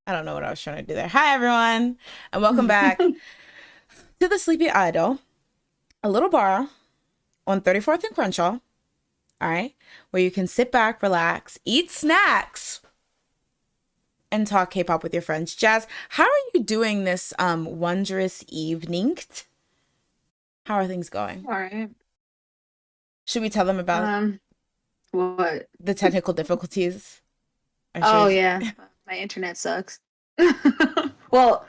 I don't know what I was trying to do there. Hi, everyone, and welcome back to the Sleepy Idol, a little bar on 34th and Crenshaw, all right, where you can sit back, relax, eat snacks, and talk K-pop with your friends. Jazz, how are you doing this wondrous evening? How are things going? All right. Should we tell them about Um, what? the technical difficulties? Or Oh should yeah, my internet sucks. Well,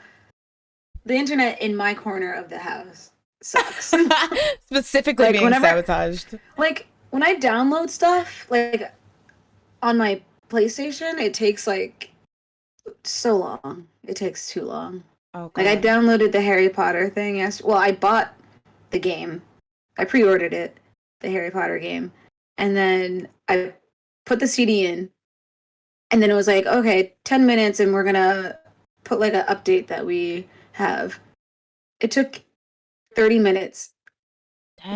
the internet in my corner of the house sucks. specifically Like being whenever, sabotaged? like when I download stuff, like on my PlayStation, it takes like so long. It takes too long. Oh Like I God. downloaded the Harry Potter thing yesterday. Well, I bought the game. I pre-ordered it, the Harry Potter game, and then I put the CD in. And then it was like, okay, 10 minutes and we're gonna put like an update that we have. It took 30 minutes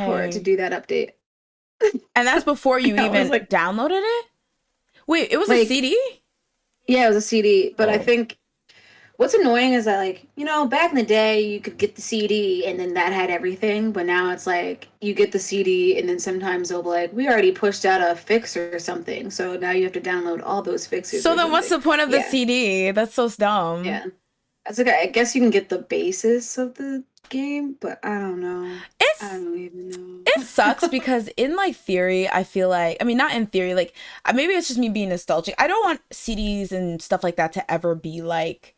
for it to Dang. do that update. And that's before you I was even like, downloaded it? Wait, it was a like, CD? yeah, it was a CD, but I Oh. think what's annoying is that like, back in the day you could get the CD and then that had everything, but now it's like you get the CD and then sometimes they'll be like, we already pushed out a fix or something, so now you have to download all those fixes So or then what's something. the point of the Yeah, CD? That's so dumb. yeah. That's okay. I guess you can get the basis of the game, but I don't know. I It's don't even know. it sucks because in like theory, I feel like I mean not in theory, like maybe it's just me being nostalgic. I don't want CDs and stuff like that to ever be like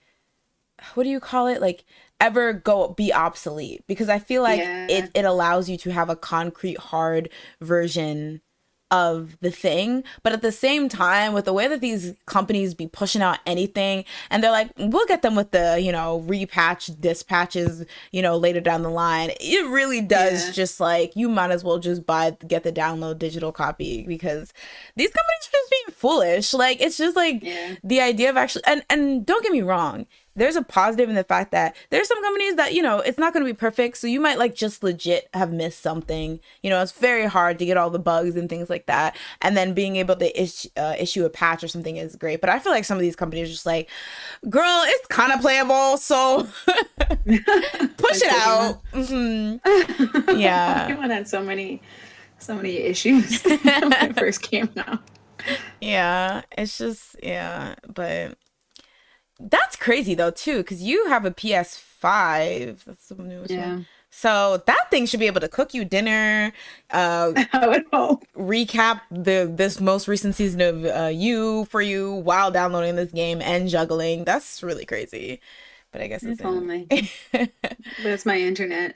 what do you call it? Like ever go be obsolete because I feel like Yeah, it allows you to have a concrete hard version of the thing, but at the same time with the way that these companies be pushing out anything and they're like we'll get them with the repatch dispatches later down the line, it really does yeah, just like you might as well just get the download digital copy because these companies are just being foolish. Like it's just like yeah, the idea of actually and don't get me wrong, there's a positive in the fact that there's some companies that it's not going to be perfect, so you might like just legit have missed something. It's very hard to get all the bugs and things like that, and then being able to issue a patch or something is great. But I feel like some of these companies are just like, girl, it's kind of playable, so push like it Pokemon. out. Yeah. Pokemon had so many issues when it first came out. Yeah, it's just yeah, but that's crazy though too, because you have a PS5. That's the newest one. Yeah, So that thing should be able to cook you dinner, uh, I would hope. recap this most recent season of you for you while downloading this game and juggling. That's really crazy. But I guess it's If in. only. But it's my internet.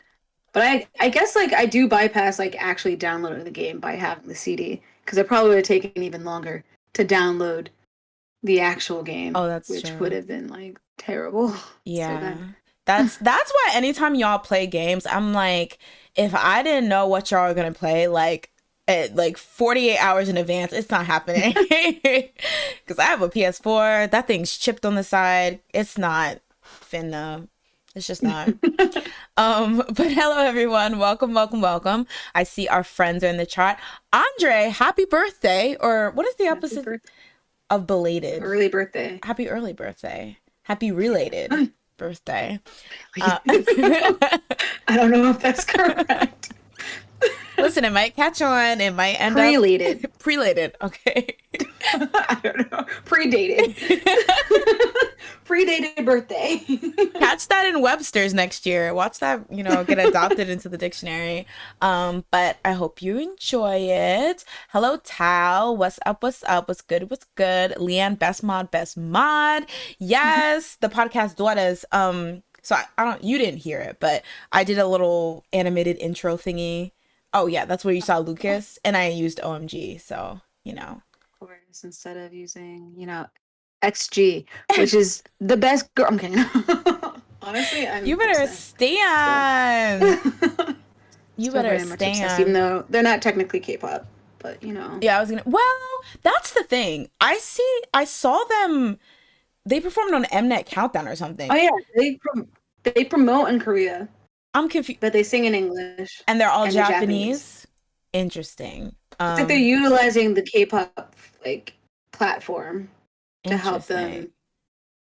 But I guess like I do bypass like actually downloading the game by having the CD because it probably would have taken even longer to download the actual game, Oh, that's which would true. have been like terrible. So Yeah. then, That's why anytime y'all play games, I'm like, if I didn't know what y'all are gonna play, like at like 48 hours in advance, it's not happening. Because I have a PS4, that thing's chipped on the side. It's not finna. It's just not. But hello everyone. Welcome, welcome, welcome. I see our friends are in the chat. Andre, happy birthday. Or what is the happy opposite birthday, of belated? early birthday. Happy early birthday. Happy related birthday. Uh, I don't know if that's correct. listen, it might catch on. It might end up Prelated. prelated. Okay. I don't know. Predated. Predated birthday. Catch that in Webster's next year. Watch that, get adopted into the dictionary. But I hope you enjoy it. Hello, Tal. What's up? What's up? What's good? What's good? Leanne, best mod, best mod. Yes, the podcast Duetas. So I don't you didn't hear it, but I did a little animated intro thingy. Oh yeah, that's where you saw Lucas, and I used OMG, so Of course, instead of using, XG, which is the best girl. I'm kidding. Honestly, You I'm better obsessed. Still. stand. You Still better very much obsessed, even stand. though they're not technically K-pop, but Yeah, I was gonna. Well, that's the thing. I saw them. They performed on Mnet Countdown or Oh something. yeah, they promote in Korea, I'm confused, but they sing in English and they're all and in Japanese. Japanese. Interesting. It's like they're utilizing the K-pop like platform to help Interesting. them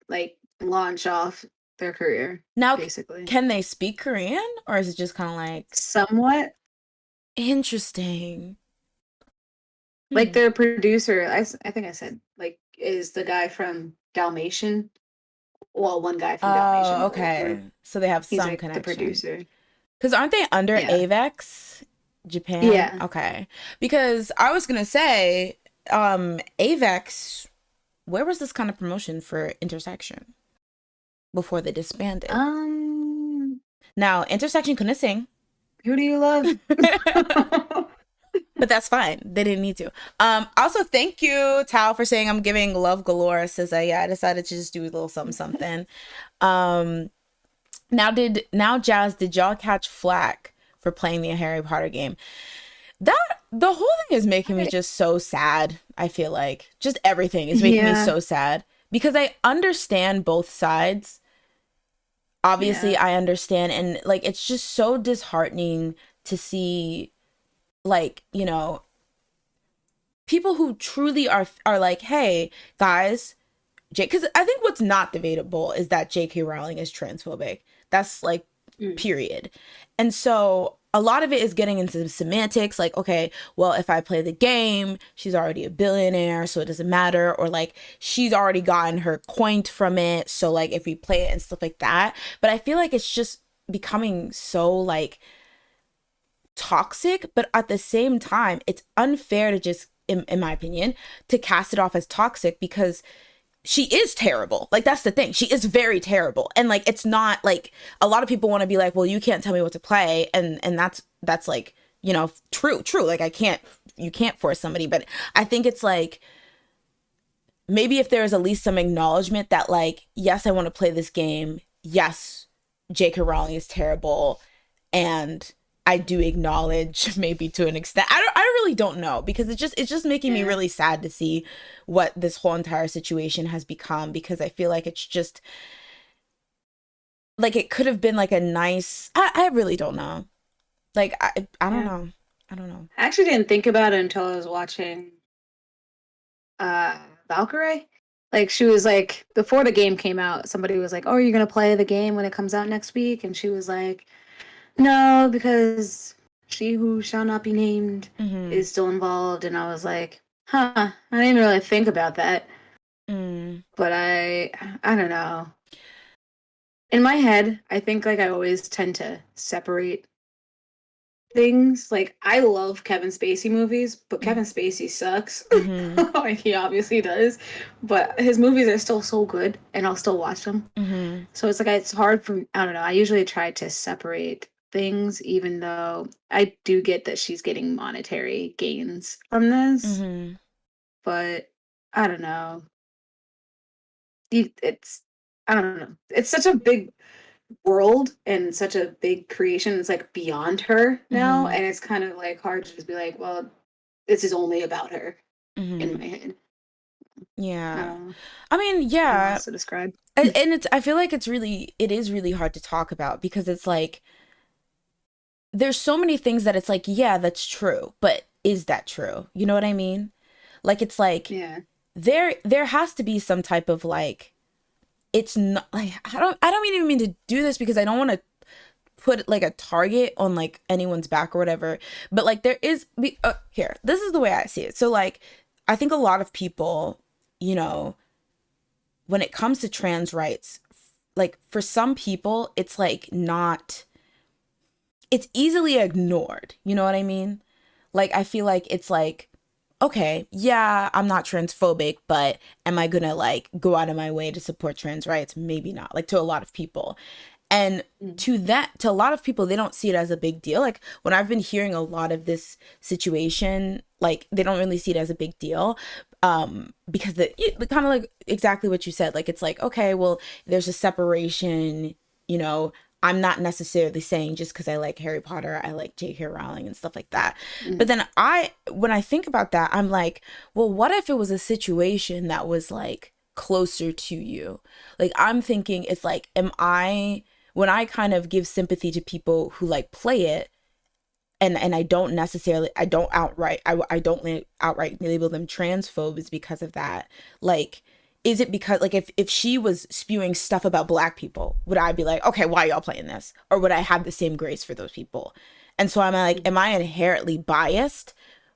like launch off their career, Now, basically. can they speak Korean, or is it just kind of like Somewhat. interesting? Like Hmm. their producer, I think I said, like, is the guy from Dalmatian. Well, one guy from Dalmatian, Oh, the whole okay. group. So they have He's some like the connection. producer. Because aren't they under Yeah. AVEX Japan? Yeah. Okay. Because I was gonna say, AVEX, where was this kind of promotion for Intersection before they disbanded? Um, Now, Intersection couldn't sing. who do you love? But that's fine. They didn't need to. Also, thank you, Tao, for saying I'm giving love galore. Says yeah, I decided to just do a little something something. Um, now Jazz, did y'all catch flack for playing the Harry Potter game? That the whole thing is making me just so sad. I feel like just everything is making me Yeah. so sad because I understand both sides. Obviously, Yeah. I understand, and like it's just so disheartening to see, like, people who truly are like, hey guys, because I think what's not debatable is that J.K. Rowling is transphobic. That's like Mm. period. And so a lot of it is getting into semantics, like, okay, well, if I play the game, she's already a billionaire, so it doesn't matter, or like she's already gotten her coin from it, so like if we play it and stuff like that. But I feel like it's just becoming so like toxic, but at the same time it's unfair to just, in my opinion, to cast it off as toxic because she is terrible. Like that's the thing, she is very terrible. And like it's not like a lot of people want to be like, well, you can't tell me what to play, and that's like, true, like you can't force somebody. But I think it's like, maybe if there is at least some acknowledgement that like, yes, I want to play this game, yes, J.K. Rowling is terrible, and I do acknowledge, maybe to an extent. I really don't know, because it's just making me Yeah. really sad to see what this whole entire situation has become, because I feel like it's just like it could have been like a nice, I really don't know. Like I don't Yeah. know. I don't know. I actually didn't think about it until I was watching uh Valkyrie. Like she was like before the game came out, somebody was like, "Oh, are you gonna play the game when it comes out next week?" And she was like, "No, because she who shall not be named Mm-hmm. is still involved." And I was like, "Huh, I didn't really think about that." Mm. But I don't know. In my head, I think like I always tend to separate things. Like I love Kevin Spacey movies, but Kevin Spacey sucks. Mm-hmm. Like he obviously does, but his movies are still so good, and I'll still watch them. Mm-hmm. So it's like it's hard for I don't know. I usually try to separate things, even though I do get that she's getting monetary gains from this. Mm-hmm. But I don't know. It's I don't know. It's such a big world and such a big creation. It's like beyond her now, Mm-hmm. and it's kind of like hard to just be like, well, this is only about her in Mm-hmm. my head. I Yeah. don't know. I mean, I don't know how yeah. else to describe. And I feel like it is really hard to talk about, because it's like there's so many things that it's like, yeah, that's true, but is that true? You know what I mean? Like it's like Yeah. there has to be some type of like, it's not like, I don't even mean to do this, because I don't want to put like a target on like anyone's back or whatever, but like there is here, this is the way I see it. So like I think a lot of people, you know, when it comes to trans rights, like for some people it's like not, it's easily ignored, you know what I mean? Like I feel like it's like, okay, yeah, I'm not transphobic, but am I gonna like go out of my way to support trans rights? Maybe not. Like to a lot of people. And Mm. to a lot of people, they don't see it as a big deal. Like when I've been hearing a lot of this situation, like they don't really see it as a big deal. Because the kind of like exactly what you said, like it's like, okay, well, there's a separation, you know, I'm not necessarily saying just because I like Harry Potter, I like J.K. Rowling and stuff like that. But Mm. then when I think about that, I'm like, well, what if it was a situation that was like closer to you? Like I'm thinking it's like, when I kind of give sympathy to people who like play it, and I don't necessarily, I don't outright, I don't outright label them transphobes because of that. Like is it because like if she was spewing stuff about black people, would I be like, okay, why y'all playing this? Or would I have the same grace for those people? And so I'm like, am I inherently biased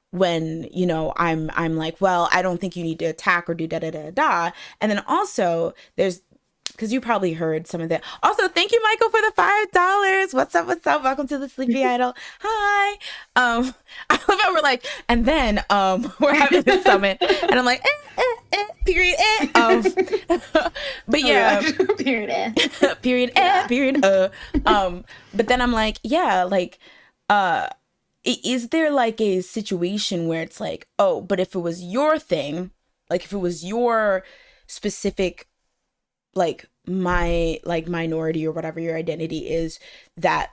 when, you know, I'm like, well, I don't think you need to attack or do da da da da. And then also there's, because you probably heard some of that. Also, thank you, Michael, for the $5. What's up? What's up? Welcome to the Sleepy Idol. Hi. I love how we're like, and then we're having this summit, and I'm like, period. But yeah, period. period. Period. But then I'm like, yeah, like, is there like a situation where it's like, oh, but if it was your thing, like if it was your specific like my like minority or whatever your identity is, that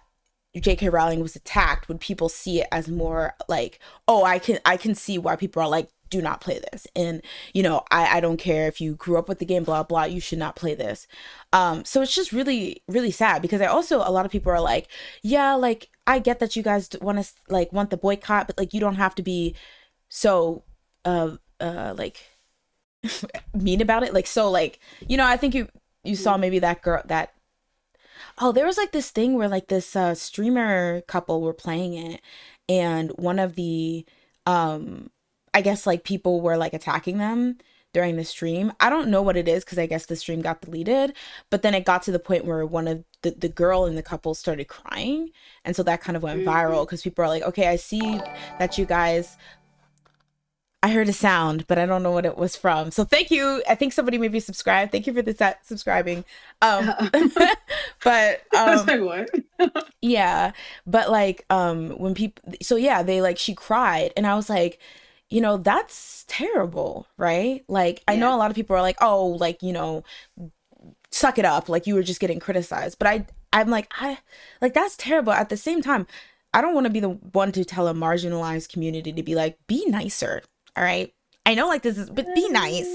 JK Rowling was attacked, would people see it as more like, oh, I can see why people are like, do not play this, and you know, I don't care if you grew up with the game, blah blah, you should not play this. So it's just really really sad, because I also, a lot of people are like, yeah, like I get that you guys want to like want the boycott, but like you don't have to be so like mean about it, like, so like, you know, I think you saw maybe that girl that, oh, there was like this thing where like this streamer couple were playing it, and one of the I guess like people were like attacking them during the stream. I don't know what it is, because I guess the stream got deleted, but then it got to the point where one of the girl in the couple started crying, and so that kind of went viral, because people are like, okay, I see that you guys, I heard a sound, but I don't know what it was from. So thank you. I think somebody maybe subscribed. Thank you for the subscribing. But I was like, what? yeah, but like when people, so yeah, they like, she cried, and I was like, you know, that's terrible, right? Like, I know a lot of people are like, oh, like, you know, suck it up, like you were just getting criticized. But I'm like, I like, that's terrible. At the same time, I don't want to be the one to tell a marginalized community to be like, be nicer. All right, I know like this is, but be nice,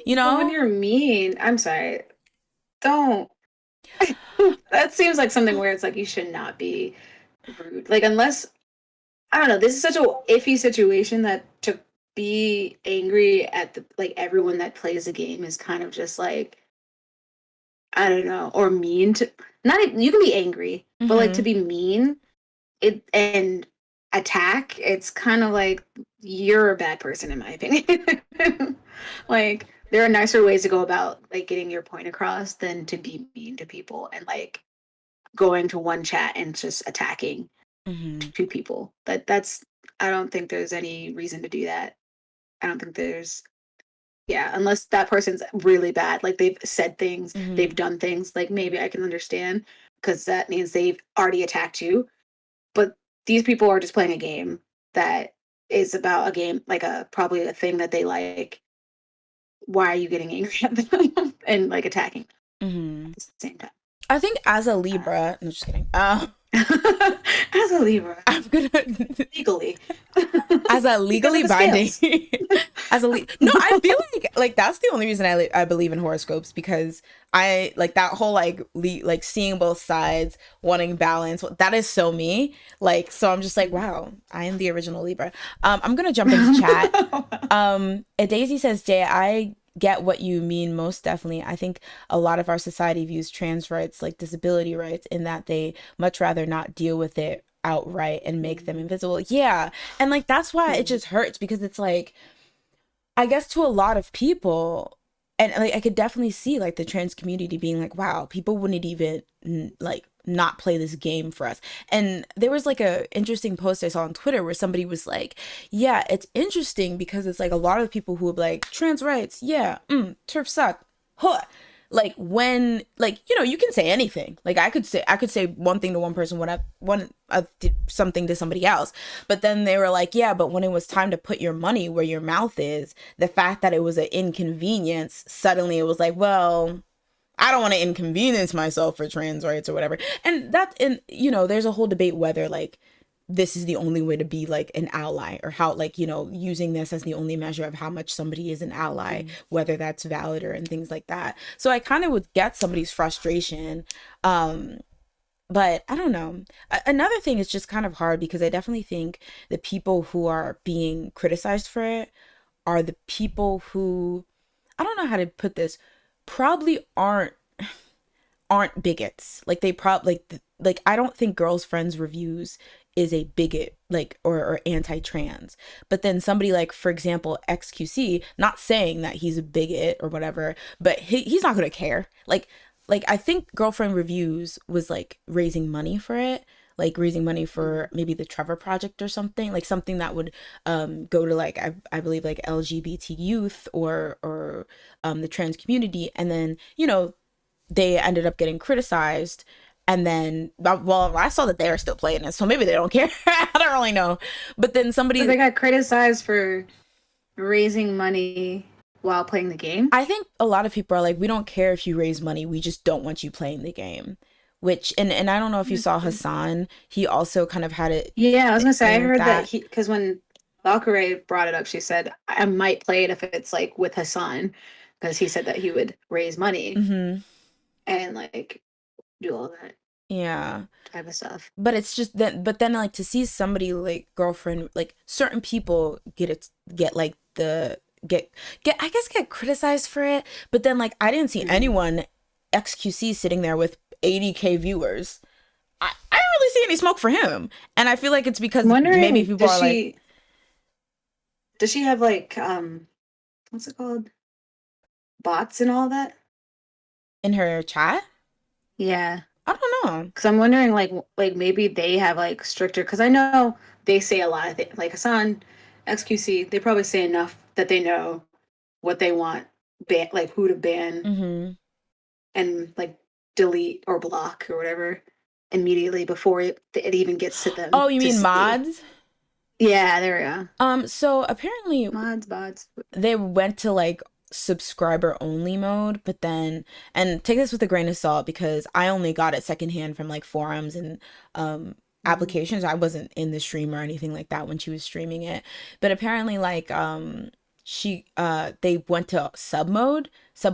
you know. Well, when you're mean, I'm sorry, don't. That seems like something where it's like you should not be rude, like, unless, I don't know, this is such a iffy situation that to be angry at the like everyone that plays the game is kind of just like, I don't know, or mean to, not you can be angry, but like to be mean it and attack, it's kind of like you're a bad person in my opinion. Like there are nicer ways to go about like getting your point across than to be mean to people and like going to one chat and just attacking two people. That's I don't think there's any reason to do that. I don't think there's, yeah, unless that person's really bad, like they've said things, they've done things, like maybe I can understand, because that means they've already attacked you. But these people are just playing a game that is about a game, like a probably a thing that they like. Why are you getting angry at them and like attacking them at the same time? I think as a Libra, no, just kidding. As a Libra, I'm gonna legally, as a legally binding, as a no, I feel like that's the only reason I believe in horoscopes, because I like that whole like like seeing both sides, wanting balance. That is so me. Like, so I'm just like, wow, I am the original Libra. I'm gonna jump into chat. Daisy says, Jay, I get what you mean, most definitely. I think a lot of our society views trans rights like disability rights, in that they much rather not deal with it outright and make them invisible. Yeah, and like that's why it just hurts, because it's like, I guess to a lot of people, and like I could definitely see like the trans community being like, wow, people wouldn't even like not play this game for us. And there was like a interesting post I saw on Twitter where somebody was like, yeah, it's interesting because it's like a lot of people who would be like, trans rights, yeah, turf suck, huh. Like when, like, you know, you can say anything. Like I could say one thing to one person, something to somebody else. But then they were like, yeah, but when it was time to put your money where your mouth is, the fact that it was an inconvenience, suddenly it was like, well, I don't want to inconvenience myself for trans rights or whatever. And you know, there's a whole debate whether like this is the only way to be like an ally, or how, like, you know, using this as the only measure of how much somebody is an ally, whether that's valid, or and things like that. So I kind of would get somebody's frustration. But I don't know. Another thing is just kind of hard, because I definitely think the people who are being criticized for it are the people who I don't know how to put this, probably aren't bigots. Like they probably like I don't think Girls Friends Reviews is a bigot like or anti-trans. But then somebody like, for example, XQC, not saying that he's a bigot or whatever, but he's not gonna care. Like I think Girlfriend Reviews was like raising money for it, like raising money for maybe the Trevor Project or something, like something that would go to like I believe like LGBT youth or the trans community. And then, you know, they ended up getting criticized. And then, well, I saw that they are still playing it, so maybe they don't care. I don't really know. But then So somebody, they got criticized for raising money while playing the game. I think a lot of people are like, we don't care if you raise money, we just don't want you playing the game. Which, and I don't know if you saw Hassan, he also kind of had it Yeah, I was gonna say I thing with heard that he because when Valkyrie brought it up, she said I might play it if it's like with Hassan because he said that he would raise money Hmm. and like do all that Yeah. type of stuff. But it's just that, but then like to see somebody like Girlfriend, like certain people get like get I guess get criticized for it, but then like I didn't see anyone XQC sitting there with 80K viewers. I don't really see any smoke for him, and I feel like it's because I'm maybe wondering, people are like does she have like what's it called, bots and all that? in her chat. Yeah, I don't know. because I'm wondering like maybe they have like stricter because I know they say a lot of things like Hassan, XQC. They probably say enough that they know what they want ban like who to ban Hmm. and like delete or block or whatever immediately before it even gets to them Oh, you to mean see. mods? Yeah, there we go. So apparently Mods, bots. they went to like subscriber only mode, but then, and take this with a grain of salt because I only got it secondhand from like forums and Mhm. applications. I wasn't in the stream or anything like that when she was streaming it. But apparently like they went to sub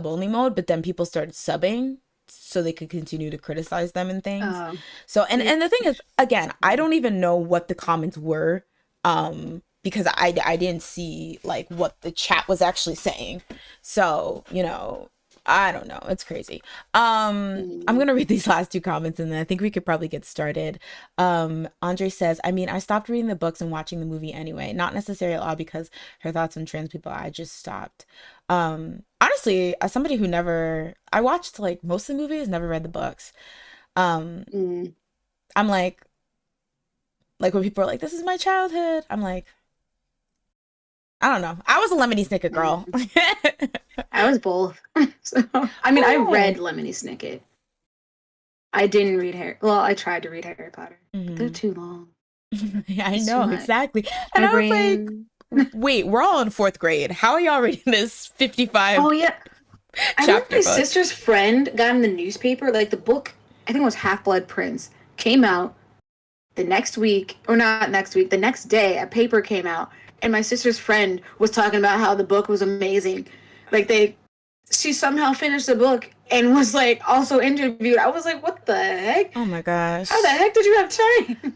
only mode, but then people started subbing so they could continue to criticize them and things. Um, So yeah. and the thing is, again, I don't even know what the comments were because I didn't see like what the chat was actually saying. So, you know, I don't know. It's crazy. I'm Mm. gonna read these last two comments and then I think we could probably get started. Andre says, I mean, I stopped reading the books and watching the movie anyway. Not necessarily at all because her thoughts on trans people, I just stopped. Honestly, as somebody who never I watched like most of the movies, never read the books. Um, Mm. I'm like when people are like, this is my childhood, I'm like, I don't know. I was a Lemony Snicket girl. Mm. I was both. So I mean, I read Oh. Lemony Snicket. I didn't read Harry. Well, I tried to read Harry Potter. They're Hmm. too long. Yeah, I It's too know, much. exactly. And My I was like, brain. wait, we're all in fourth grade. How are y'all reading this 55 Oh yeah, I remember chapter my book? sister's friend got in the newspaper. Like the book, I think it was Half Blood Prince, came out the next week, or not next week, the next day. A paper came out, and my sister's friend was talking about how the book was amazing. Like she somehow finished the book and was like also interviewed. I was like, what the heck? Oh my How the gosh. heck did you have time?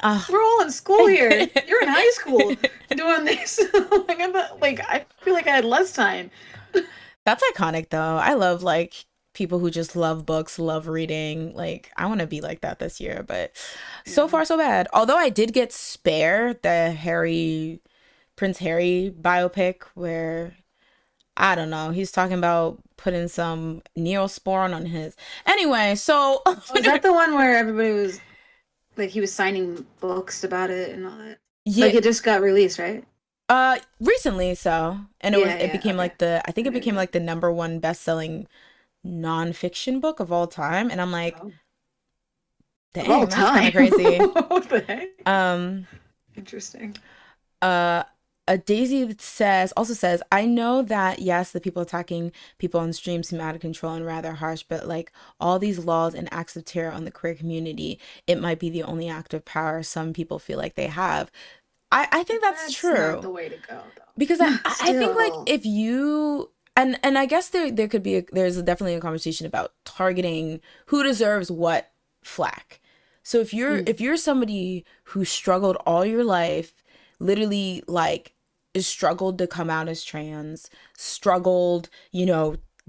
Ah. We're all in school here. You're in high school doing this. I feel like I had less time. That's iconic though. I love like people who just love books, love reading. Like I want to be like that this year, but so Yeah. far so bad. Although I did get Spare, the Prince Harry biopic where I don't know, he's talking about putting some Neosporin on his. Anyway, so Was that the one where everybody was like he was signing books about it and all that? yeah, Like it just got released, right? recently so, and Yeah, it yeah, became okay. like I think I it knew became that. like the number one best-selling nonfiction book of all time, and I'm like, Oh. Of all dang, that's kind of time. crazy. What the heck? Um, Interesting. uh, a Daisy also says, I know that yes, the people attacking people on stream seem out of control and rather harsh, but like all these laws and acts of terror on the queer community, it might be the only act of power some people feel like they have. I think that's That's not true the way to go, because though. I think like Still. if you and I guess there could be there's definitely a conversation about targeting who deserves what flack. So Mm. if you're somebody who struggled all your life, literally like struggled to come out as trans, struggled,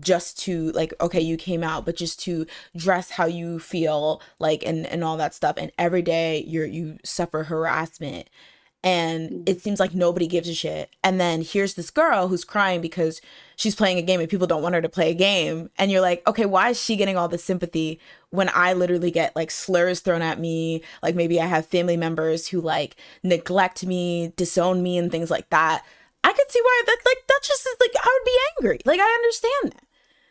just to like, okay, you came out, but just to dress how you feel, like, and all that stuff. And every day you suffer harassment, and Mhm. it seems like nobody gives a shit. And then here's this girl who's crying because she's playing a game and people don't want her to play a game. And you're like, okay, why is she getting all this sympathy when I literally get like slurs thrown at me? Like maybe I have family members who like neglect me, disown me, and things like that. I could see why that just is like, I would be angry. Like, I understand that.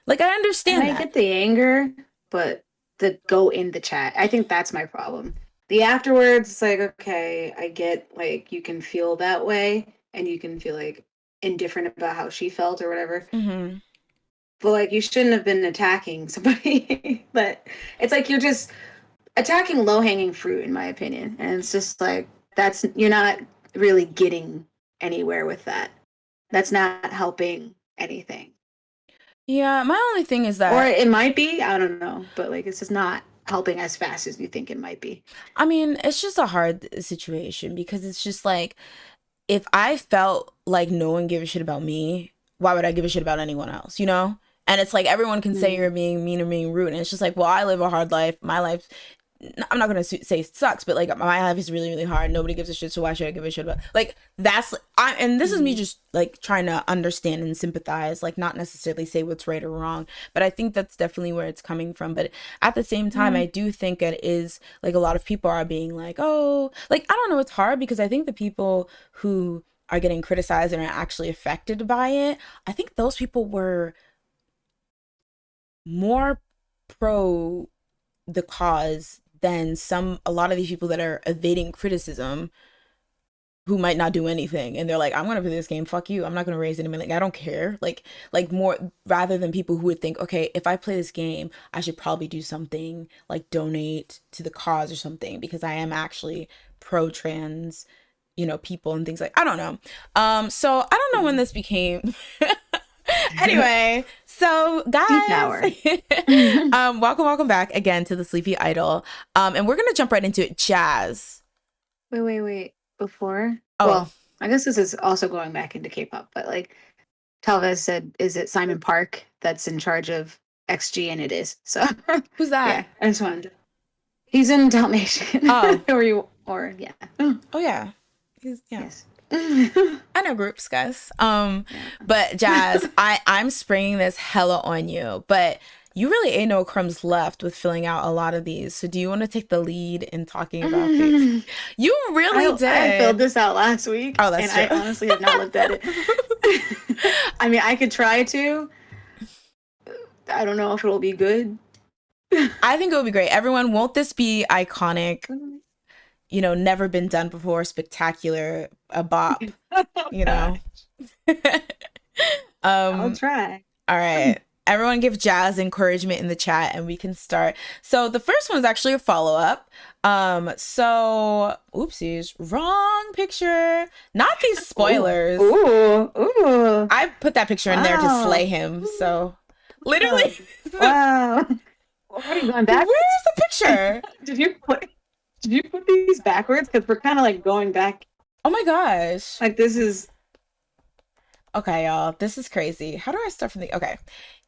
Like, I And understand I that. get the anger, but the go in the chat. I think that's my problem. The afterwards, it's like, okay, I get like you can feel that way and you can feel like indifferent about how she felt or whatever. Mm-hmm. But like you shouldn't have been attacking somebody. But it's like you're just attacking low hanging fruit, in my opinion. And it's just like that's you're not really getting anywhere with that. That's not helping anything. Yeah, my only thing is Or that, it might be, I don't know, but like it's just not helping as fast as you think it might be. I mean, it's just a hard situation because it's just like, if I felt like no one gave a shit about me, why would I give a shit about anyone else, you know? And it's like everyone can say Mm. you're being mean or being rude. And it's just like, well, I live a hard life. My life, I'm not going to say it sucks, but like my life is really, really hard. Nobody gives a shit. So why should I give a shit about, like, and this is me Mm. just like trying to understand and sympathize, like not necessarily say what's right or wrong. But I think that's definitely where it's coming from. But at the same time, Mm. I do think it is like a lot of people are being like, oh, like, I don't know. It's hard because I think the people who are getting criticized and are actually affected by it, I think those people were more pro the cause than a lot of these people that are evading criticism, who might not do anything, and they're like, I'm gonna play this game, fuck you, I'm not gonna raise anybody, like, I don't care, like more, rather than people who would think, okay, if I play this game, I should probably do something like donate to the cause or something, because I am actually pro trans, people and things, like, I don't know. So I don't know when Mm. this became anyway, so Deep guys, hour. Wait, welcome back again to the Sleepy Idol. And we're gonna jump right into it. Jazz. wait. Before, Oh, well, I guess this is also going back into K-pop, but like Talvez said, is it Simon Park that's in charge of XG? And it is. So who's yeah, that? I just wanted. He's in Dalmatian, Oh, or yeah, oh yeah. Yeah. yes. I know groups, guys. Yeah. But Jazz, I'm springing this hella on you, but you really ain't no crumbs left with filling out a lot of these. So do you want to take the lead in talking about these? You really I filled did. this out last week, Oh, and that's I true. honestly have not looked at it. I mean, I could try to. I don't know if it'll be good. I think it would be great. Everyone, won't this be iconic? Never been done before, spectacular, a bop, Oh you god, know? I'll um, try. all right. Everyone give Jazz encouragement in the chat and we can start. So the first one is actually a follow-up. So oopsies, wrong picture. Not these spoilers. Ooh. I put that picture in there to slay Wow. him. So Wow. literally, Wow. What are you going where's backwards? the picture? Did you put these backwards? Because we're kind of like going back. Oh my gosh. Like this is. Okay, y'all. This is crazy. How do I start from the Okay.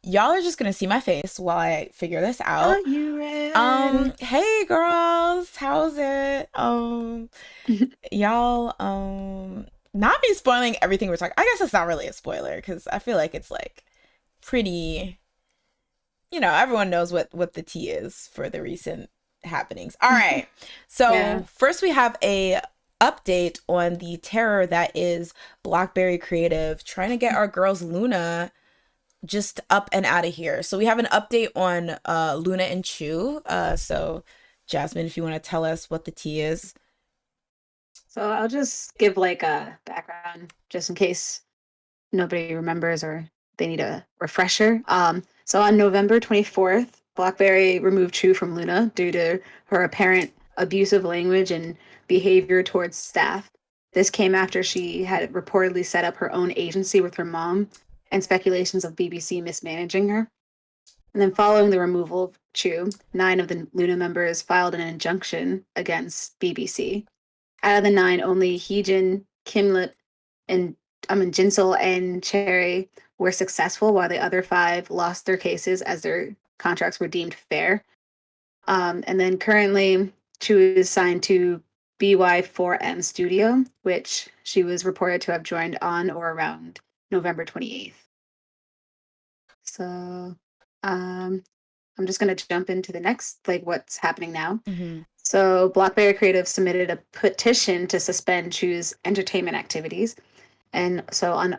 Y'all are just gonna see my face while I figure this Are out. you ready? Hey girls, how's it? Y'all, not be spoiling everything we're talking. I guess it's not really a spoiler because I feel like it's like pretty, everyone knows what the tea is for the recent happenings. All right. Yeah. So first we have a update on the terror that is Blockberry Creative trying to get our girls LOONA just up and out of here. So we have an update on LOONA and Chu. So Jasmine, if you want to tell us what the tea is. So I'll just give like a background just in case nobody remembers or they need a refresher. So on November 24th, BlackBerry removed Chu from Luna due to her apparent abusive language and behavior towards staff. This came after she had reportedly set up her own agency with her mom and speculations of BBC mismanaging her. And then following the removal of Chu, 9 of the Luna members filed an injunction against BBC. Out of the 9, only Heejin, Kimlet, and Jinsel and Cherry were successful, while the other five lost their cases as their contracts were deemed fair. And then currently, Chu is signed to BY4M Studio, which she was reported to have joined on or around November 28th. So I'm just going to jump into the next, like what's happening now. Mm-hmm. So Blockberry Creative submitted a petition to suspend Chu's entertainment activities. And so on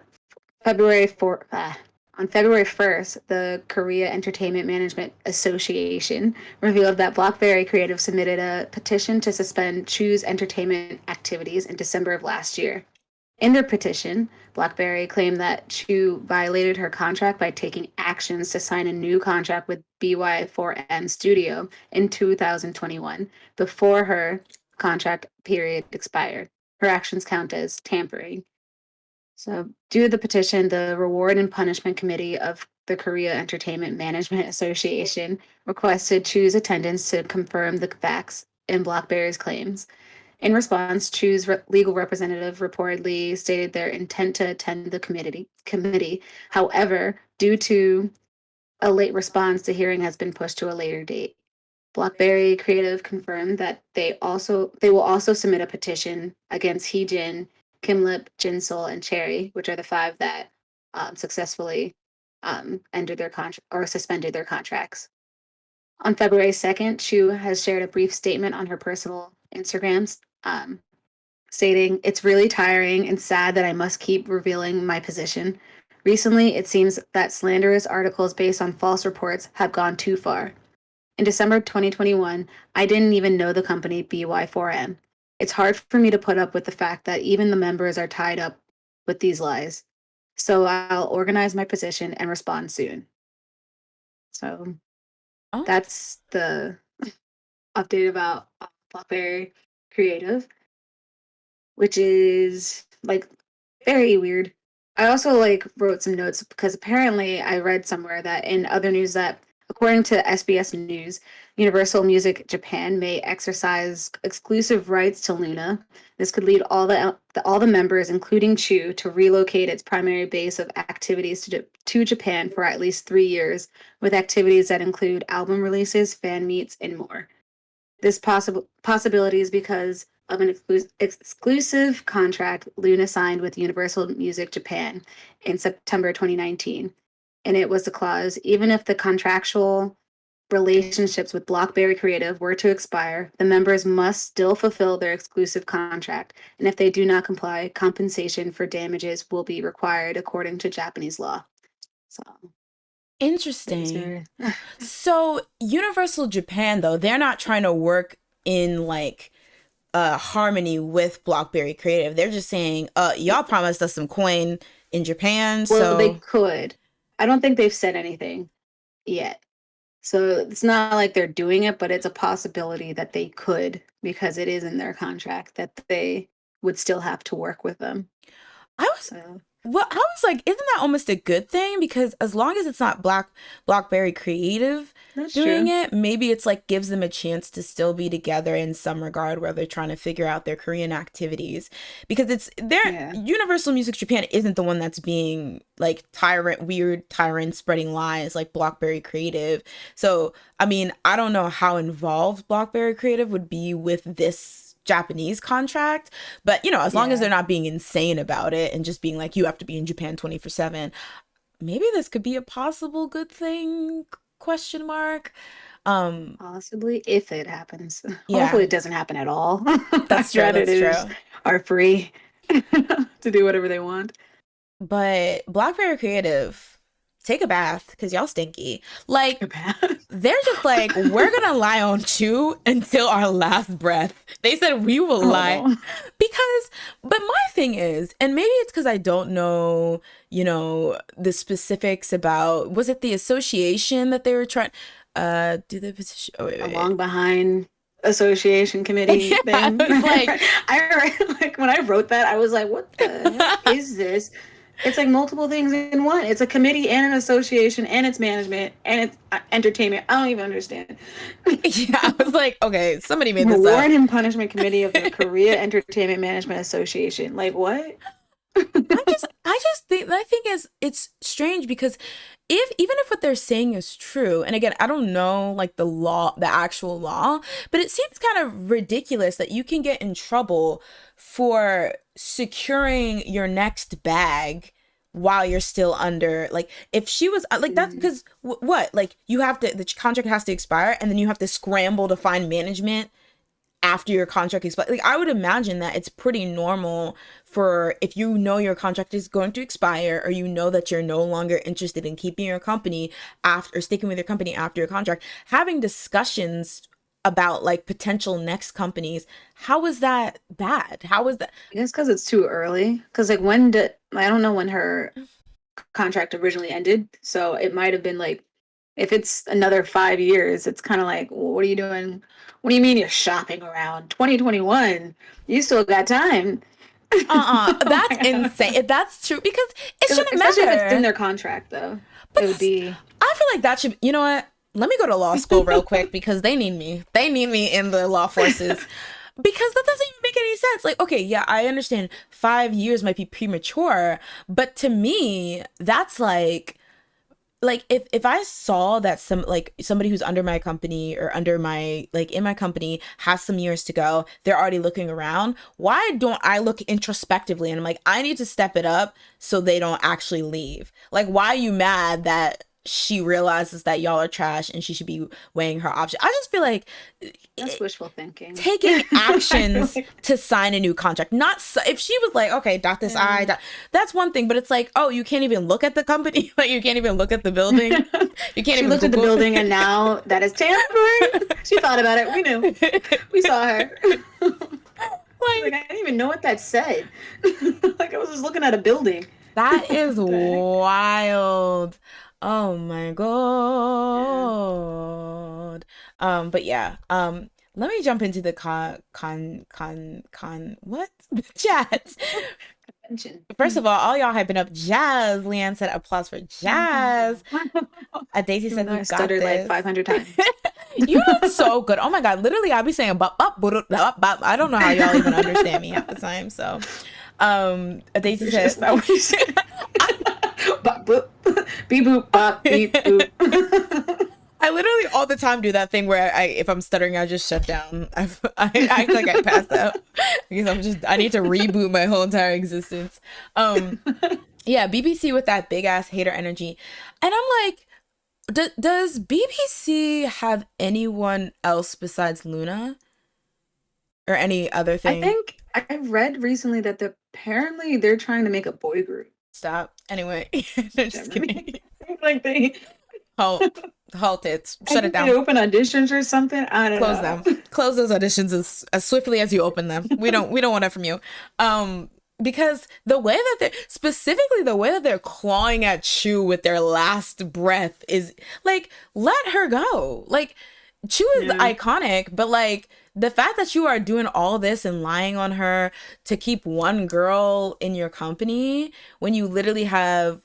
February 1st, the Korea Entertainment Management Association revealed that Blockberry Creative submitted a petition to suspend Chu's entertainment activities in December of last year. In their petition, Blockberry claimed that Chu violated her contract by taking actions to sign a new contract with BY4M Studio in 2021 before her contract period expired. Her actions count as tampering. So, due to the petition, the Reward and Punishment Committee of the Korea Entertainment Management Association requested Chu's attendance to confirm the facts in Blockberry's claims. In response, Chu's legal representative reportedly stated their intent to attend the committee. However, due to a late response, the hearing has been pushed to a later date. Blockberry Creative confirmed that they will also submit a petition against Heejin, Kimlip, Jinsol, and Cherry, which are the five that successfully ended their contract or suspended their contracts. On February 2nd, Chu has shared a brief statement on her personal Instagrams, stating, "It's really tiring and sad that I must keep revealing my position. Recently, it seems that slanderous articles based on false reports have gone too far. In December 2021, I didn't even know the company BY4M. It's hard for me to put up with the fact that even the members are tied up with these lies. So I'll organize my position and respond soon." So that's the update about Blockberry Creative, which is like very weird. I also like wrote some notes because apparently I read somewhere that in other news that according to SBS News, Universal Music Japan may exercise exclusive rights to LOONA. This could lead all the members, including Chu, to relocate its primary base of activities to Japan for at least 3 years, with activities that include album releases, fan meets, and more. This possibility is because of an exclusive contract LOONA signed with Universal Music Japan in September 2019. And it was the clause, even if the contractual relationships with Blockberry Creative were to expire, the members must still fulfill their exclusive contract. And if they do not comply, compensation for damages will be required according to Japanese law. So interesting. So Universal Japan, though, they're not trying to work in like harmony with Blockberry Creative. They're just saying, y'all promised us some coin in Japan. Well, so they could. I don't think they've said anything yet. So it's not like they're doing it, but it's a possibility that they could, because it is in their contract that they would still have to work with them. Well, I was like, isn't that almost a good thing? Because as long as it's not Blockberry Creative doing it, maybe it's like gives them a chance to still be together in some regard where they're trying to figure out their Korean activities. Because it's Universal Music Japan isn't the one that's being like weird tyrant spreading lies like Blockberry Creative. So, I mean, I don't know how involved Blockberry Creative would be with this Japanese contract, but you know, as long as they're not being insane about it and just being like, you have to be in Japan 24/7, maybe this could be a possible good thing, ? Possibly, if it happens. Hopefully it doesn't happen at all. That's true. Are free to do whatever they want. But Blockberry Creative, take a bath, because y'all stinky. Like, they're just like, we're gonna lie on Chu until our last breath. They said we will lie. But my thing is, and maybe it's because I don't know, you know, the specifics about, was it the association that they were trying do the petition? Oh, wait. Along behind association committee thing. Like when I wrote that, I was like, what the heck is this? It's like multiple things in one. It's a committee and an association and it's management and it's entertainment. I don't even understand. Yeah, I was like, okay, somebody made this up. Reward and Punishment Committee of the Korea Entertainment Management Association. Like, what? I I think it's strange because if even if what they're saying is true, and again, I don't know like the actual law, but it seems kind of ridiculous that you can get in trouble for securing your next bag while you're still under, like, if she was like that, Mm. because what, like, you have to, the contract has to expire and then you have to scramble to find management after your contract expires. Like, I would imagine that it's pretty normal for, if you know your contract is going to expire, or you know that you're no longer interested in keeping your company after, or sticking with your company after your contract, having discussions about like potential next companies. How is that bad? How is that? I guess because it's too early. Because like when did I don't know when her contract originally ended, so it might have been like if it's another 5 years, it's kind of like, well, what are you doing? What do you mean you're shopping around 2021? You still got time. That's insane. If that's true, because it shouldn't Especially if it's in matter. their contract, though, But it would be. I feel like that should, you know what? Let me go to law school real quick because they need me. They need me in the law forces. Because that doesn't even make any sense. Like, okay, yeah, I understand 5 years might be premature, but to me, that's like if I saw that some, like, somebody who's under my company or under my, like, in my company has some years to go, they're already looking around, why don't I look introspectively and I'm like, I need to step it up so they don't actually leave? Like, why are you mad that she realizes that y'all are trash and she should be weighing her options? I just feel like That's wishful thinking. taking I feel actions like, to sign a new contract. Not if she was like, okay, dot this I, yeah. dot, that's one thing. But it's like, oh, you can't even look at the company. Like, you can't even look at the building. You can't She even looked at the Google. building and now that is tampering. She thought about it. We knew. We saw her. Like, I Like, didn't even know what that said. Like, I was just looking at a building. that is What the heck? wild. Oh my Yeah. god. But yeah. Let me jump into the what? The chat. Convention. First of all y'all hyping up Jazz. Leanne said applause for Jazz. Daisy Even said though you I got stuttered like this. 500 times. You did so good. Oh my god, literally I'll be saying bop bop bop bop bop. I don't know how y'all even understand me half the time. So Daisy It's said just that what you said. Bop boop. Beep boop bop beep boop. I literally all the time do that thing where I if I'm stuttering, I just shut down. I act like I passed out because I need to reboot my whole entire existence. Yeah, BBC with that big ass hater energy, and I'm like, does BBC have anyone else besides Luna or any other I thing? think I read recently that apparently they're trying to make a boy group. Stop. Anyway, no, just kidding. Germany. Like they, Halt it. I Shut it think they down. open auditions or something. I don't Close know. them. Close those auditions as swiftly as you open them. We don't want that from you. Because the way that they're, specifically the way that they're clawing at Chu with their last breath is like, let her go. Like, Chu is Yeah. iconic, but like the fact that you are doing all this and lying on her to keep one girl in your company when you literally have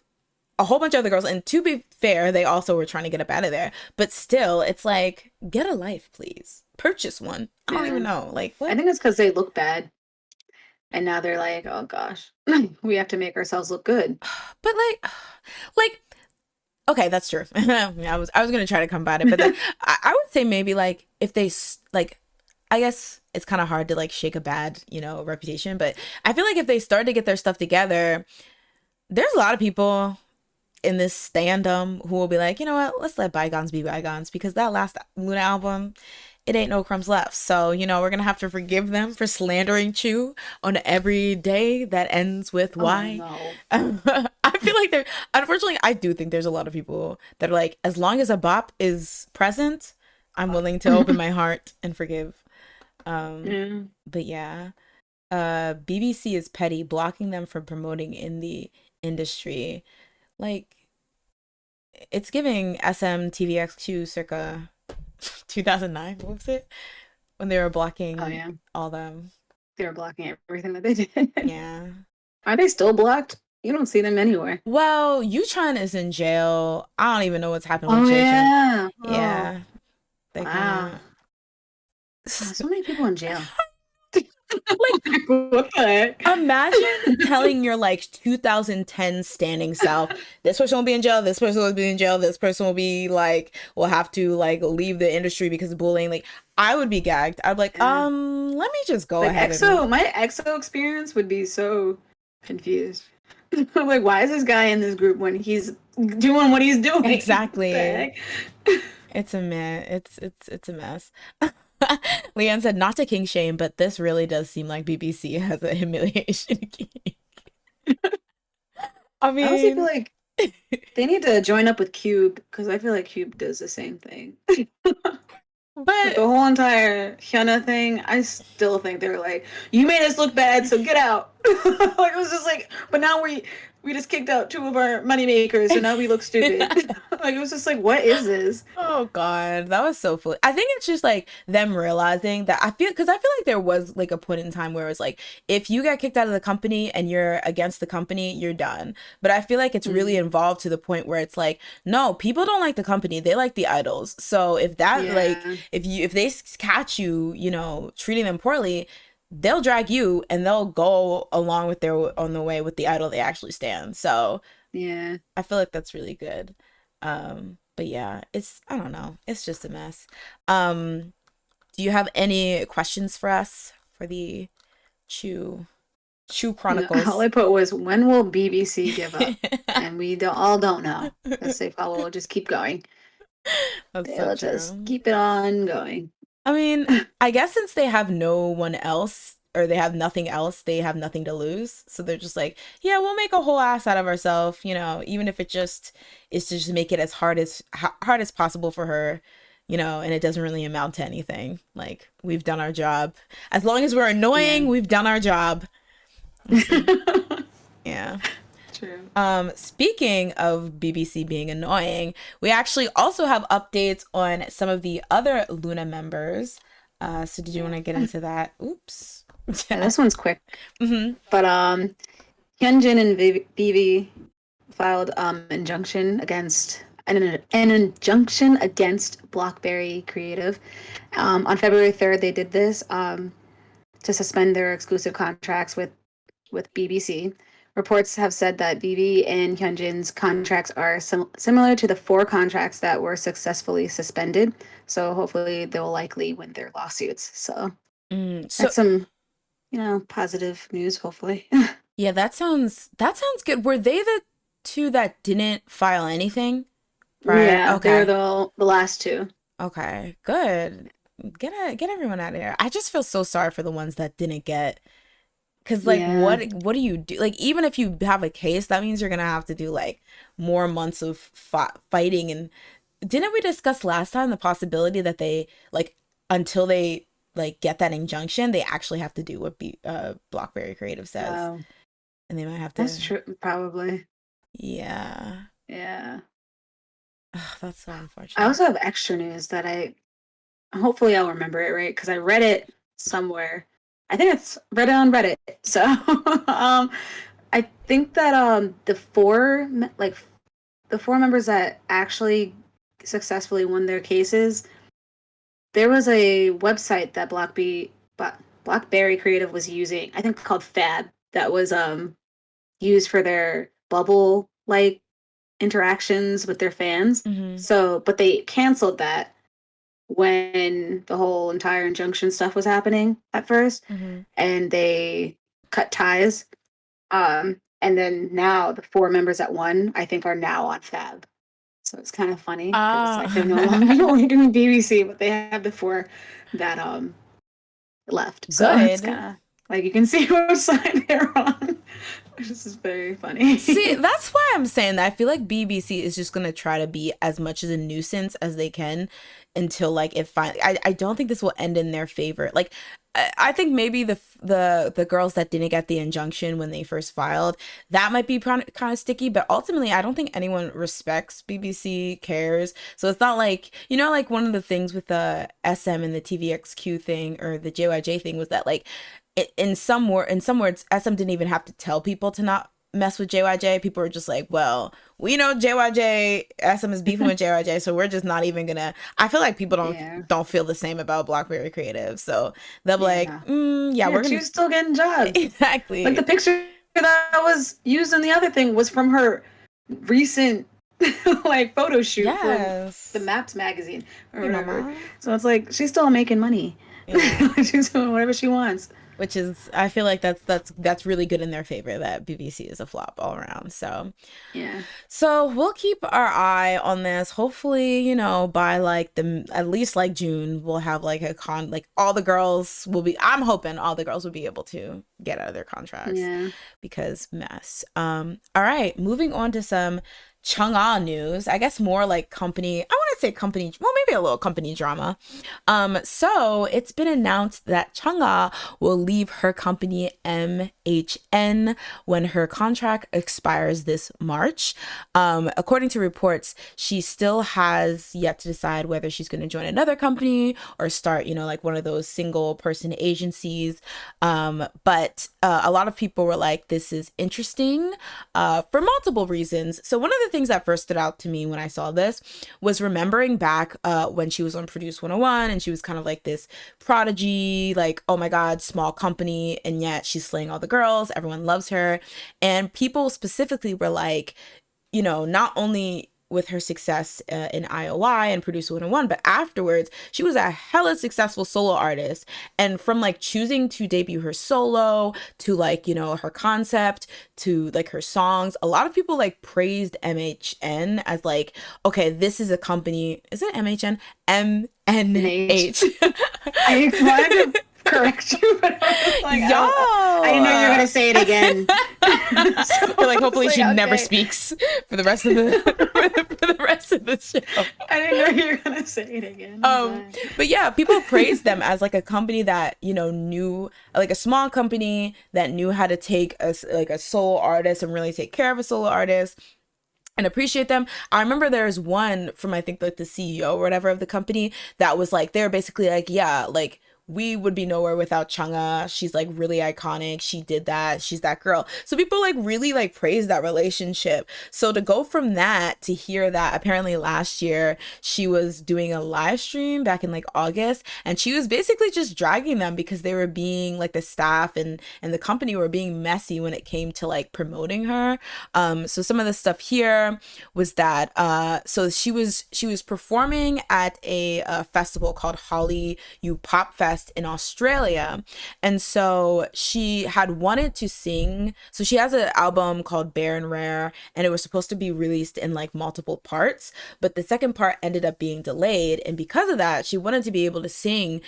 a whole bunch of other girls, and to be fair, they also were trying to get up out of there, but still, it's like, get a life, please. Purchase one. I don't even Yeah. know, like, I what? think it's because they look bad, and now they're like, oh gosh, we have to make ourselves look good. But like, okay, that's true. I was gonna try to combat it, but then I would say maybe like if they like, I guess it's kind of hard to like shake a bad, reputation, but I feel like if they start to get their stuff together, there's a lot of people in this standum who will be like, you know what, let's let bygones be bygones, because that last Luna album, it ain't no crumbs left. So, we're gonna have to forgive them for slandering Chu on every day that ends with Oh why. no. I feel like unfortunately, I do think there's a lot of people that are like, as long as a bop is present, I'm willing to open my heart and forgive. Yeah. But yeah, BBC is petty, blocking them from promoting in the industry. Like, it's giving SMTVXQ circa 2009. What was it? When they were Oh blocking yeah. all them. They were blocking everything that they did. Yeah. Are they still blocked? You don't see them anywhere. Well, Yutron is in jail. I don't even know what's happened with Oh Jaehyun. yeah. Oh Yeah. They kind wow. of. Wow, so many people in jail. Like, What the heck? imagine telling your like 2010 standing self, this person will be in jail, this person will be in jail, this person will be like, will have to like leave the industry because of bullying. Like, I would be gagged. I'd be like, Yeah. let me just go Like ahead and EXO, my EXO experience would be so confused. I'm like, why is this guy in this group when he's doing what he's doing? What the exactly. heck? It's a mess. It's a mess. Leanne said, not to king shame, but this really does seem like BBC has a humiliation king. I I honestly feel mean, like they need to join up with Cube because I feel like Cube does the same thing. With but the whole entire Hyuna thing, I still think they're like, "You made us look bad, so get out." Like it was just like, but now we just kicked out two of our money makers, so now we look stupid. Like it was just like, what is this? oh God, that was so foolish. I think it's just like them realizing that because I feel like there was like a point in time where it's like if you get kicked out of the company and you're against the company, you're done. But I feel like it's really Mm, involved to the point where it's like, no, people don't like the company, they like the idols. So if that like yeah, if they catch you, treating them poorly, they'll drag you and they'll go along with their on the way with the idol they actually stand. So yeah. I feel like that's really good. But yeah, I don't know. It's just a mess. Um, do you have any questions for us for the Chew No, all Chronicles? I put was, when will BBC give up? And we don't know because they probably will just keep going. That's so They'll just true. keep it on going. I mean, I guess since they have no one else or they have nothing else, they have nothing to lose. So they're just like, yeah, we'll make a whole ass out of ourselves, even if it just is to just make it as hard as possible for her, and it doesn't really amount to anything. Like, we've done our job. As long as we're Yeah. annoying, we've done our job. Yeah. True. Speaking of BBC being annoying, we actually also have updates on some of the other Luna members. So did you want Yeah. to get into that? Oops. Yeah, this one's quick. hmm But Hyunjin and Vivi filed injunction against an injunction against Blockberry Creative. On February 3rd, they did this to suspend their exclusive contracts with BBC. Reports have said that Vivi and Hyunjin's contracts are similar to the four contracts that were successfully suspended. So hopefully they'll likely win their lawsuits. So So that's some, positive news, hopefully. yeah, that sounds good. Were they the two that didn't file anything prior? Yeah, they were Okay. the last two. Okay. Good. Get everyone out of here. I just feel so sorry for the ones that didn't get. Cause like Yeah. what do you do? Like even if you have a case, that means you're gonna have to do like more months of fighting. And didn't we discuss last time the possibility that they like until they like get that injunction, they actually have to do what Blockberry Creative says, Oh, and they might have that's to. true. Probably. Yeah. Yeah. Ugh, that's so I unfortunate. also have extra news that hopefully I'll remember it right because I read it somewhere. I think it's read it on Reddit. So I think that the four members that actually successfully won their cases, there was a website that Blockberry Creative was using, I think called Fab, that was used for their bubble like interactions with their fans. hmm So, but they canceled that when the whole entire injunction stuff was happening at first, hmm and they cut ties. And then now the four members that won, I think, are now on Fab. So it's kind of funny because it's like they're no longer Ah, only doing BBC, but they have the four that left. So it's good. kind of like you can see which side they're on, which is very See, funny. that's why I'm saying that I feel like BBC is just gonna try to be as much as a nuisance as they can until like it finally. I don't think this will end in their favor. Like, I think maybe the girls that didn't get the injunction when they first filed, that might be kind of sticky. But ultimately, I don't think anyone respects BBC, cares. So it's not like like one of the things with the SM and the TVXQ thing or the JYJ thing was that like in some words, SM didn't even have to tell people to not mess with JYJ, people are just like, well, we know JYJ, SM is beefing with JYJ, so we're just not even gonna. I feel like people don't feel the same about Blockberry Creative, so they'll be like, we're gonna. She's still getting jobs. Exactly. Like the picture that was used in the other thing was from her recent like photo shoot for the Maps magazine or whatever. So it's like she's still making money. Yeah. She's doing whatever she wants. Which is, I feel like that's really good in their favor that BBC is a flop all around. So yeah. So we'll keep our eye on this. Hopefully, you know, by like at least like June, we'll have like like all the girls will be. I'm hoping all the girls will be able to get out of their contracts. Yeah. Because mess. All right, moving on to some Chungha news. I guess more like company. I want to say company. Well, maybe a little company drama. So it's been announced that Chungha will leave her company MHN when her contract expires this March. According to reports, she still has yet to decide whether she's going to join another company or start, you know, like one of those single person agencies. But a lot of people were like, this is interesting for multiple reasons. So one of the things that first stood out to me when I saw this was remembering back when she was on Produce 101 and she was kind of like this prodigy, like, oh my God, small company. And yet she's slaying all the girls. Everyone loves her. And people specifically were like, you know, not only with her success in IOI and Produce 101, but afterwards she was a hella successful solo artist. And from like choosing to debut her solo to like, you know, her concept to like her songs, a lot of people like praised MHN as like, okay, this is a company. Is it MHN? MNH. I wanted to correct you, but I was like, I didn't know you were gonna say it again. So like, hopefully she never speaks for the rest of the for the rest of the show. I didn't know you were gonna say it again. But yeah, people praised them as like a company that, you know, knew, like a small company that knew how to take a solo artist and really take care of a solo artist and appreciate them. I remember there was one from, I think like the CEO or whatever of the company that was like, they're basically like, yeah, like we would be nowhere without Chungha. She's like really iconic. She did that. She's that girl. So people like really like praise that relationship. So to go from that to hear that apparently last year she was doing a live stream back in like August and she was basically just dragging them because they were being like the staff and the company were being messy when it came to like promoting her. So some of the stuff here was that so she was performing at a festival called HYBE Pop Fest in Australia, and so she had wanted to sing. So she has an album called Bare and Rare, and it was supposed to be released in like multiple parts, but the second part ended up being delayed, and because of that she wanted to be able to sing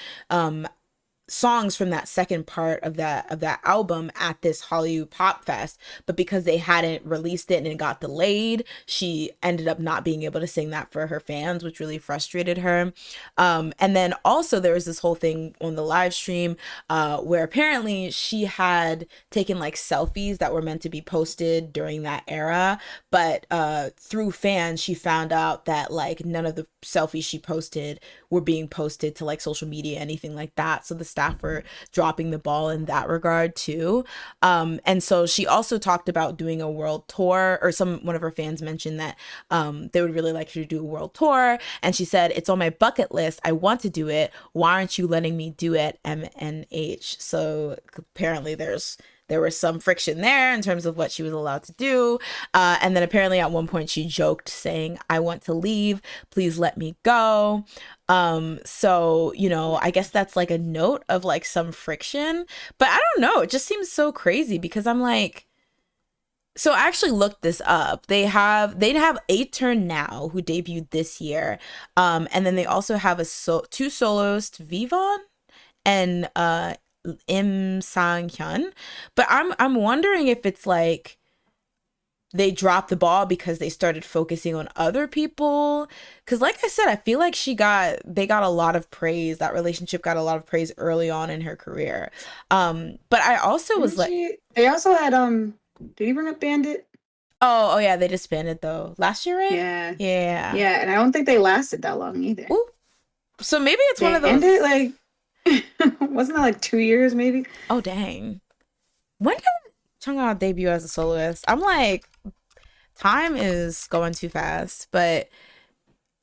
songs from that second part of that album at this HYBE Pop Fest, but because they hadn't released it and it got delayed, she ended up not being able to sing that for her fans, which really frustrated her. And then also there was this whole thing on the live stream where apparently she had taken like selfies that were meant to be posted during that era, but through fans she found out that like none of the selfies she posted were being posted to like social media, anything like that. So the staff were dropping the ball in that regard too. And so she also talked about doing a world tour, or one of her fans mentioned that they would really like her to do a world tour. And she said, it's on my bucket list. I want to do it. Why aren't you letting me do it, MNH? So apparently there was some friction there in terms of what she was allowed to do. And then apparently at one point she joked saying, I want to leave, please let me go. So, you know, I guess that's like a note of like some friction, but I don't know. It just seems so crazy because I'm like, so I actually looked this up. They'd have A-Turn Now, who debuted this year. And then they also have two soloists, Vivon and Im Sang-hyun. But I'm wondering if it's like they dropped the ball because they started focusing on other people, because like I said, I feel like they got a lot of praise. That relationship got a lot of praise early on in her career. But I also was like, they also had did you bring up Bandit? Oh yeah, they disbanded though last year, right? Yeah, and I don't think they lasted that long either. Ooh. So maybe it's one of those. Bandit, like wasn't that like 2 years maybe? Oh dang, when did Chungha debut as a soloist. I'm like, time is going too fast, but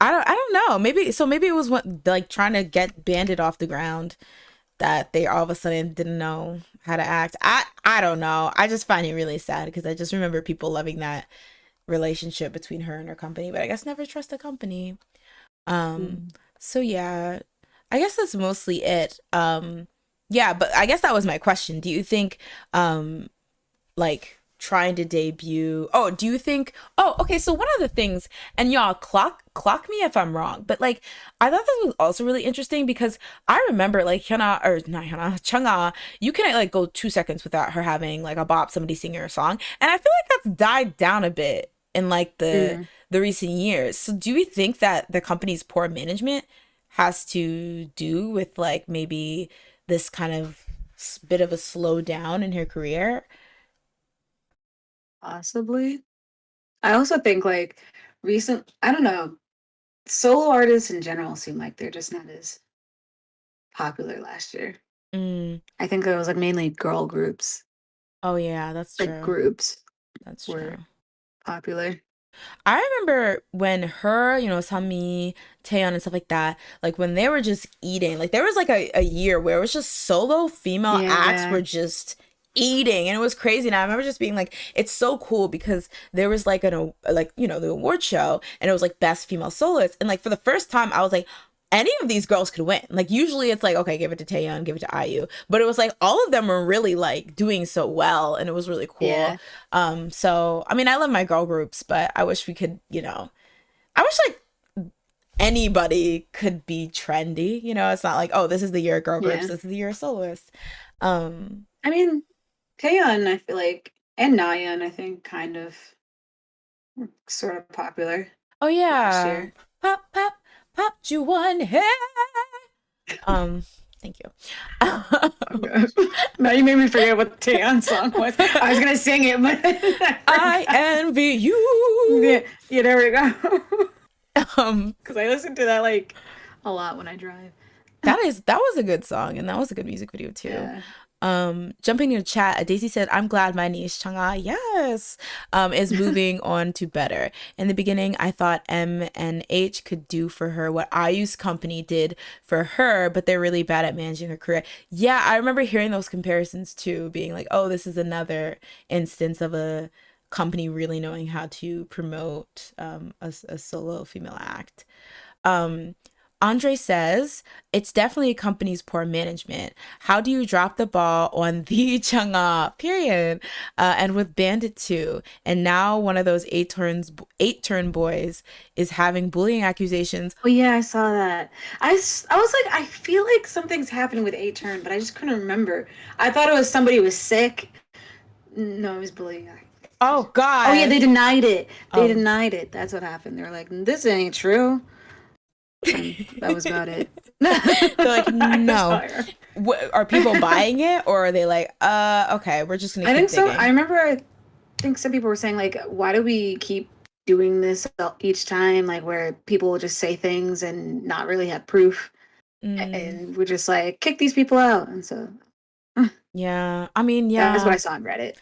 I don't know. Maybe it was like trying to get Bandit off the ground that they all of a sudden didn't know how to act. I don't know. I just find it really sad because I just remember people loving that relationship between her and her company, but I guess never trust a company. Um Mm. so yeah, I guess that's mostly it. Yeah, but I guess that was my question. Do you think like trying to debut, oh, do you think, oh, okay, so one of the things, and y'all clock me if I'm wrong, but like I thought this was also really interesting because I remember like Hyuna, or not Hyuna, Chungha, you can like go 2 seconds without her having like a bop, somebody singing her song, and I feel like that's died down a bit in like Mm. the recent years. So do you think that the company's poor management has to do with like maybe this kind of bit of a slowdown in her career? Possibly. I also think like I don't know, solo artists in general seem like they're just not as popular last year. Mm. I think it was like mainly girl groups, Oh yeah, that's like true. groups That's were true. popular. I remember when her, Sami, Taeyeon and stuff like that, like when they were just eating, like there was like a year where it was just solo female acts Yeah. were just eating and it was crazy. And I remember just being like, it's so cool because there was like the award show and it was like best female soloist. And like for the first time I was like, any of these girls could win. Like usually it's like, okay, give it to Taeyeon, give it to IU. But it was like all of them were really like doing so well and it was really cool. Yeah. So I mean I love my girl groups, but I wish we could, I wish like anybody could be trendy. It's not like, oh, this is the year of girl groups, Yeah. this is the year of soloists. Um, I mean, Taeyeon, I feel like, and Nayeon, I think, kind of sort of popular oh last yeah. year. Pop, pop, pop you one head. Um, Thank you. Oh gosh. Now you made me forget what the Taeyeon song was. I was gonna sing it, but I envy you. yeah, yeah, there we go. Um, Because I listen to that like a lot when I drive. that was a good song and that was a good music video too. Yeah. Jumping into chat, Daisy said, I'm glad my niece Chang'a, yes, is moving on to better. In the beginning, I thought M and H could do for her what IU's company did for her, but they're really bad at managing her career. Yeah, I remember hearing those comparisons too, being like, oh, this is another instance of a company really knowing how to promote a solo female act. Um, Andre says, it's definitely a company's poor management. How do you drop the ball on the Chang'e, period? And with Bandit too. And now one of those eight turn boys is having bullying accusations. Oh yeah, I saw that. I was like, I feel like something's happening with A-Turn, but I just couldn't remember. I thought it was somebody was sick. No, it was bullying. Oh Oh yeah, they gosh. denied it. They Um, denied it. That's what happened. They were like, this ain't true. And that was about it. they're like, I saw no. her. Are people buying it or are they like, okay, we're just gonna I keep think so. I digging? remember. I think some people were saying like, why do we keep doing this each time? Like where people will just say things and not really have proof, Mm, and we're just like kick these people out. And so yeah. I mean, that's what yeah. I saw on Reddit.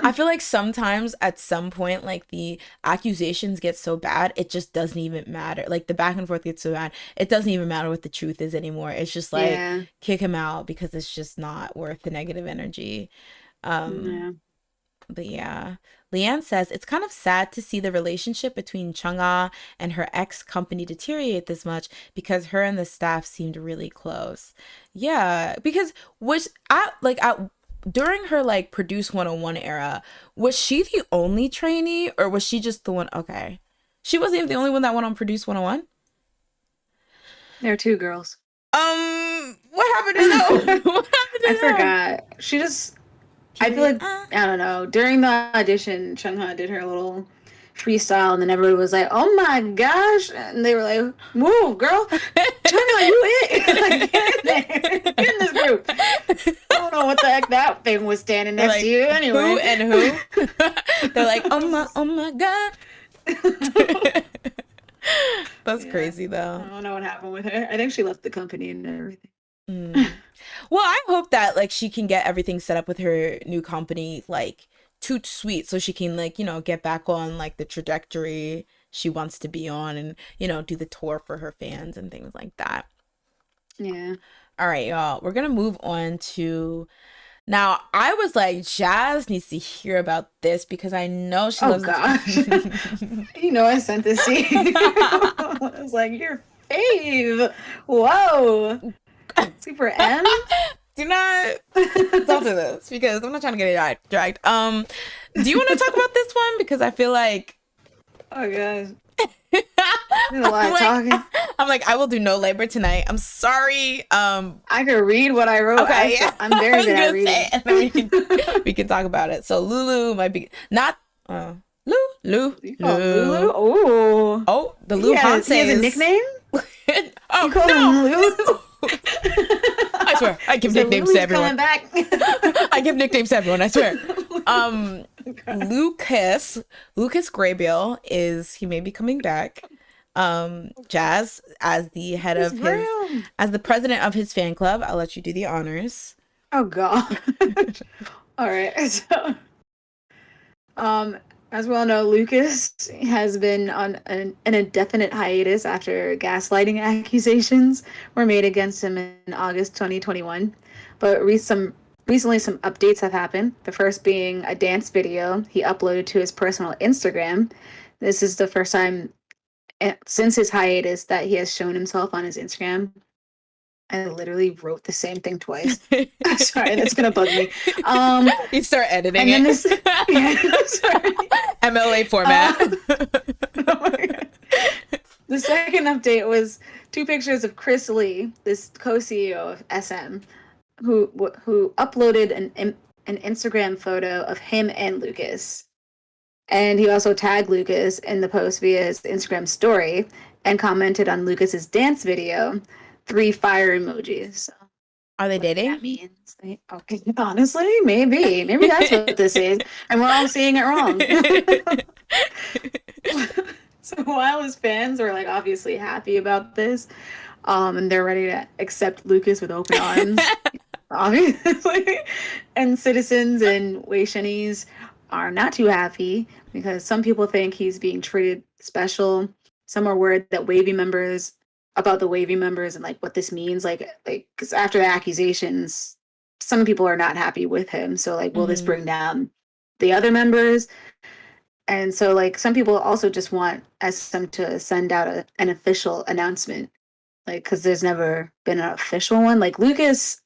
I feel like sometimes at some point, like the accusations get so bad, it just doesn't even matter. Like the back and forth gets so bad, it doesn't even matter what the truth is anymore. It's just like Yeah. kick him out because it's just not worth the negative energy. Um, Yeah. but yeah, Leanne says it's kind of sad to see the relationship between Chungha and her ex company deteriorate this much because her and the staff seemed really close. Yeah, because was at during her like Produce 101 era, was she the only trainee or was she just the one? Okay, she wasn't even the only one that went on Produce 101. There are two girls. What happened to them? What happened I to them? forgot. She just I Keep feel it. like I don't know. During the audition, Chungha did her little freestyle, and then everybody was like, "Oh my gosh!" And they were like, "Move, girl, Chungha, you it? Like, get in there, get in this group." I don't know what the heck that thing was standing They're next to like, you. who Anyway, and who? They're like, oh my God. That's yeah, crazy I though. don't know what happened with her. I think she left the company and everything. Mm. Well, I hope that like she can get everything set up with her new company like toot sweet so she can like, get back on like the trajectory she wants to be on and, do the tour for her fans and things like that. Yeah. All right, y'all. We're gonna move on to now. I was like, Jazz needs to hear about this because I know she Oh loves gosh. it. I sent this to you. I was like, your fave. Whoa. Super M? Do not don't do this because I'm not trying to get it dragged. Do you want to talk about this one because I feel like Oh gosh. There's a lot I'm of like talking. I'm like I will do no labor tonight. I'm sorry. I could read what I wrote. Okay, yeah. I'm I very was good at gonna say, reading. and then we can talk about it. So Lulu might be not You call him Lulu? Lou. Oh. Oh, the Lou He has a Hanses. nickname? You Oh call him Lulu? no! I swear, I give So nicknames to Lulu's everyone. coming back. I give nicknames to everyone. I swear. Okay. Lucas Graybill is he may be coming back. Jazz as the head He's of his brown. as the president of his fan club. I'll let you do the honors. Oh god. All right. So, um, as we all know, Lucas has been on an indefinite hiatus after gaslighting accusations were made against him in August 2021. But recently, some updates have happened. The first being a dance video he uploaded to his personal Instagram. This is the first time since his hiatus that he has shown himself on his Instagram. I literally wrote the same thing twice. Sorry, that's gonna bug me. You start editing And then it. this, yeah, sorry. MLA format. Oh my God. The second update was two pictures of Chris Lee, this co-CEO of SM, who uploaded an Instagram photo of him and Lucas. And he also tagged Lucas in the post via his Instagram story and commented on Lucas's dance video, three fire emojis. So Are they whatever dating? that means. Okay, honestly, maybe that's what this is, and we're all seeing it wrong. So while his fans are like obviously happy about this, and they're ready to accept Lucas with open arms, obviously, and citizens and Weishanis are not too happy because some people think he's being treated special. Some are worried that wavy members about the wavy members and like what this means, like because after the accusations, some people are not happy with him. So like, will this bring down the other members? And so, like, some people also just want SM to send out an official announcement, like, because there's never been an official one. Like, Lucas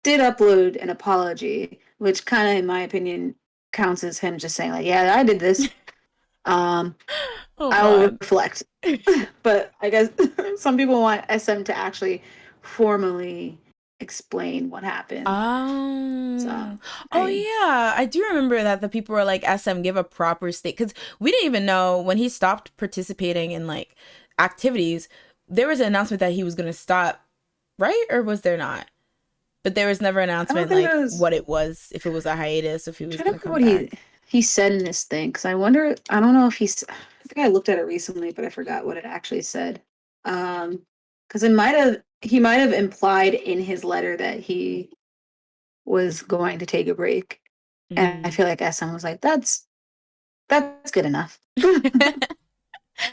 did upload an apology, which kind of, in my opinion, counts as him just saying, like, yeah, I did this. Oh I'll God. reflect. But I guess some people want SM to actually formally explain what happened. So, Oh I yeah, I do remember that the people were like, "SM, give a proper state," because we didn't even know when he stopped participating in like activities. There was an announcement that he was going to stop, right? Or was there not? But there was never an I don't announcement think like there was. what it was, if it was a hiatus, if he was Trying going to to remember come what back. he said in this thing because I wonder. I don't know if he's. I think I looked at it recently, but I forgot what it actually said. Because he might have implied in his letter that he was going to take a break, and I Mhm. feel like SM was like, that's good enough.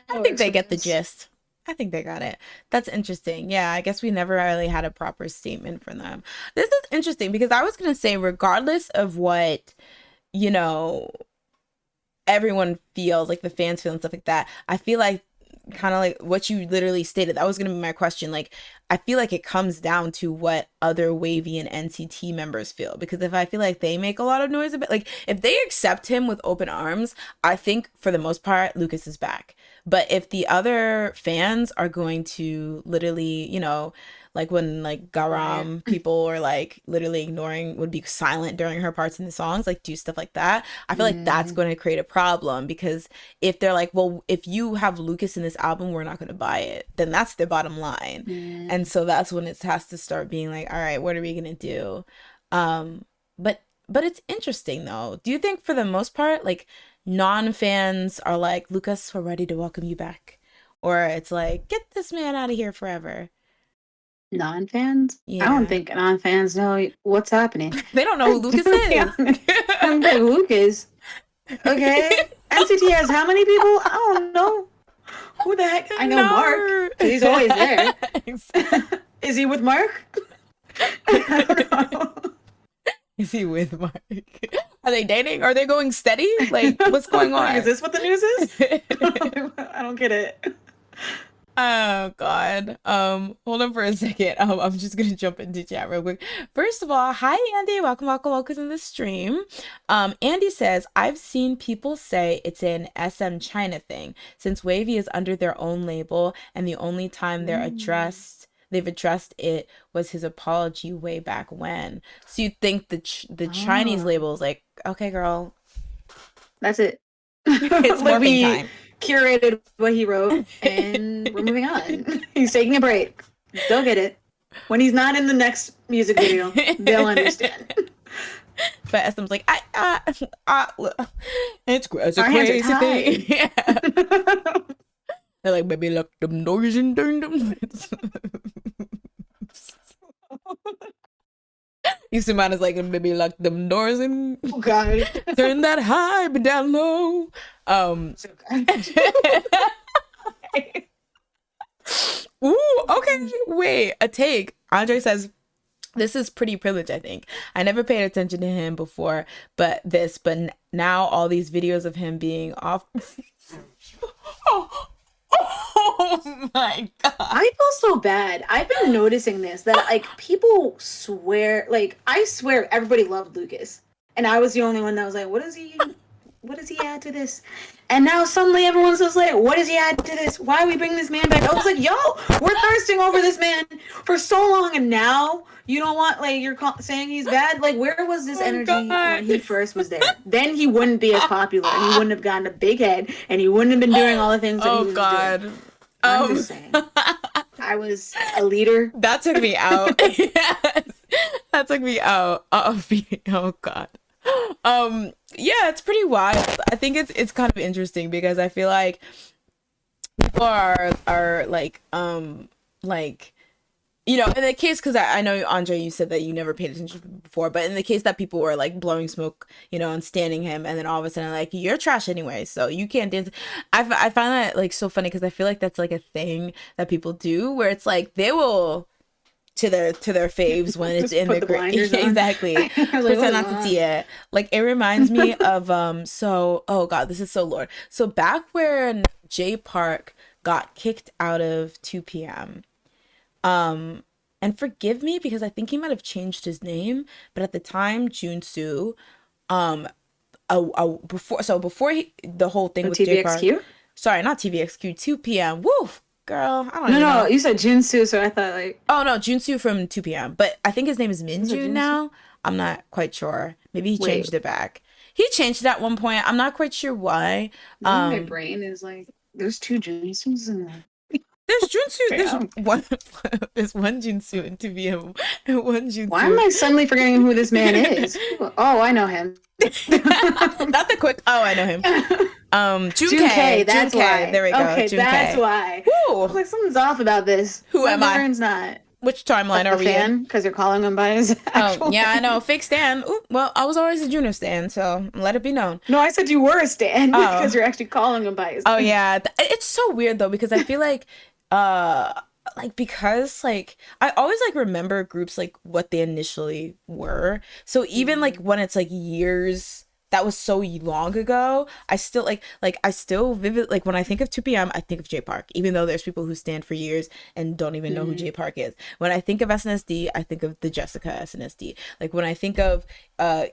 I That think works they for get the us. gist. I think they got it. That's interesting. Yeah, I guess we never really had a proper statement from them. This is interesting because I was going to say, regardless of what, you know, everyone feels, like the fans feel and stuff like that, I feel like kind of like what you literally stated, that was going to be my question. Like, I feel like it comes down to what other Wavy and NCT members feel. Because if I feel like they make a lot of noise about, like, if they accept him with open arms, I think for the most part, Lucas is back. But if the other fans are going to literally, like when like Right. Garam people are like literally ignoring, would be silent during her parts in the songs, like do stuff like that, I feel like that's Mm, going to create a problem because if they're like, well, if you have Lucas in this album, we're not going to buy it, then that's the bottom line. And mm. so that's when it has to start being like, all right, what are we going to do? Um, but it's interesting though. Do you think for the most part, like non-fans are like, Lucas, we're ready to welcome you back? Or it's like, get this man out of here forever. Non-fans? I don't Yeah. think non-fans know what's happening. They don't know who Lucas To be is. honest. I'm like, Lucas. Okay. NCT has how many people? I don't know. Who the heck? I know Mark, No. because he's always there. Exactly. Is he with Mark? I don't know. Is he with Mark? Are they dating? Are they going steady? Like, what's going on? Is this what the news is? I don't get it. Oh God. Hold on for a second. I'm just gonna jump into chat real quick. First of all, hi Andy, welcome to the stream. Andy says, I've seen people say it's an SM China thing, since Wavy is under their own label, and the only time they've addressed it was his apology way back when. So you think the Chinese label is like, okay, girl, That's it. it's Like, morphing we time. curated what he wrote, and we're moving on. He's taking a break. They'll get it. When he's not in the next music video, they'll understand. But SM's like, it's a Our hands are crazy thing. tied. Yeah. They're like, baby, lock them doors and turn them. You see, man is like, baby, lock them doors and Oh God. turn that high but down low. So good. Ooh, okay. Wait, a take. Andre says, this is pretty privileged, I think. I never paid attention to him before, but now all these videos of him being off. Oh my God. I feel so bad. I've been noticing this, that like people swear, like I swear everybody loved Lucas, and I was the only one that was like, what does he add to this? And now suddenly everyone's just like, what does he add to this? Why are we bringing this man back? I was like, yo, we're thirsting over this man for so long, and now you don't want, like, you're saying he's bad? Like, where was this energy God. when he first was there? Then he wouldn't be as popular, and he wouldn't have gotten a big head, and he wouldn't have been doing all the things that he was doing. I'm just saying. I was a leader. That took me out. Yes. That took me out. Oh God. Yeah, it's pretty wild. I think it's kind of interesting because I feel like people are like you know, in the case, because I know, Andre, you said that you never paid attention before, but in the case that people were like blowing smoke, you know, and standing him, and then all of a sudden, like, you're trash anyway, so you can't dance. I find that like so funny because I feel like that's like a thing that people do where it's like they will to their faves when it's in Put the blinders on. exactly. I was like, Pretend oh, not to wow. see it. Like, it reminds me of so, oh God, this is so Lord. So back when Jay Park got kicked out of 2PM. And forgive me because I think he might have changed his name, but at the time, Junsu, before the whole thing with J Park, TVXQ? sorry, not TVXQ, 2PM. Woof, girl, I don't No, even know. you said Junsu, so I thought like. Oh no, Junsu from 2PM, but I think his name is it Minju Junsu? now. I'm not quite sure. Maybe he Wait. changed it back. He changed it at one point. I'm not quite sure why. My brain is like, there's two Junsus in there. There's Junsu. Yeah. There's one Junsu in 2PM and one Junsu. Why am I suddenly forgetting who this man is? Oh, I know him. Not the quick. Oh, I know him. Junkei. That's why. There we go. Okay, Junkei. That's why. I was Woo. like, something's off about this. Who am I? Aaron's not. Which timeline A are we in? fan? Because you're calling him by his actual Oh, yeah, I name. know. Fake stan. Ooh, well, I was always a Juno stan, so let it be known. No, I said you were a stan Oh. because you're actually calling him by his Oh name. yeah, it's so weird though because I feel like because like I always like remember groups like what they initially were. So even like when it's like years that was so long ago, I still like I still vivid like when I think of 2PM, I think of J Park, even though there's people who stand for years and don't even know who J Park is. When I think of SNSD, I think of the Jessica SNSD. Like when I think of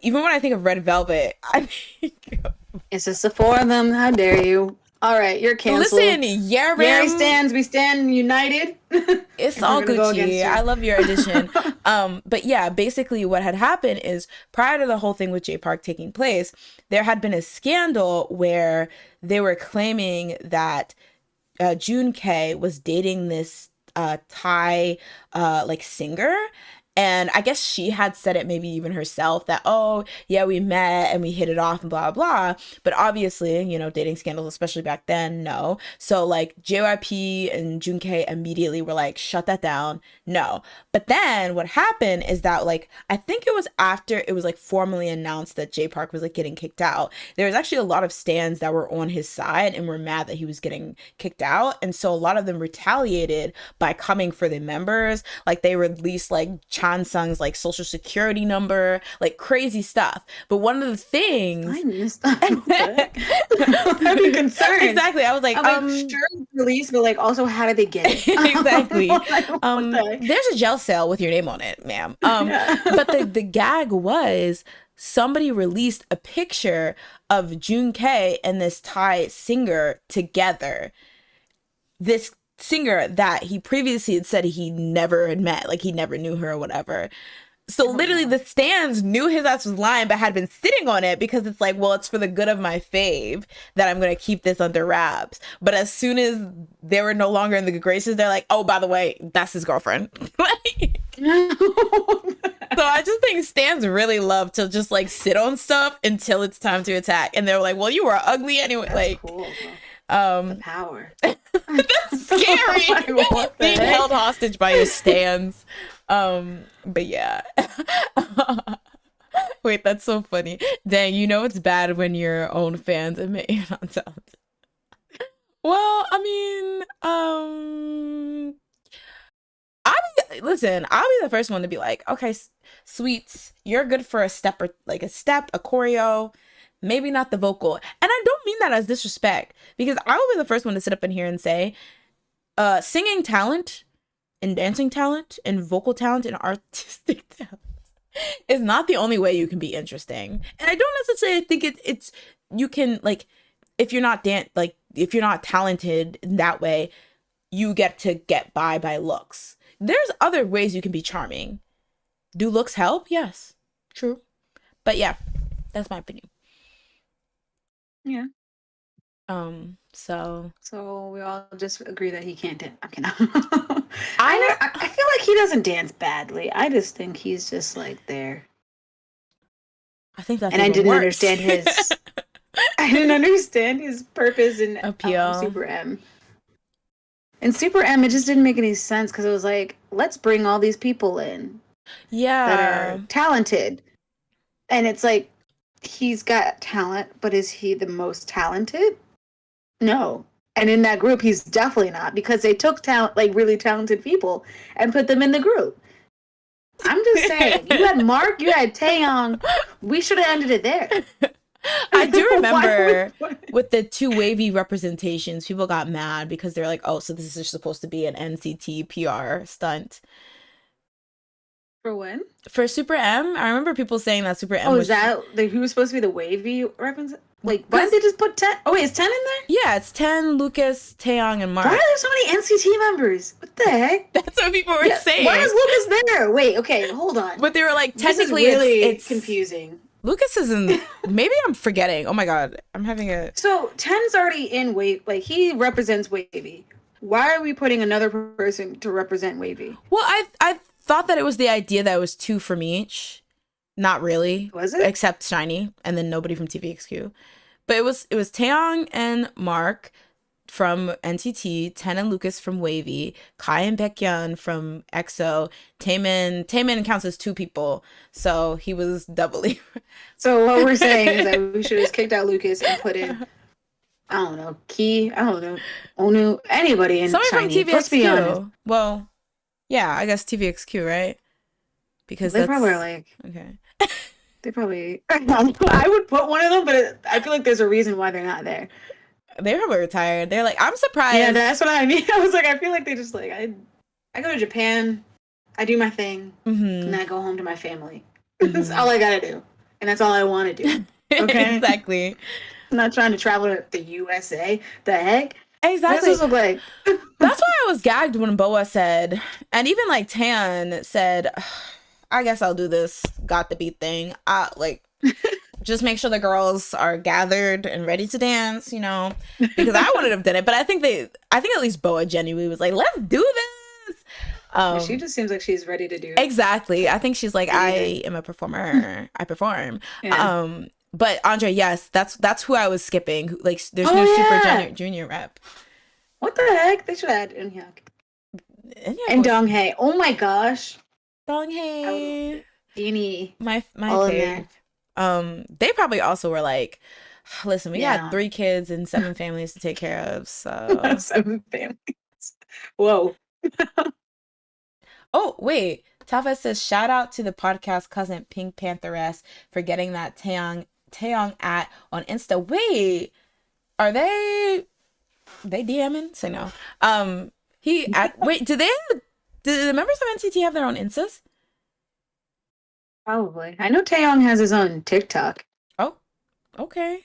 even when I think of Red Velvet, I think of It's just the four of them. How dare you? All right, you're canceled. listen, yeah, Yari stands. We stand united. It's And all we're gonna go against Gucci. you. I love your addition. But yeah, basically what had happened is prior to the whole thing with J Park taking place, there had been a scandal where they were claiming that June K was dating this Thai like singer, And I guess she had said it maybe even herself that, oh, yeah, we met and we hit it off and blah, blah. But obviously, you know, dating scandals, especially back then, no. So like JYP and Junkei immediately were like, shut that down. No. But then what happened is that like, I think it was after it was like formally announced that J Park was like getting kicked out. There was actually a lot of stans that were on his side and were mad that he was getting kicked out. And so a lot of them retaliated by coming for the members. Like they released like Chan Sung's like social security number, like crazy stuff. But one of the things I missed that. I'd be concerned. Exactly. I was like, sure, release, but like also how did they get it? Exactly. There's a jail cell with your name on it, ma'am. But the gag was somebody released a picture of Junkei and this Thai singer together. This singer that he previously had said he never had met, like he never knew her or whatever. So literally the stans knew his ass was lying, but had been sitting on it because it's like, well, it's for the good of my fave that I'm going to keep this under wraps. But as soon as they were no longer in the good graces, they're like, oh, by the way, that's his girlfriend. Like, so I just think stans really love to just like sit on stuff until it's time to attack. And they're like, well, you were ugly anyway. That's like, cool. The power. That's scary. Like, being held hostage by your stans. But yeah. Wait, that's so funny. Dang, you know it's bad when your own fans admit you're not talented. Well, I mean, I'll be the first one to be like, okay, Sweets, you're good for a step or like a step, a choreo, maybe not the vocal. And I don't mean that as disrespect, because I will be the first one to sit up in here and say, singing talent and dancing talent and vocal talent and artistic talent is not the only way you can be interesting. And I don't necessarily think it's you can, like, if you're not if you're not talented in that way, you get to get by looks. There's other ways you can be charming. Do looks help? Yes, true. But yeah, that's my opinion. Yeah. So we all just agree that he can't dance. I feel like he doesn't dance badly. I just think he's just like there. I think that's and I didn't understand his. I didn't understand his purpose in appeal. Super M. In Super M, it just didn't make any sense because it was like, let's bring all these people in, that are talented, and it's like, he's got talent, but is he the most talented? No. And in that group, he's definitely not, because they took talent, like really talented people, and put them in the group. I'm just saying, you had Mark, you had Taeyong. We should have ended it there. I do remember with the two wavy representations, people got mad because they're like, oh, so this is supposed to be an NCT PR stunt. For when? For Super M, I remember people saying that Super M was... is that like, he was supposed to be the wavy reference? Like, why did they just put 10? Oh, wait, is 10 in there? Yeah, it's 10, Lucas, Taeyong, and Mark. Why are there so many NCT members? What the heck? That's what people were saying. Why is Lucas there? Wait, okay, hold on. But they were like, technically, it's confusing. Lucas is in... Maybe I'm forgetting. Oh my god, I'm having a... So, 10's already in wave. Like, he represents wavy. Why are we putting another person to represent wavy? Well, I thought that it was the idea that it was 2 from each. Not really. Was it? Except Shiny, and then nobody from TVXQ. But it was Taeyong and Mark from NCT, 10 and Lucas from Wavy, Kai and Baekhyun from EXO. Taemin counts as 2 people, so he was doubly. So what we're saying is that we should have just kicked out Lucas and put in, I don't know, Onu, anybody in somebody Shiny. from TVXQ. Well, yeah, I guess TVXQ, right? Because they probably are like, okay. They probably. I would put one of them, but I feel like there's a reason why they're not there. They probably retired. They're like, I'm surprised. Yeah, that's what I mean. I was like, I feel like they just like, I go to Japan, I do my thing, and then I go home to my family. That's all I gotta do, and that's all I want to do. Okay, exactly. I'm not trying to travel to the USA. The heck. Exactly. This is like. That's why I was gagged when Boa said, and even like Tan said, I guess I'll do this got the beat thing. Just make sure the girls are gathered and ready to dance, you know, because I wouldn't have done it. But I think at least Boa genuinely was like, let's do this. She Um, just seems like she's ready to do exactly. I think she's like, I anything. am a performer. I perform. Yeah. But Andre, yes, that's who I was skipping. Like, there's Oh no Super yeah. Junior rep. What the heck? They should add Eunhyuk Eunhyuk and was Donghae. Oh my gosh. I would love Donghae. it. Genie My all in fave. there. They probably also were like, listen, we got Yeah. 3 kids and 7 families to take care of, so. 7 families. Whoa. Oh, wait. Tafa says, shout out to the podcast cousin Pink Pantheress for getting that Taeyong at on Insta. Wait, are they DMing? Say no. He at wait, do the members of NCT have their own Instas? Probably. I know Taeyong has his own TikTok. Oh, okay.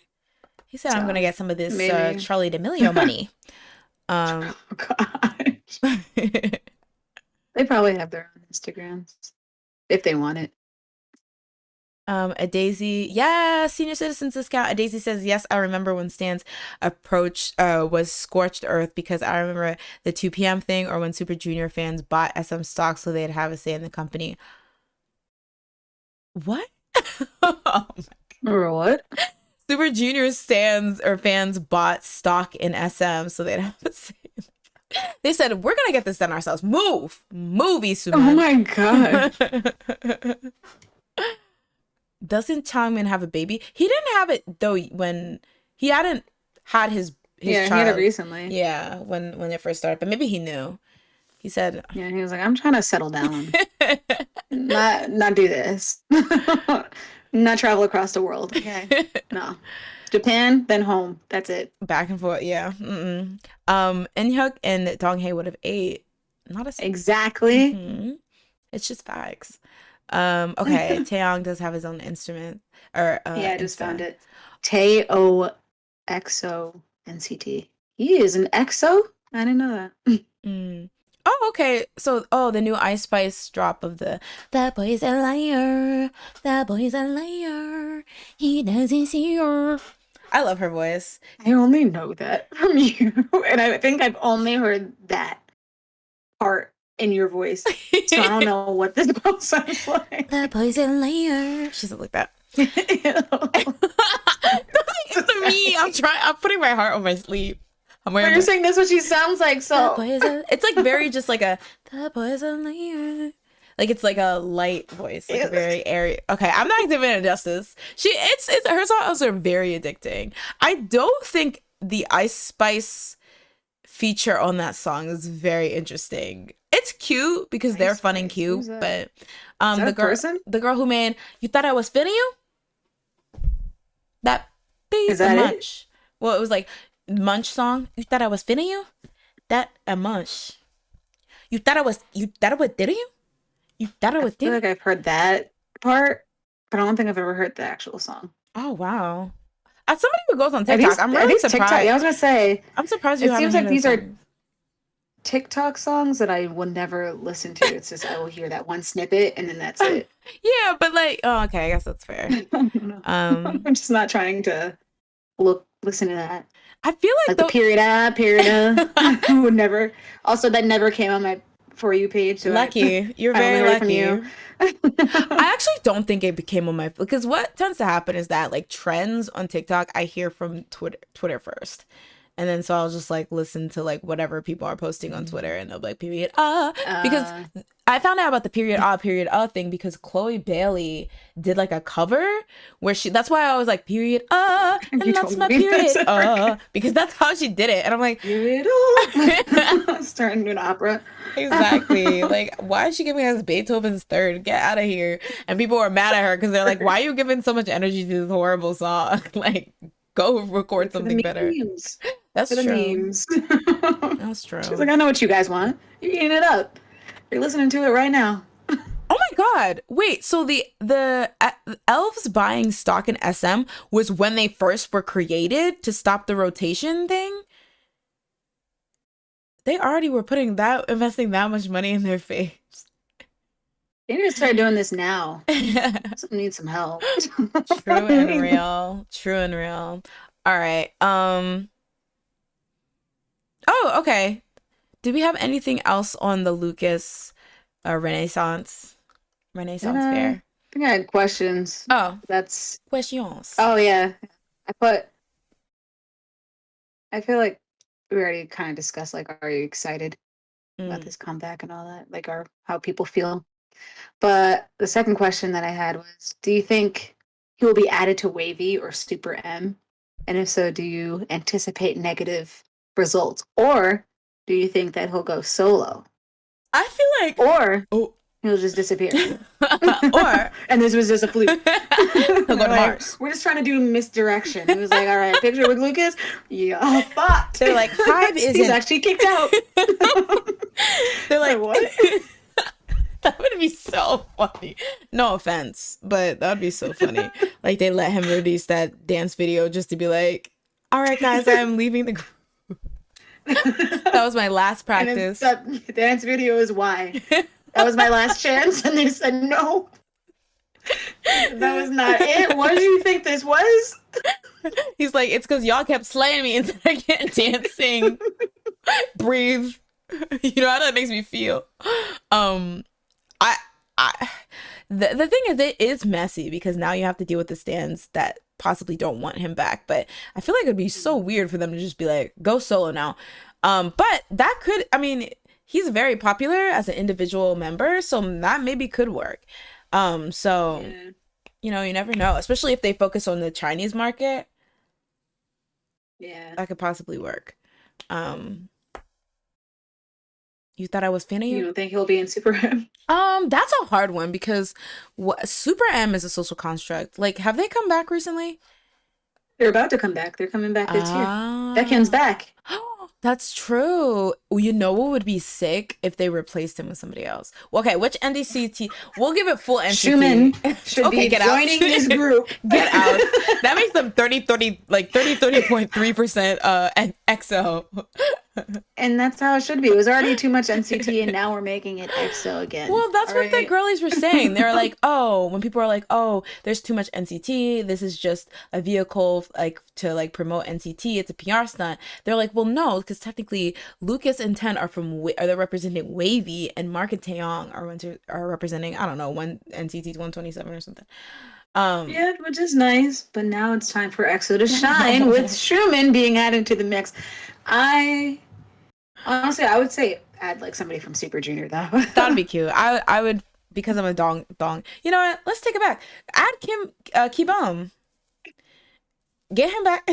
He said, I'm gonna So get some of this maybe. Charlie D'Amelio money. Oh gosh. They probably have their own Instagrams if they want it. A Daisy, yeah, senior citizens discount. A Daisy says, yes, I remember when Stan's approach was scorched earth because I remember the 2 p.m. thing or when Super Junior fans bought SM stock so they'd have a say in the company. What? Oh my Or what? Super Junior stands or fans bought stock in SM so they'd have a say. They said, we're gonna get this done ourselves. Move, Isuman. Oh my god. Doesn't Changmin have a baby? He didn't have it though when he hadn't had his Yeah, child. he had it recently. Yeah, when it first started, but maybe he knew. He said, Yeah, he was like, I'm trying to settle down. not do this. Not travel across the world. Okay. No. Japan, then home. That's it. back and forth. Yeah. Eunhyuk and Donghae would have ate. Not a Exactly. Mhm. It's just facts. Okay, Taeyong does have his own instrument or Yeah, I just Insta. found it. Teo XO NCT. He is an EXO? I didn't know that. Mm. Oh, okay. So, the new Ice Spice drop of that boy's a liar. That boy's a liar. He doesn't see her. I love her voice. I only know that from you. And I think I've only heard that part in your voice. So I don't know what this girl sounds like. That boy's a liar. She said like that. Ew. It's me. I'm putting my heart on my sleeve. I'm But wearing you're saying that's what she sounds like, that so boy is a, it's like very just like a that boy is a liar. Like it's like a light voice, like a very airy. Okay, I'm not giving it justice. It's her songs are very addicting. I don't think the Ice Spice feature on that song is very interesting. It's cute because they're Ice fun and Spice, cute, who's that? but Is that a person? the girl who made You Thought I Was Feeling You? That beat Is that it? Munch. Well, it was like Munch song. You thought I was feeling you? That a Munch. You thought I was did you? You thought I I was feel did like I've heard that part, but I don't think I've ever heard the actual song. Oh wow. As somebody who goes on Are TikTok, these, I'm are really these surprised. TikTok? Yeah, I was gonna say I'm surprised you it haven't seems like heard these this are song. TikTok songs that I will never listen to. It's just I will hear that one snippet and then that's it. Yeah, but like, oh, okay, I guess that's fair. I don't know. I'm just not trying to listen to that. I feel like Like the period I would never. Also, that never came on my For You page. So lucky. You're I only very heard from lucky. you. I actually don't think it became on my because what tends to happen is that like trends on TikTok I hear from Twitter first. And then so I'll just like listen to like whatever people are posting on Twitter and they'll be like period because I found out about the period thing because Chloe Bailey did like a cover where that's why I was like period and You that's told my me period this. because that's how she did it and I'm like Period. Starting an opera. exactly. Like, why is she giving us Beethoven's Third? Get out of here. And people were mad at her because they're like, why are you giving so much energy to this horrible song? Like, go record something better. Memes. That's For the true. memes. That's true. She's like, I know what you guys want. You're eating it up. You're listening to it right now. Oh my God. Wait, so the elves buying stock in SM was when they first were created to stop the rotation thing? They already were investing that much money in their face. They need to start doing this now. Some need some help. True and real. True and real. All right. Oh, okay. Did we have anything else on the Lucas A Renaissance And, fair. I think I had questions. Oh, That's. questions. Oh yeah, I feel like we already kind of discussed like, are you excited about Mm. this comeback and all that? Like, or how people feel. But the second question that I had was, do you think he will be added to Wavy or Super M? And if so, do you anticipate negative results, or do you think that he'll go solo, I feel like or oh he'll just disappear? or And this was just a fluke. he'll go to Like, Mars. we're just trying to do misdirection. He was like, all right, picture with Lucas. Yeah, fucked. They're like, HYBE He's isn't actually kicked out. they're like what? that would be so funny. No offense, but that would be so funny. Like they let him release that dance video just to be like, all right guys, I'm leaving the group. That was my last practice. And that dance video is why. That was my last chance, and they said no. That was not it. What do you think this was? He's like, it's because y'all kept slaying me until I can't dancing. Breathe. You know how that makes me feel. I the thing is, it is messy because now you have to deal with the stands that possibly don't want him back. But I feel like it'd be so weird for them to just be like, go solo now. But that could, I mean, he's very popular as an individual member, so that maybe could work. So Yeah. you know, you never know, especially if they focus on the Chinese market. Yeah. That could possibly work. You thought I was fan of You you? don't think he'll be in Super M? That's a hard one because what Super M is a social construct. Like, have they come back recently? They're about to come back. They're coming back this year. Ah. Baekhyun's back. That's true. Well, you know what would be sick if they replaced him with somebody else. Well, okay, which NCT? We'll give it full NCT. Schumann should Okay, be get out. joining this group. Get out. That makes them 30.3% and EXO. And that's how it should be. It was already too much NCT, and now we're making it EXO again. Well, that's All what the right? girlies were saying. They were like, oh, when people are like, oh, there's too much NCT, this is just a vehicle like to like promote NCT, it's a PR stunt. They're like, well, no, because technically Lucas and Ten are they're representing Wavy, and Mark and Taeyong are representing, I don't know, one NCT 127 or something. Yeah, which is nice. But now it's time for EXO to shine with Schumann being added to the mix. Honestly, I would say add like somebody from Super Junior though. That'd be cute. I would, because I'm a dong. You know what? Let's take it back. Add Kpop. Get him back.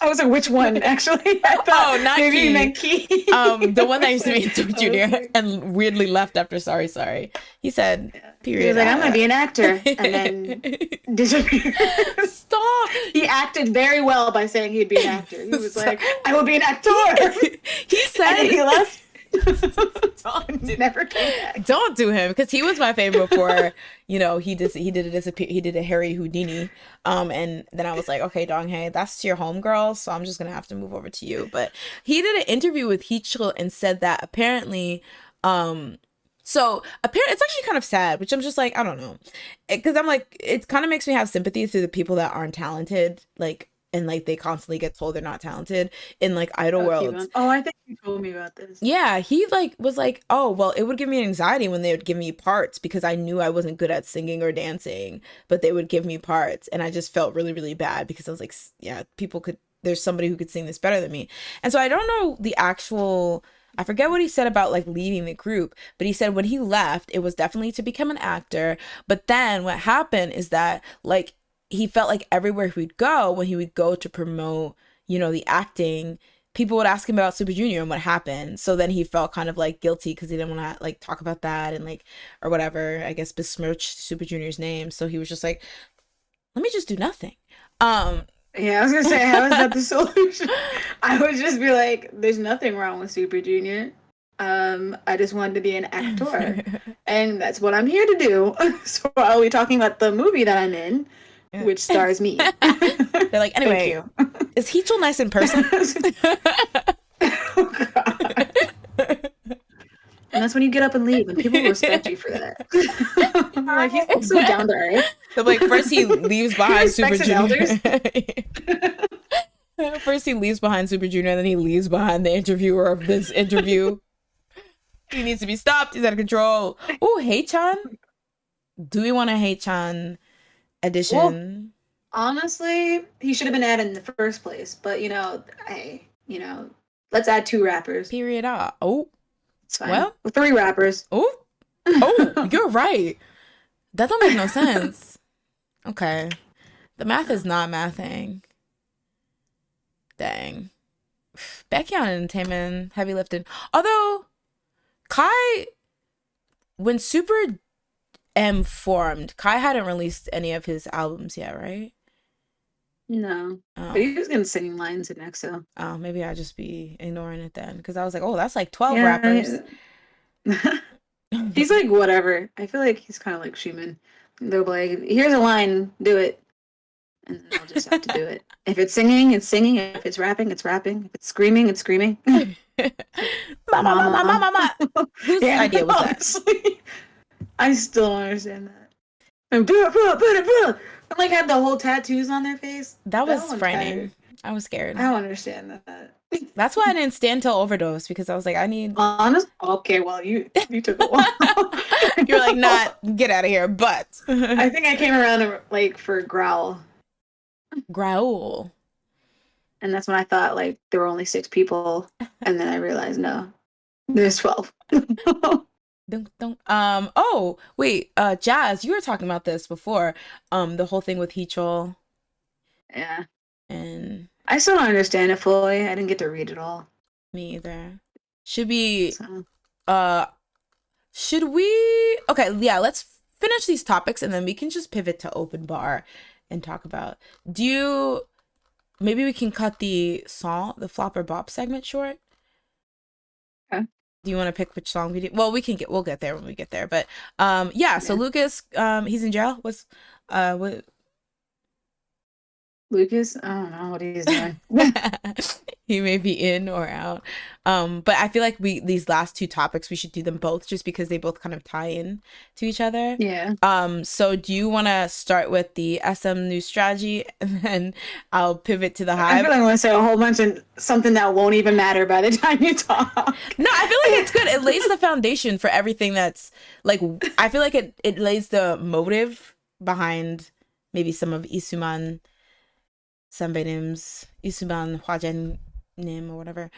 I was like, which one? Actually, I thought not maybe Key. you meant Key. The one that used to be in Super Junior Okay. and weirdly left after Sorry. He said, period. He was like, I'm gonna be an actor, and then disappeared. Stop. He acted very well by saying he'd be an actor. He was like, I will be an actor. He said, And he left. Never came back. Don't do him, because he was my favorite before. You know, he did a Harry Houdini, and then I was like, okay, Donghae, that's your homegirl, so I'm just gonna have to move over to you. But he did an interview with Heechul and said that apparently, it's actually kind of sad, which I'm just like, I don't know, because I'm like, it kind of makes me have sympathy through the people that aren't talented, like. And like they constantly get told they're not talented in like idol worlds. Oh, I think you told me about this. Yeah, he like was like, oh well, it would give me anxiety when they would give me parts because I knew I wasn't good at singing or dancing, but they would give me parts, and I just felt really, really bad because I was like, yeah, there's somebody who could sing this better than me. And so I don't know the actual, I forget what he said about like leaving the group, but he said when he left, it was definitely to become an actor. But then what happened is that like he felt like everywhere he would go, when he would go to promote, you know, the acting, people would ask him about Super Junior and what happened. So then he felt kind of like guilty because he didn't want to like talk about that and like, or whatever, I guess besmirch Super Junior's name. So he was just like, let me just do nothing. Yeah, I was gonna say, how is that the solution? I would just be like, there's nothing wrong with Super Junior. I just wanted to be an actor, and that's what I'm here to do. So are we talking about the movie that I'm in, which stars me? They're like, anyway, is Heechul nice in person? Oh, God. And that's when you get up and leave, and people respect you for that. I'm like, he's so down to earth. So like first he leaves behind Super respects his Junior. First he leaves behind Super Junior, and then he leaves behind the interviewer of this interview. He needs to be stopped. He's out of control. Oh, Haechan. Do we want a Haechan edition? Well, honestly, he should have been added in the first place. But let's add 2 rappers. Period. Oh, It's fine. well, with 3 rappers. Oh, you're right. That don't make no sense. Okay, the math is not mathing. Dang. Baekhyun and Taemin heavy lifting. Although Kai, when Super M formed, Kai hadn't released any of his albums yet, right? No, but he was getting singing lines in EXO. Oh, maybe I'd just be ignoring it then, because I was like, oh, that's like 12 rappers. He's like, whatever. I feel like he's kind of like Schumann. They'll be like, here's a line, do it. And then I'll just have to do it. If it's singing, it's singing. If it's rapping, it's rapping. If it's screaming, it's screaming. Mama. Whose idea was that? I still don't understand that. And like had the whole tattoos on their face. That was frightening. I was scared. I don't understand that. That's why I didn't stand till Overdose, because I was like, I need. Honest. Okay, well you took a while. You're like, not get out of here, but I think I came around like for Growl. Growl. And that's when I thought like there were only 6 people, and then I realized no, there's 12. Oh wait, Jazz, you were talking about this before. The whole thing with Heechul. Yeah. And I still don't understand it fully. I didn't get to read it all. Me either. Should we So. should we okay, yeah, let's finish these topics and then we can just pivot to open bar and talk about. Maybe we can cut the flop or bop segment short? Okay. Do you want to pick which song we do? Well, we'll get there when we get there. But yeah, so Lucas, he's in jail. What Lucas? I don't know what he's doing. He may be in or out. But I feel like these last 2 topics, we should do them both just because they both kind of tie in to each other. Yeah. So do you want to start with the SM new strategy and then I'll pivot to the HYBE? I feel like I'm going to say a whole bunch of something that won't even matter by the time you talk. No, I feel like it's good. It lays the foundation for everything that's like, I feel like it lays the motive behind maybe some of Isuman Sanbaenim's Isuman Hwajenim or whatever.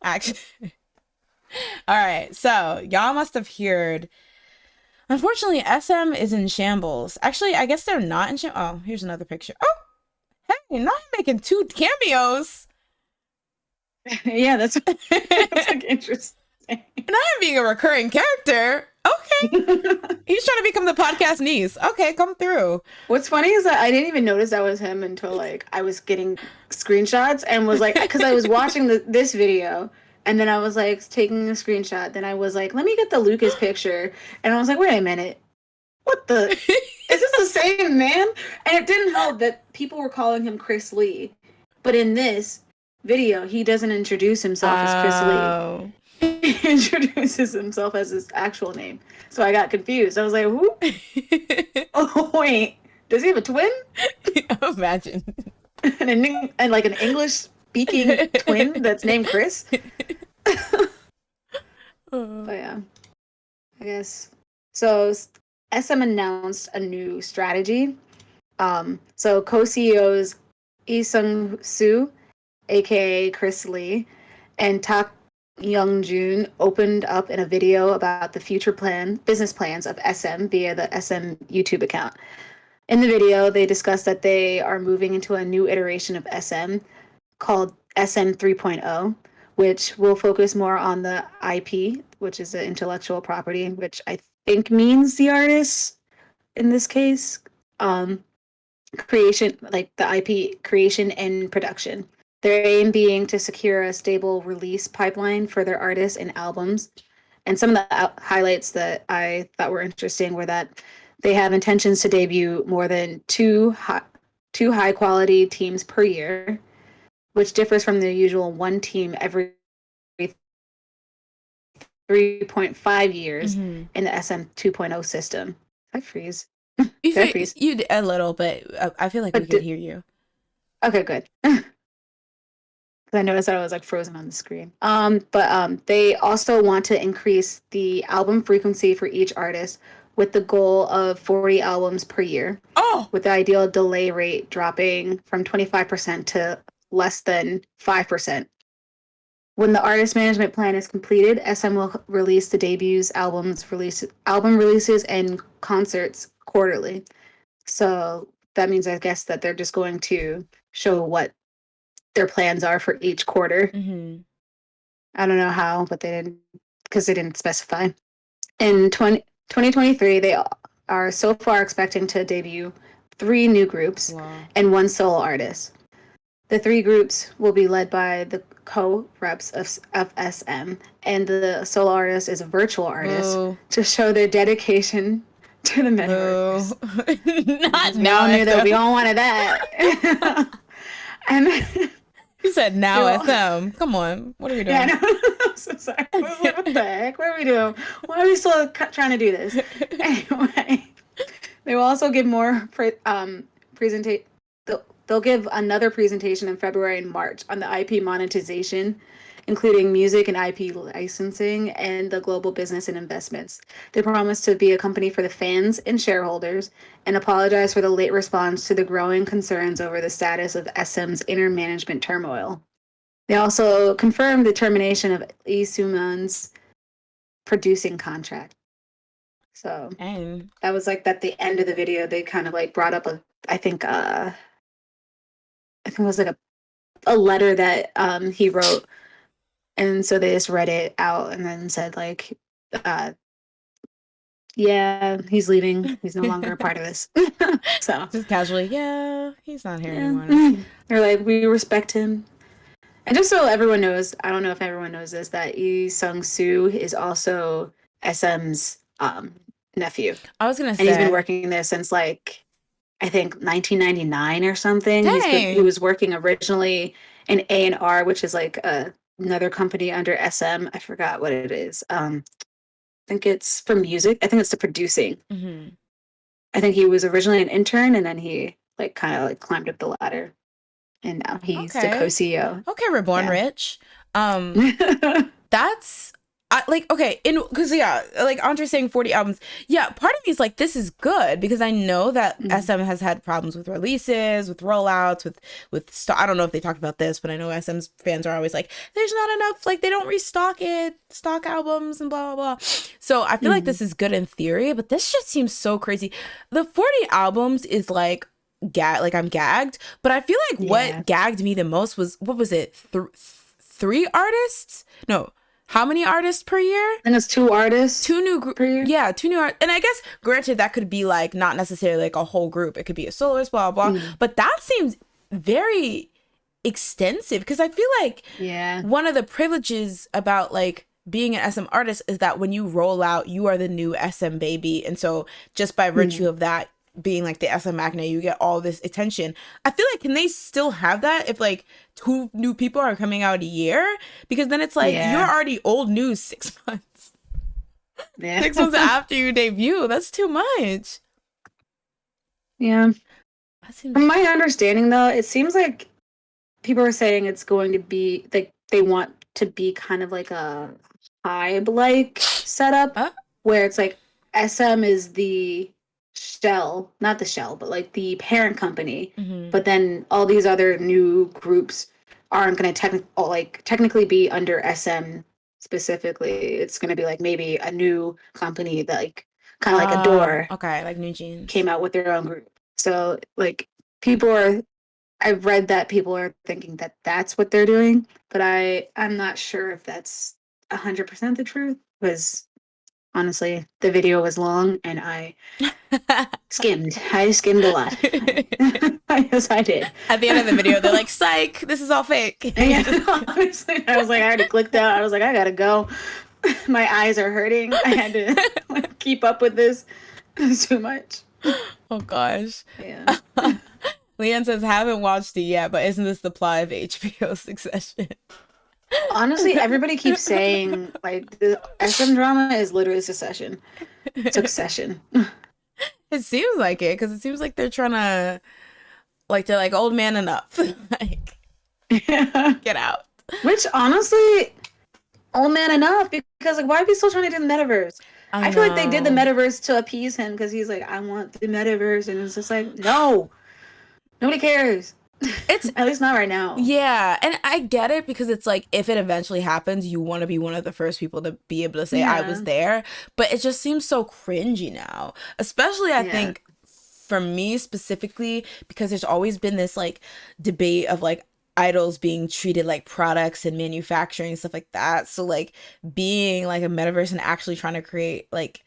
Actually, all right. So y'all must have heard. Unfortunately, SM is in shambles. Actually, I guess they're not in shambles. Oh, here's another picture. Oh, hey, now I'm making 2 cameos. Yeah, that's like interesting. And I am being a recurring character. Okay. He's trying to become the podcast niece. Okay, come through. What's funny is that I didn't even notice that was him until like I was getting screenshots and was like, because I was watching this video and then I was like taking a screenshot. Then I was like, let me get the Lucas picture. And I was like, wait a minute. What the? Is this the same man? And it didn't help that people were calling him Chris Lee. But in this video, he doesn't introduce himself as Chris Lee. He introduces himself as his actual name. So I got confused. I was like, who? Oh, wait. Does he have a twin? Imagine. and like an English-speaking twin that's named Chris? But yeah. I guess. So SM announced a new strategy. So co-CEOs Lee Sung-soo, a.k.a. Chris Lee, and Tak Young-jun opened up in a video about the future business plans of SM via the SM YouTube account. In the video, they discussed that they are moving into a new iteration of SM called SM 3.0, which will focus more on the IP, which is the intellectual property, which I think means the artists in this case. Creation, like the IP creation and production. Their aim being to secure a stable release pipeline for their artists and albums. And some of the highlights that I thought were interesting were that they have intentions to debut more than two high quality teams per year, which differs from the usual 1 team every 3.5 years in the SM 2.0 system. I freeze. You did a little, but I feel like we could hear you. Okay, good. I noticed that I was like frozen on the screen. But they also want to increase the album frequency for each artist with the goal of 40 albums per year, Oh, with the ideal delay rate dropping from 25% to less than 5%. When the artist management plan is completed, SM will release the debuts, album releases, and concerts quarterly. So that means, I guess, that they're just going to show what their plans are for each quarter. mm-hmm. I don't know how, but they didn't, because they didn't specify. In 2023, they are so far expecting to debut 3 new groups Wow. and 1 solo artist. The 3 groups will be led by the co-reps of SM, and the solo artist is a virtual artist to show their dedication to the metaverse. Not We now. all knew that. We all wanted that. And you said now SM. Come on. What are we doing? Yeah, no, I'm so sorry. What the heck? What are we doing? Why are we still trying to do this? Anyway, they will also give more presentation. They'll give another presentation in February and March on the IP monetization, including music and IP licensing and the global business and investments. They promise to be a company for the fans and shareholders and apologize for the late response to the growing concerns over the status of SM's inner management turmoil. They also confirmed the termination of Lee Soo-man's producing contract. So that was like at the end of the video. They kind of like brought up I think it was like a letter that he wrote, and so they just read it out and then said like, yeah, he's leaving. He's no longer a part of this. So just casually, yeah, he's not here anymore. They're like, we respect him. And just so everyone knows, I don't know if everyone knows this, that Lee Sung-soo is also SM's nephew. I was gonna say, and he's been working there since like I think 1999 or something. He was working originally in A&R, which is like another company under SM. I forgot what it is. I think it's for music. I think it's the producing. Mm-hmm. I think he was originally an intern, and then he like kind of like climbed up the ladder, and now he's the co-CEO. Okay, Reborn Rich. That's because like Andre's saying 40 albums. Yeah, part of me is like, this is good because I know that SM has had problems with releases, with rollouts, with I don't know if they talked about this, but I know SM's fans are always like, there's not enough, like they don't restock stock albums and blah blah blah. So I feel like this is good in theory, but this just seems so crazy. The 40 albums is like I'm gagged, but I feel like what gagged me the most was, what was it? 3 artists? No. How many artists per year? And it's 2 artists. 2 new groups per year. Yeah, 2 new artists. And I guess, granted, that could be like not necessarily like a whole group. It could be a soloist, blah, blah, blah. But that seems very extensive because I feel like one of the privileges about like being an SM artist is that when you roll out, you are the new SM baby. And so just by virtue of that, being like the SM magnet, you get all this attention. I feel like, can they still have that if like 2 new people are coming out a year? Because then it's like you're already old news 6 months. 6 months after you debut. That's too much. Yeah. From my understanding though, it seems like people are saying it's going to be like they want to be kind of like a HYBE like setup where it's like SM is the shell, not the shell, but like the parent company. But then all these other new groups aren't going to technically be under SM specifically. It's going to be like maybe a new company that like kind of like Adore. Okay, like New Jeans came out with their own group. So like I've read that people are thinking that that's what they're doing, but I'm not sure if that's 100% the truth because honestly, the video was long and I skimmed. I skimmed a lot. Yes, I did. At the end of the video, they're like, psych, this is all fake. Honestly, I was like, I already clicked out. I was like, I gotta go. My eyes are hurting. I had to keep up with this. It's too much. Oh, gosh. Yeah. Leanne says, haven't watched it yet, but isn't this the plot of HBO Succession? Honestly, everybody keeps saying like the SM drama is literally Succession. It seems like it because it seems like they're trying to, like they're like old man enough. Like Yeah. Get out. Which honestly, old man enough, because like, why are we still trying to do the metaverse? I I feel like they did the know. metaverse to appease him because he's like, I want the metaverse, and it's just like, no, nobody cares. It's At least not right now. Yeah, and I get it because it's like if it eventually happens, you want to be one of the first people to be able to say I was Yeah, there, but it just seems so cringy now. Especially I yeah. think for me specifically because there's always been this like debate of like idols being treated like products and manufacturing and stuff like that. So like being like a metaverse and actually trying to create like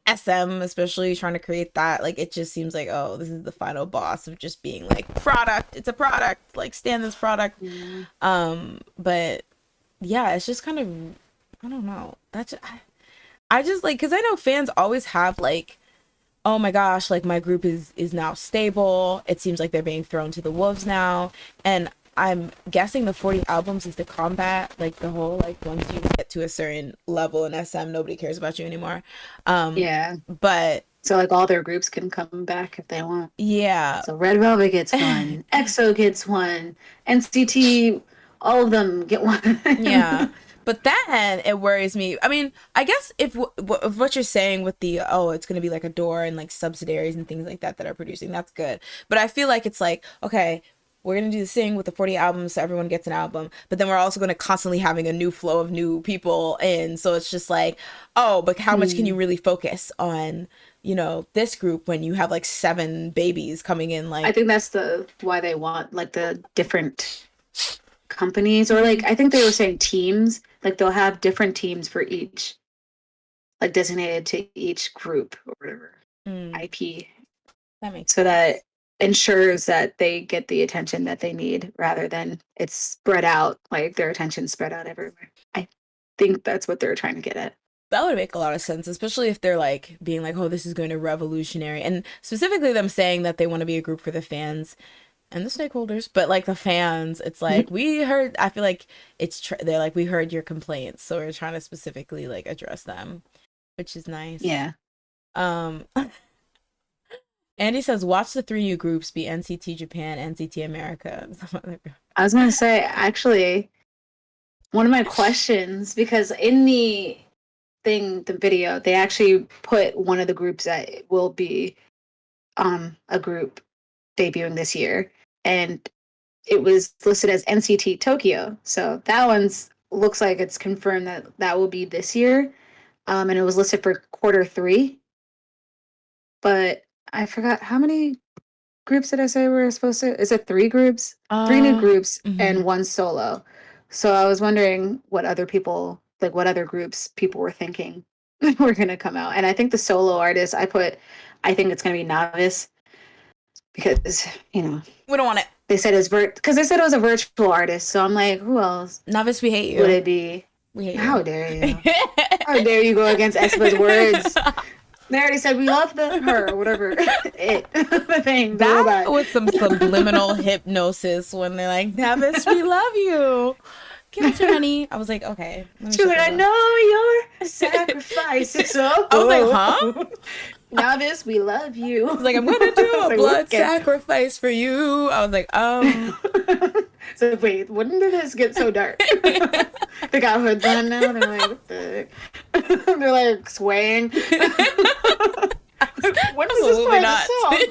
SM especially trying to create that like it just seems like oh this is the final boss of just being like product it's a product like stand this product Yeah. but yeah it's just kind of I don't know I just like because I know fans always have like oh my gosh like my group is now stable it seems like they're being thrown to the wolves now and I'm guessing the 40 albums is to combat like the whole like once you get to a certain level in SM nobody cares about you anymore Yeah. but So like all their groups can come back if they want. yeah. So Red Velvet gets one, EXO gets one, NCT, all of them get Yeah. one. But then it worries me. I mean, I guess if what you're saying with the oh, it's going to be like a door and like subsidiaries and things like that are producing, that's good. But I feel like it's like, okay, we're going to do this thing with the 40 albums so everyone gets an album, but then we're also going to constantly having a new flow of new people in. So it's just like, oh, but how much can you Hmm. really focus on, this group when you have like seven babies coming in I like think that's the why they want like the different companies, or like Mhm. I think they were saying teams, like they'll have different teams for each, like designated to each group or whatever Mm, IP, that makes so sense. that ensures that they get the attention that they need rather than it's spread out, like their attention spread out everywhere. I think that's what they're trying to get at. That would make a lot of sense, especially if they're like being like, oh, this is going to revolutionary. And specifically them saying that they want to be a group for the fans and the stakeholders, but like the fans, it's like we heard, I feel like they're like, we heard your complaints. So we're trying to specifically like address them, which is nice. Yeah. Um, Andy says, watch the three new groups be NCT Japan, NCT America. And some other I was gonna say actually one of my questions, because in the thing, the video, they actually put one of the groups that will be a group debuting this year, and it was listed as NCT Tokyo. So that one's looks like it's confirmed that that will be this year, and it was listed for quarter 3. But I forgot how many groups did I say we were supposed to? Is it 3 groups? 3 new groups and mhm. one solo. So I was wondering what other people, like what other groups people were thinking were gonna come out. And I think the solo artist I think it's gonna be Novice because We don't want it. they said it's because they said it was a virtual artist. So I'm like, who else Novice, we hate would you. it be? We hate How you. dare you? How dare you go against Espa's words? They already said we love her or whatever. It the thing, the That robot. was some subliminal hypnosis when they're like, Navis, we love you. Give it to her, honey. I was like, okay, let me She was shut like, this I up. know your sacrifices. I was like, huh? Oh, Novice, we love you. I was like, I'm gonna do I was a like, blood what get? sacrifice for you. I was like, So wait, when did this get so dark? They got hoods on now. They're like, what the heck? They're like swaying. When was this absolutely part of not. the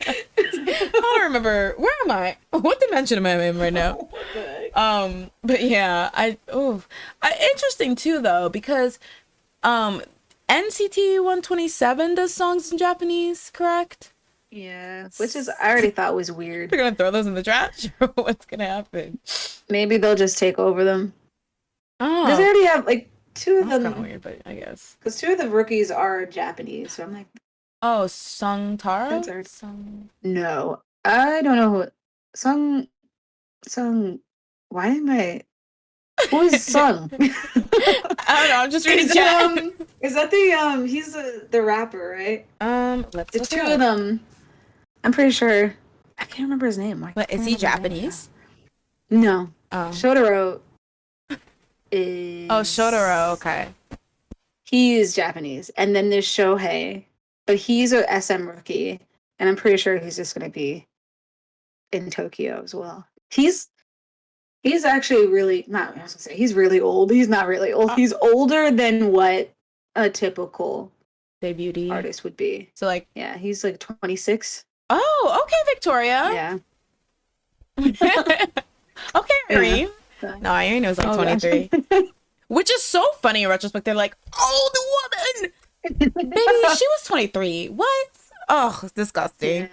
I don't remember. Where am I? What dimension am I in right now? song? What the heck? But yeah, interesting too though because NCT 127 does songs in Japanese, correct? Yeah, which is I already thought was weird. They're gonna throw those in the trash. What's gonna happen? Maybe they'll just take over them because they Oh, already have like two of that's kind of them. weird, but I guess. Because two of the rookies are Japanese, so I'm like, Oh, Sung that's Taro? our Sung. no. I don't know who Sung Sung. Why am I? Who is Sung? I don't know. I'm just reading Is it chat. Is that the he's the rapper, right? Let's The look it two of up. them. I'm pretty sure. I can't remember his name. Why But can't is I he remember his name right now? Japanese? No. Oh. Shotaro Oh, Shotaro. is Okay. he is Japanese, and then there's Shohei, but he's a SM rookie, and I'm pretty sure he's just gonna be in Tokyo as well. He's He's actually really not. I was gonna say he's really old. He's not really old. He's older than what a typical Say beauty. artist would be. So like, Yeah, he's like 26. oh, okay, Victoria. Yeah. Okay, Irene. Yeah. No, Irene was like Oh, 23. Which is so funny in retrospect. They're like, old woman. Baby, she was 23. What? Oh, disgusting.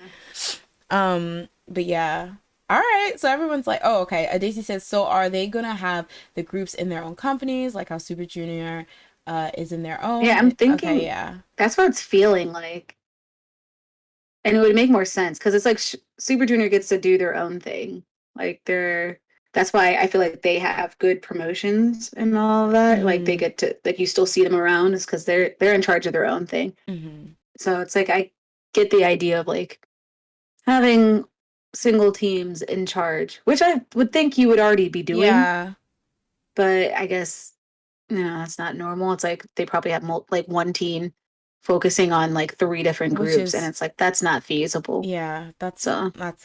Yeah. But yeah. All right. So everyone's like, oh, okay. Daisy says, so are they gonna have the groups in their own companies, like how Super Junior is in their own? Yeah, I'm thinking. Okay, yeah. That's what it's feeling like, and it would make more sense because it's like Super Junior gets to do their own thing. Like they're. That's why I feel like they have good promotions and all of that. Like they get to like you still see them around is because they're in charge of their own thing. So it's like I get the idea of like having single teams in charge, which I would think you would already be doing. Yeah. But I guess that's not normal. It's like they probably have like one team focusing on like 3 different groups, and it's like that's not feasible. Yeah, that's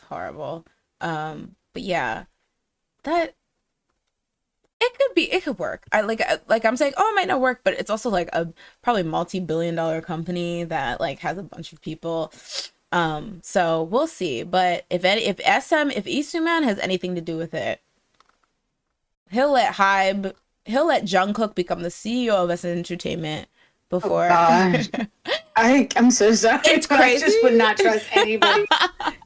horrible. But yeah, that it could work. I like I'm saying, oh, it might not work, but it's also like a probably multi-billion-dollar company that like has a bunch of people. So we'll see. But if Isuman has anything to do with it, he'll let Jungkook become the CEO of SM Entertainment before. Oh, I'm so sorry. It's crazy. I just would not trust anybody.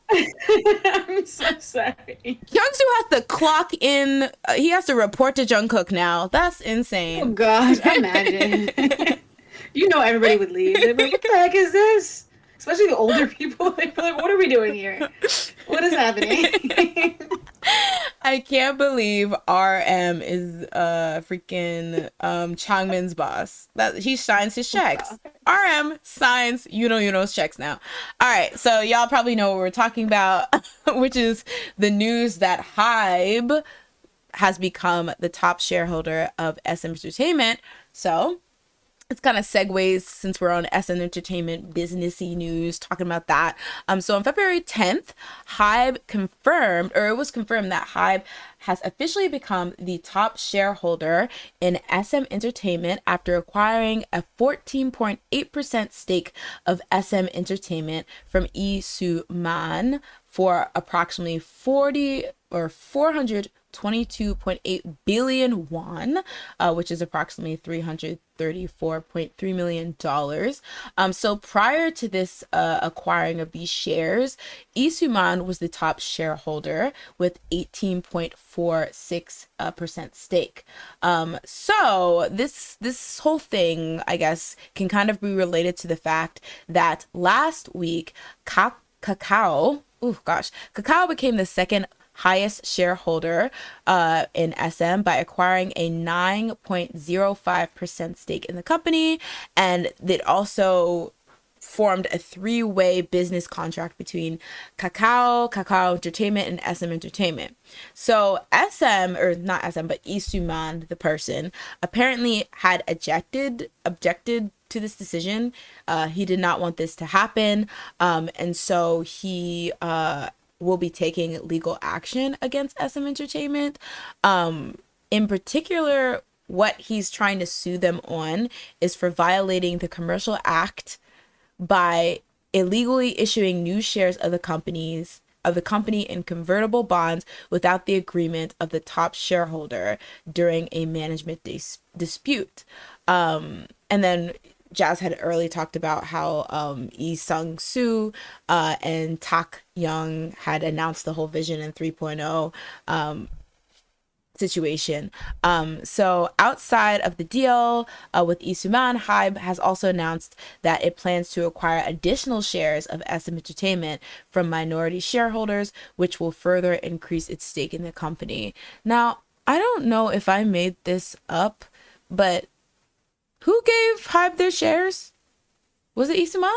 I'm so sorry. Hyunsoo has to clock in. He has to report to Jungkook now. That's insane. Oh God, imagine. Everybody would leave. They'd be like, what the heck is this? Especially the older people. They'd be like, what are we doing here? What is happening? I can't believe RM is freaking Changmin's boss. That he signs his checks. RM signs Yuno's checks now. All right, so y'all probably know what we're talking about, which is the news that HYBE has become the top shareholder of SM Entertainment. So it's kind of segues since we're on SM Entertainment businessy news talking about that. So on February 10th, it was confirmed that HYBE has officially become the top shareholder in SM Entertainment after acquiring a 14.8% stake of SM Entertainment from Lee Soo-man for approximately 422.8 billion won, which is approximately $334.3 million. So prior to this acquiring of these shares, Lee Soo-man was the top shareholder with 18.46% stake. So this whole thing, I guess, can kind of be related to the fact that last week, Kakao became the second highest shareholder in SM by acquiring a 9.05% stake in the company, and it also formed a 3-way business contract between Kakao Entertainment, and SM Entertainment. So but Lee Soo-man, the person, apparently had objected to this decision. He did not want this to happen, and so he will be taking legal action against SM Entertainment. In particular, what he's trying to sue them on is for violating the Commercial Act by illegally issuing new shares of the company in convertible bonds without the agreement of the top shareholder during a management dispute. And then Jazz had early talked about how Lee Sung-soo and Tak Young had announced the whole Vision and 3.0 situation. So outside of the deal with Lee Soo-man, HYBE has also announced that it plans to acquire additional shares of SM Entertainment from minority shareholders, which will further increase its stake in the company. Now, I don't know if I made this up, but who gave HYBE their shares? Was it Lee Soo-man?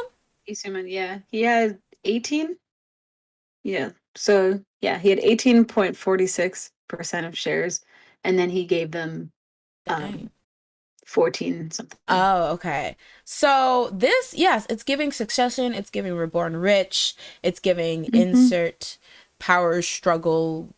Lee Soo-man, yeah. He had 18? Yeah. So, yeah, he had 18.46% of shares, and then he gave them 14 something. Oh, okay. So this, yes, it's giving Succession, it's giving Reborn Rich, it's giving insert power struggle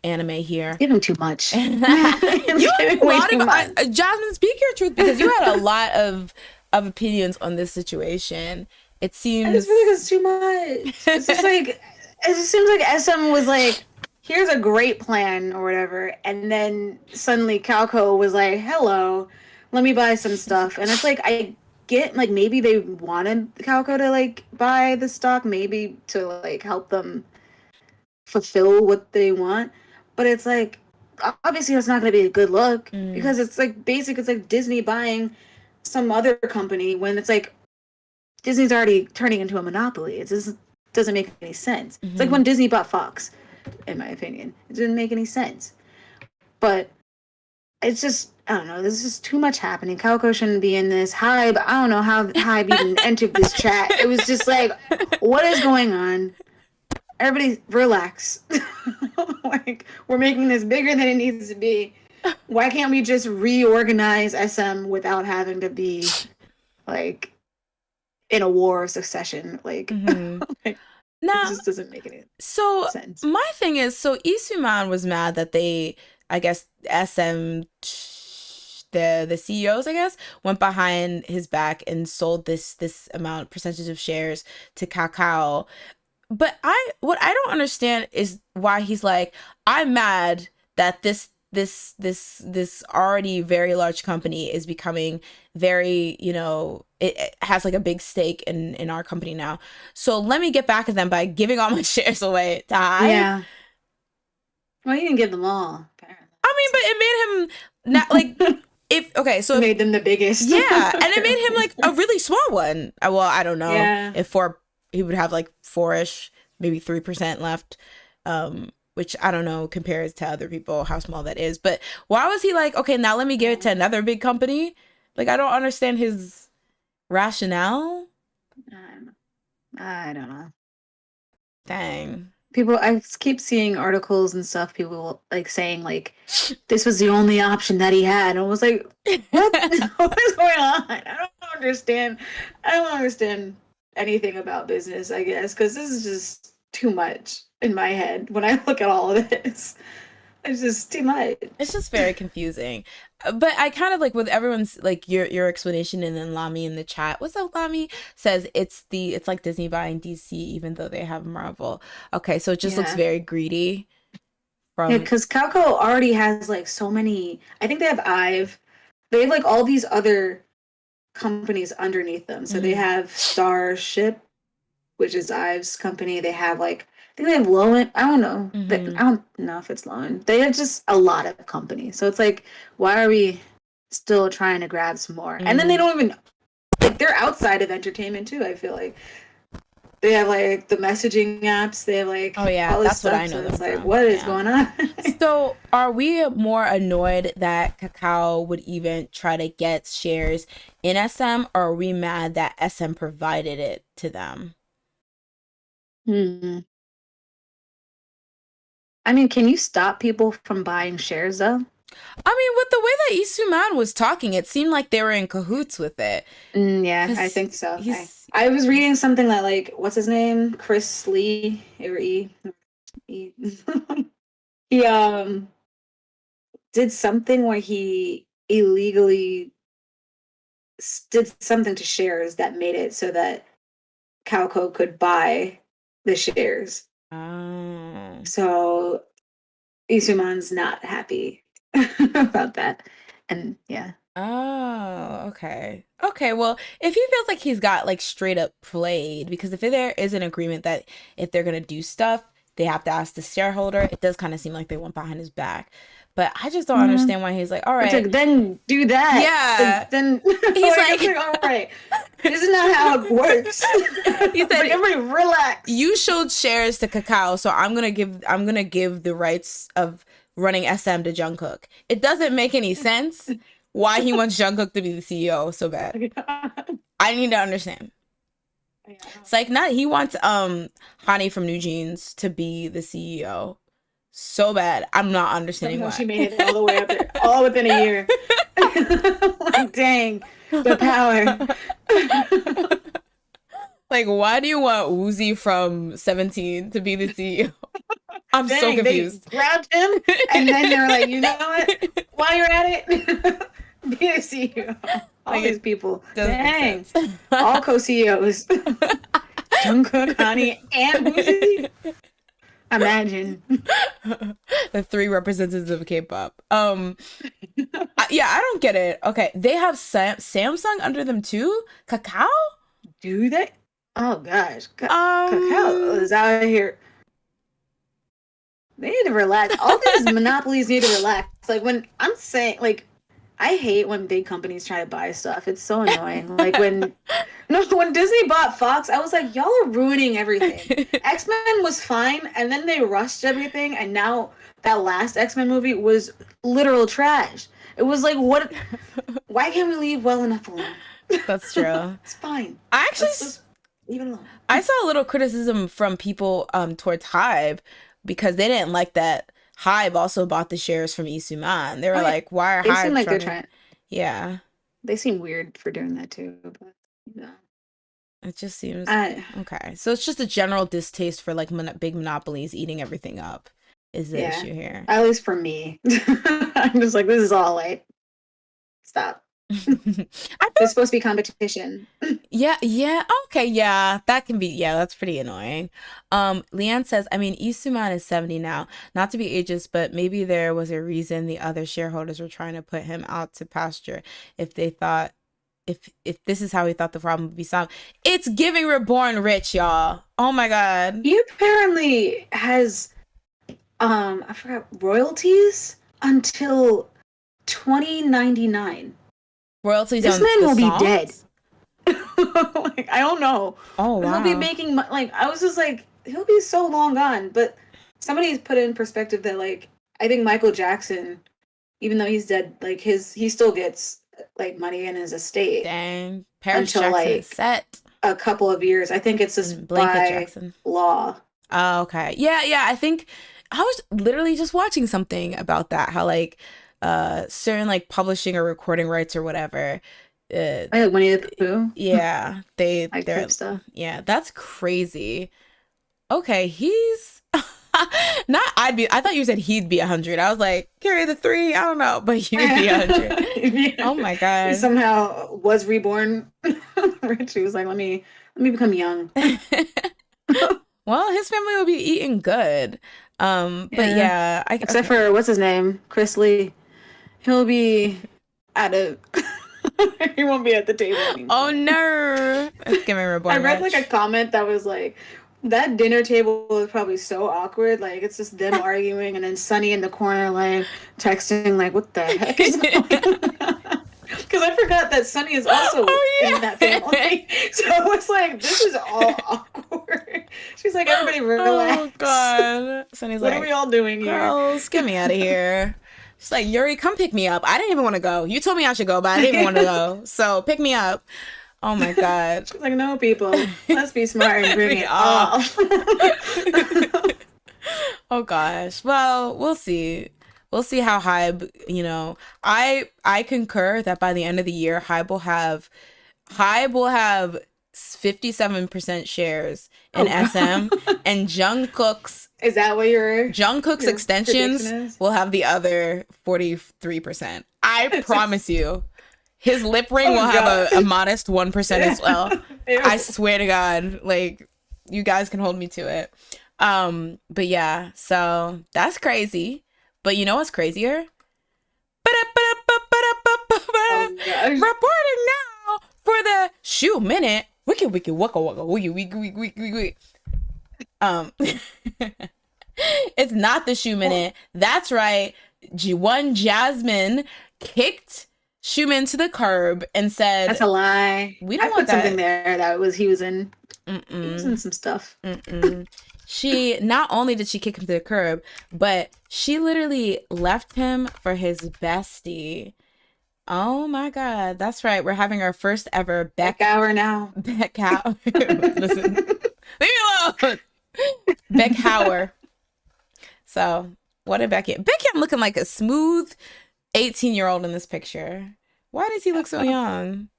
anime here. Giving too much. You had a lot of Jasmine, speak your truth, because you had a lot of opinions on this situation. It seems I just feel like it's too much. It's just like it just seems like SM was like, here's a great plan or whatever, and then suddenly Calco was like, hello, let me buy some stuff. And it's like, I get like maybe they wanted Calco to like buy the stock, maybe to like help them fulfill what they want, but it's like obviously that's not going to be a good look because it's like it's like Disney buying some other company when it's like Disney's already turning into a monopoly. It just doesn't make any sense. It's like when Disney bought Fox, in my opinion. It didn't make any sense. But it's just, I don't know, there's just too much happening. Calco shouldn't be in this. HYBE, I don't know how HYBE even entered this chat. It was just like, what is going on? Everybody relax. Like, we're making this bigger than it needs to be. Why can't we just reorganize SM without having to be like in a war of succession? Like, like now, it just doesn't make any sense. My thing is, so Isuman was mad that they, I guess, SM, the CEOs, I guess, went behind his back and sold this percentage of shares to Kakao. But what I don't understand is why he's like, I'm mad that this already very large company is becoming very, you know, it has like a big stake in our company now. So let me get back at them by giving all my shares away to HYBE. Yeah. Well, you didn't give them all, apparently. I mean, but it made him not like it made them the biggest. Yeah, and it made him like a really small one. Well, I don't know if he would have like 4-ish, maybe 3% left, which I don't know compares to other people how small that is. But why was he like, okay, now let me give it to another big company? Like, I don't understand his rationale. I don't know. Dang. I keep seeing articles and stuff, people like saying like this was the only option that he had. And I was like, what? What is going on? I don't understand anything about business, I guess, because this is just too much in my head when I look at all of this. It's just too much. It's just very confusing. But I kind of like with everyone's like your explanation, and then Lami in the chat, what's up, Lami, says it's like Disney buying DC even though they have Marvel. Okay, so it just looks very greedy. Because Calco already has like so many. I think they have HYBE. They have like all these other companies underneath them. So they have Starship, which is HYBE's company. They have like, I think they have LOONA. I don't know. I don't know if it's LOONA. They have just a lot of companies. So it's like, why are we still trying to grab some more? And then they don't even, like, they're outside of entertainment too, I feel like. They have like the messaging apps. They have like, oh yeah, all this that's stuff. what I know. So it's like, what is going on? So are we more annoyed that Kakao would even try to get shares in SM, or are we mad that SM provided it to them? I mean, can you stop people from buying shares though? I mean, with the way that Isuman was talking, it seemed like they were in cahoots with it. Yeah, I think so. I was reading something that like, what's his name? Chris Lee or E. He did something where he illegally did something to shares that made it so that Calco could buy the shares. Oh. So Isuman's not happy about that. And yeah. Oh, okay. Okay, well, if he feels like he's got like straight up played, because if there is an agreement that if they're gonna do stuff, they have to ask the shareholder, it does kind of seem like they went behind his back. But I just don't understand why he's like, all right, like, then do that. Yeah. Then he's like, all right, this is not how it works. He said, like, everybody relax. You showed shares to Kakao, so I'm gonna give the rights of running SM to Jungkook. It doesn't make any sense why he wants Jungkook to be the CEO so bad. I need to understand. It's like, not he wants Hani from New Jeans to be the CEO so bad. I'm not understanding why. She made it all the way up there, all within a year. Like, dang, the power. Like, why do you want Woozy from 17 to be the CEO? I'm so Dang, they confused. grabbed him, and then they were like, you know what? While you're at it, be a CEO. All Like, these it people. doesn't make Dang. sense. All co-CEOs. Jungkook, Kanye, and Boosie. Imagine. The three representatives of K-pop. Yeah, I don't get it. Okay, they have Samsung under them too. Kakao? Do they? Oh gosh, Kakao is out here. They need to relax. All these monopolies need to relax. Like when I'm saying, like, I hate when big companies try to buy stuff. It's so annoying. Like when Disney bought Fox, I was like, y'all are ruining everything. X-Men was fine, and then they rushed everything, and now that last X-Men movie was literal trash. It was like, what? Why can't we leave well enough alone? That's true. It's fine. I actually just leave it alone. I saw a little criticism from people towards HYBE because they didn't like that HYBE also bought the shares from Isuman. They were like, why are They HYBE seem like they're trying trying. Yeah. They seem weird for doing that too, but yeah. It just seems okay. So it's just a general distaste for like big monopolies eating everything up is the issue here. At least for me. I'm just like, this is all like, stop. There's supposed to be competition. Yeah. Okay, yeah. That can be, that's pretty annoying. Leanne says, I mean, Isuman is 70 now. Not to be ageist, but maybe there was a reason the other shareholders were trying to put him out to pasture if they thought if this is how he thought the problem would be solved. It's giving Reborn rich, y'all. Oh my god. He apparently has I forgot royalties until 2099. Royalties this on man will songs? Be dead. Like, I don't know. Oh wow. He'll be making like I was just like he'll be so long gone. But somebody's put in perspective that like I think Michael Jackson, even though he's dead, like he still gets like money in his estate. Dang. Paris until Jackson like set a couple of years. I think it's just by Jackson. Law. Oh, okay. Yeah. I think I was literally just watching something about that. How like certain like publishing or recording rights or whatever. Winnie the Pooh. Yeah, they're stuff. Yeah, that's crazy. Okay, he's not. I thought you said he'd be 100. I was like, carry the 3. I don't know, but he'd be 100. Yeah. Oh my god. He somehow was reborn rich. He was like, let me become young. Well, his family will be eating good. But yeah, except for what's his name, Chris Lee. He'll be at a. He won't be at the table anymore. Oh no! It's giving Reborn. I read like a comment that was like, that dinner table is probably so awkward. Like it's just them arguing, and then Sunny in the corner like texting, like, "What the heck is going on?" Because I forgot that Sunny is also in that family. So it's like, this is all awkward. She's like, everybody relax. Oh god. Sunny's what like, are we all doing here? Girls, get me out of here. She's like, Yuri, come pick me up. I didn't even want to go. You told me I should go, but I didn't even want to go. So pick me up. Oh my god. She's like, no, people, let's be smart and bring it off. Oh gosh. Well, we'll see. We'll see how HYBE, I concur that by the end of the year, HYBE will have 57% shares in SM, and Jungkook's is that what Jungkook's extensions will have the other 43%. I promise you. His lip ring will have a modest 1% as well. I swear to God, like, you guys can hold me to it. But yeah, so that's crazy. But you know what's crazier? Reporting now for the Shoe Minute. Wiki waka waka wiki. It's not the Shoe Minute. That's right. G1 Jasmine kicked Schumann to the curb and said, "That's a lie. We don't want that." Something there that was he was in. He was in some stuff. She not only did she kick him to the curb, but she literally left him for his bestie. Oh my god, that's right. We're having our first ever Beck hour now. Beck hour. Listen, leave me alone. Beck hour. So what did Baekhyun? Baekhyun looking like a smooth 18-year-old in this picture. Why does he look so young?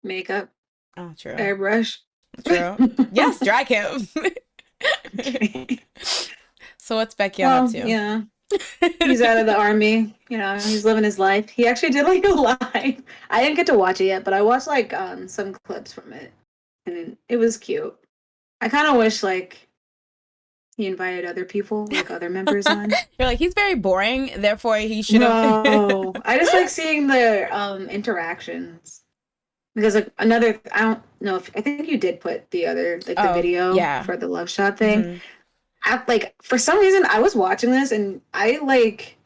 Makeup. Oh, true. Airbrush. True. Yes, drag him. So what's Baekhyun up Well, to? yeah, he's out of the army. You know, he's living his life. He actually did like a live. I didn't get to watch it yet, but I watched like some clips from it, and it was cute. I kind of wish like he invited other people, like other members on. You're like, he's very boring, therefore he should have. No, I just like seeing their interactions because like another. I don't know if I think you did put the other like the Oh, video yeah. for the love shot thing. Mhm. Like for some reason I was watching this and I like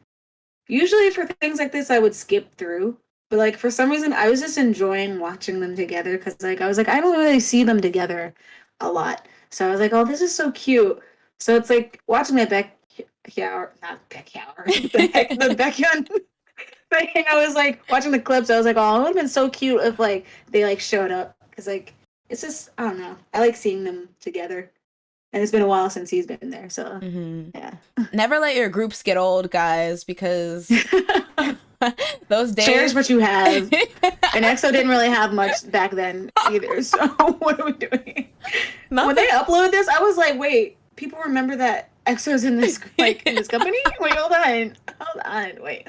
usually for things like this I would skip through, but like for some reason I was just enjoying watching them together because like I was like I don't really see them together a lot, so I was like, oh, this is so cute. So it's like watching the not Baekhyun, the Baekhyun thing. I was like watching the clips. I was like, oh, it would have been so cute if like they like showed up because like it's just I don't know. I like seeing them together. And it's been a while since he's been there, so yeah. Never let your groups get old, guys, because those days. Cherish what you have. And EXO didn't really have much back then either. So what are we doing? When they uploaded this, I was like, wait, people remember that EXO's in this like in this company? Wait, hold on.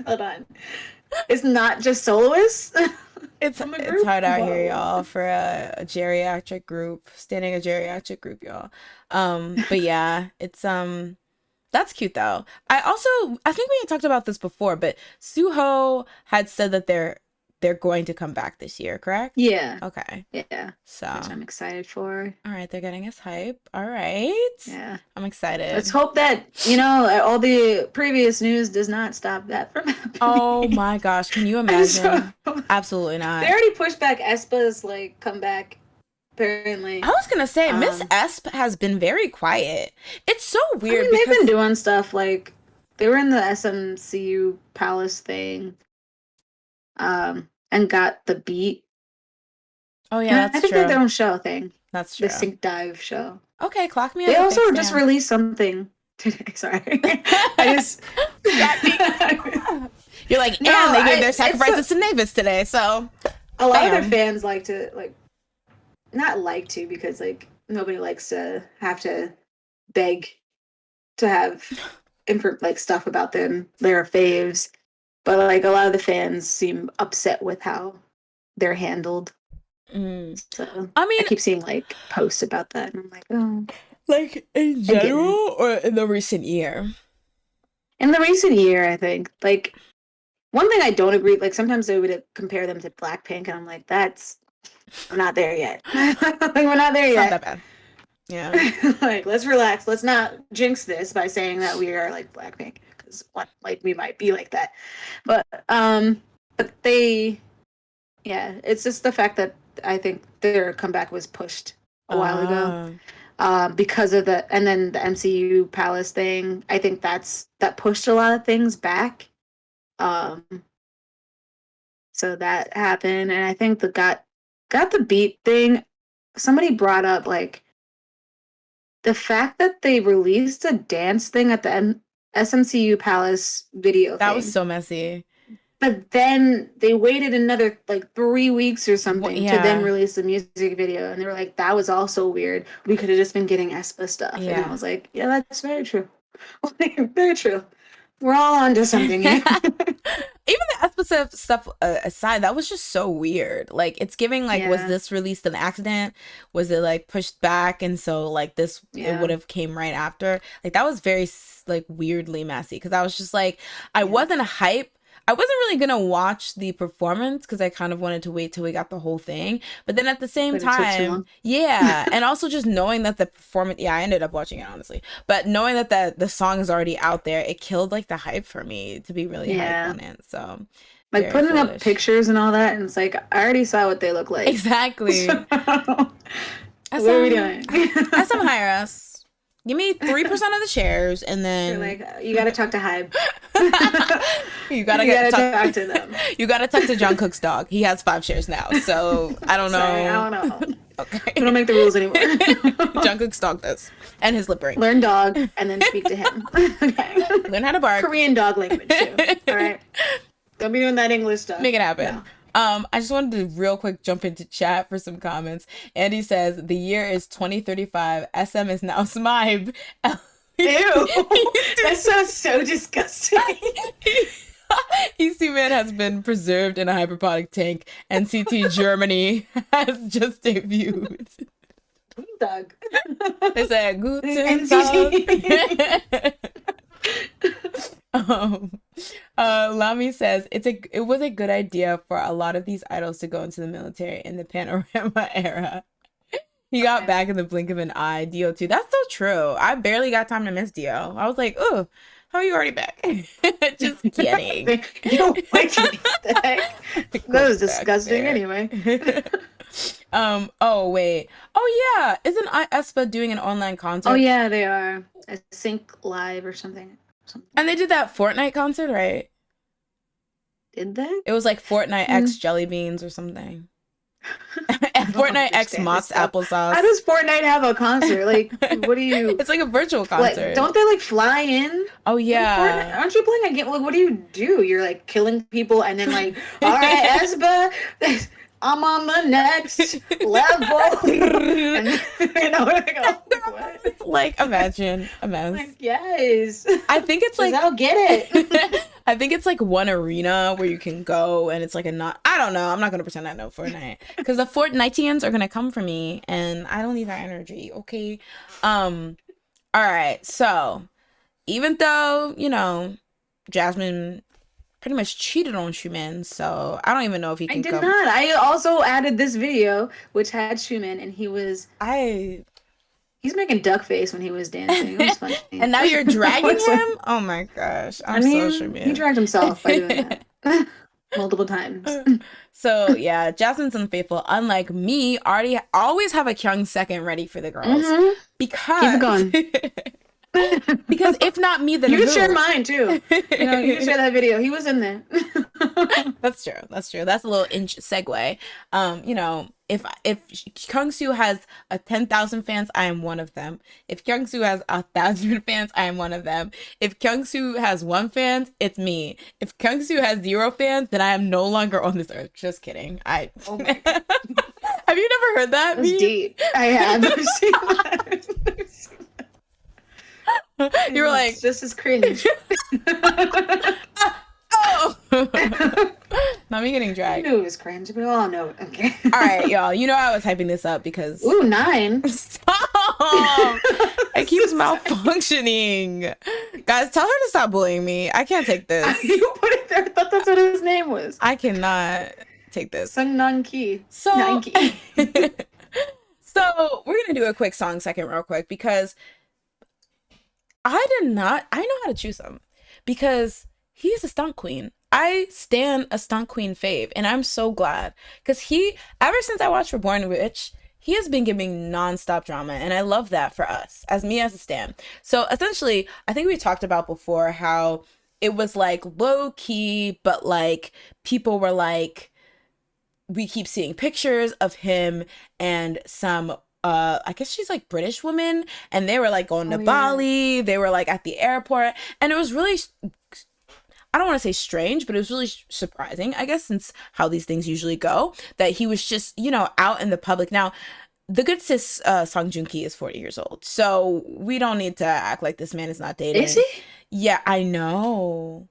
Hold on. It's not just soloists. It's hard out here, y'all, for a geriatric group, standing a geriatric group, y'all. But yeah, it's that's cute though. I think we had talked about this before, but Suho had said that they're going to come back this year, correct? Yeah. Okay. Yeah. So which I'm excited for. All right, they're getting us hype. All right. Yeah. I'm excited. Let's hope that, you know, all the previous news does not stop that from happening. Oh my gosh, can you imagine? Absolutely not. They already pushed back aespa's like comeback. Apparently. I was gonna say Miss Esp has been very quiet. It's so weird. I mean, they've been doing stuff like they were in the SMCU Palace thing, and got the beat. Oh yeah, that's I think true. they're their own show thing. That's true. The Sync Dive show. Okay, clock me. They also just released something today. Sorry, I just. You're like, no, and they gave their sacrifices to Navis today, so. A lot of their fans like to not like to because like nobody likes to have to beg to have like stuff about them, their faves, but like a lot of the fans seem upset with how they're handled. So I mean, I keep seeing like posts about that, and I'm like, oh, like in general or in the recent year? In the recent year, I think like one thing I don't agree. Like sometimes they would compare them to Blackpink, and I'm like, we're not there yet. We're not there yet. Not that bad. Yeah. Like, let's relax. Let's not jinx this by saying that we are like Blackpink, because like we might be like that. But they, yeah, it's just the fact that I think their comeback was pushed a while ago, because of and then the MCU Palace thing. I think that pushed a lot of things back. So that happened, and I think got the beat thing. Somebody brought up like the fact that they released a dance thing at the SMCU Palace video that was so messy. But then they waited another like 3 weeks or something to then release the music video, and they were like, that was also weird. We could have just been getting aespa stuff. And I was like, yeah, that's very true. Very true. We're all onto something here. Even the aespa stuff aside, that was just so weird. Like, it's giving like, was this released an accident? Was it like pushed back, and so like this it would have came right after? Like, that was very like weirdly messy, because I was just like, I wasn't hype. I wasn't really gonna watch the performance because I kind of wanted to wait till we got the whole thing. But then at the same time, and also just knowing that the performance, I ended up watching it honestly. But knowing that the song is already out there, it killed like the hype for me to be really hyped on it. So like putting up pictures and all that, and it's like I already saw what they look like. Exactly. So, what are we doing? SM hire us. Give me 3% of the shares, and then you're like, you gotta talk to HYBE. you gotta talk to them. You gotta talk to Jungkook's dog. He has 5 shares now, so I don't know. Sorry, I don't know. Okay, we don't make the rules anymore. Jungkook's dog does, and his lip ring. Learn dog, and then speak to him. Okay. Learn how to bark. Korean dog language too. All right. Don't be doing that English stuff. Make it happen. No. I just wanted to real quick jump into chat for some comments. Andy says the year is 2035. SM is now SMYBE. Ew. That sounds so disgusting. EC Man has been preserved in a hyperbolic tank, and CT Germany has just debuted. Doug. They said Guten NCT. Tag. Lami says it was a good idea for a lot of these idols to go into the military in the panorama era. He got back in the blink of an eye. Dio too. That's so true. I barely got time to miss Dio. I was like, oh, how are you already back? Just kidding. You don't like the heck? That was disgusting anyway. Oh wait. Oh yeah. Isn't aespa doing an online concert? Oh yeah, they are. A Sync Live or something. And they did that Fortnite concert, right? Did they? It was like Fortnite X Jelly Beans or something. And Fortnite X Mott's applesauce. How does Fortnite have a concert? Like, what do you? It's like a virtual concert. Like, don't they like fly in? Oh yeah. Aren't you playing a game? Like, what do you do? You're like killing people, and then like, all right, aespa, I'm on the next level. And, you know, what? Like imagine. Like, yes. I think it's like I'll get it. I think it's like one arena where you can go, and it's like I don't know. I'm not gonna pretend I know Fortnite because the Fortniteans are gonna come for me, and I don't need that energy. Okay. All right. So even though Jasmine pretty much cheated on Schumann, so I don't even know if he can. I did not. I also added this video which had Schumann, and he's making duck face when he was dancing. It was funny. And now you're dragging him? Oh my gosh. I mean, so Schumann. He dragged himself by doing that. Multiple times. So yeah, Jasmine's unfaithful. Unlike me, always have a Kyung second ready for the girls. Because keep it going. Because if not me, then you can who? share mine too. You can share that video. He was in there. That's true. That's a little segue. If Kyungsoo has 10,000 fans, I am one of them. If Kyungsoo has 1,000 fans, I am one of them. If Kyungsoo has 1 fan, it's me. If Kyungsoo has 0 fans, then I am no longer on this earth. Just kidding. Oh my God. Have you never heard that? That's deep. I have. I've seen that. You were like, this is cringe. Oh. Not me getting dragged. I knew it was cringe, but all know. Okay. All right, y'all. You know I was hyping this up because 9. Stop. It keeps malfunctioning. Guys, tell her to stop bullying me. I can't take this. You put it there. I thought that's what his name was. I cannot take this. Sung Nan Ki. So so we're gonna do a quick song second real quick because I know how to choose him because he's a stunt queen. I stan a stunt queen fave, and I'm so glad because ever since I watched Reborn Witch, he has been giving nonstop drama, and I love that for us as a stan. So essentially, I think we talked about before how it was like low key, but like people were like, we keep seeing pictures of him and some I guess she's like British woman, and they were like going to Bali. They were like at the airport, and it was really, I don't want to say strange, but it was really surprising, I guess, since how these things usually go, that he was just, out in the public. Now, the good sis Song Joong Ki is 40 years old, so we don't need to act like this man is not dating. Is he? Yeah, I know.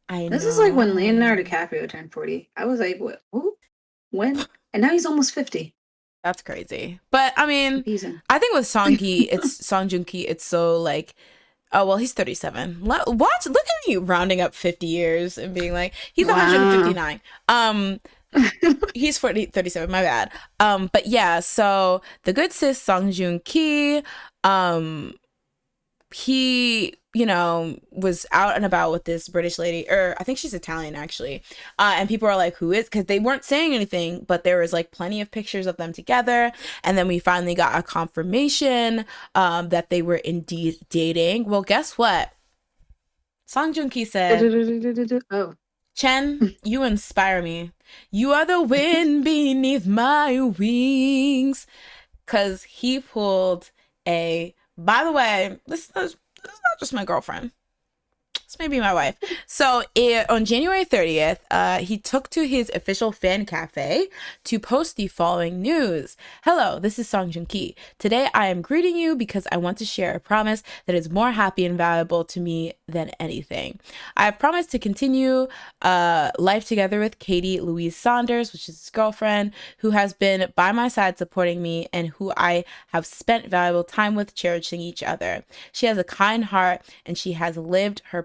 This is like when Leonardo DiCaprio turned 40. I was like, what? Who? When? And now he's almost 50. That's crazy. But I mean, I think with Song Joong Ki, it's so like, oh, well, he's 37. What? Look at you rounding up 50 years and being like, he's 159. He's 37, my bad. But yeah, so the good sis Song Joong Ki, he, was out and about with this British lady, or I think she's Italian actually. And people are like, who is? Because they weren't saying anything, but there was like plenty of pictures of them together. And then we finally got a confirmation that they were indeed dating. Well, guess what? Song Joong Ki said, Chen, you inspire me. You are the wind beneath my wings. Because he pulled by the way, this is not just my girlfriend. It's This may be my wife. So on January 30th, he took to his official fan cafe to post the following news. Hello, this is Song Joong-ki. Today I am greeting you because I want to share a promise that is more happy and valuable to me than anything. I have promised to continue life together with Katie Louise Saunders, which is his girlfriend, who has been by my side supporting me and who I have spent valuable time with, cherishing each other. She has a kind heart and she has lived her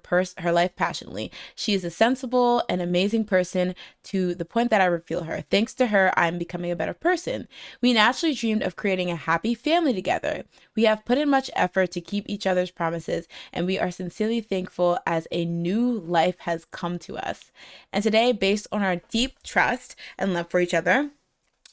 life passionately. She is a sensible and amazing person to the point that I reveal her. Thanks to her, I'm becoming a better person. We naturally dreamed of creating a happy family together. We have put in much effort to keep each other's promises, and we are sincerely thankful as a new life has come to us. And today, based on our deep trust and love for each other,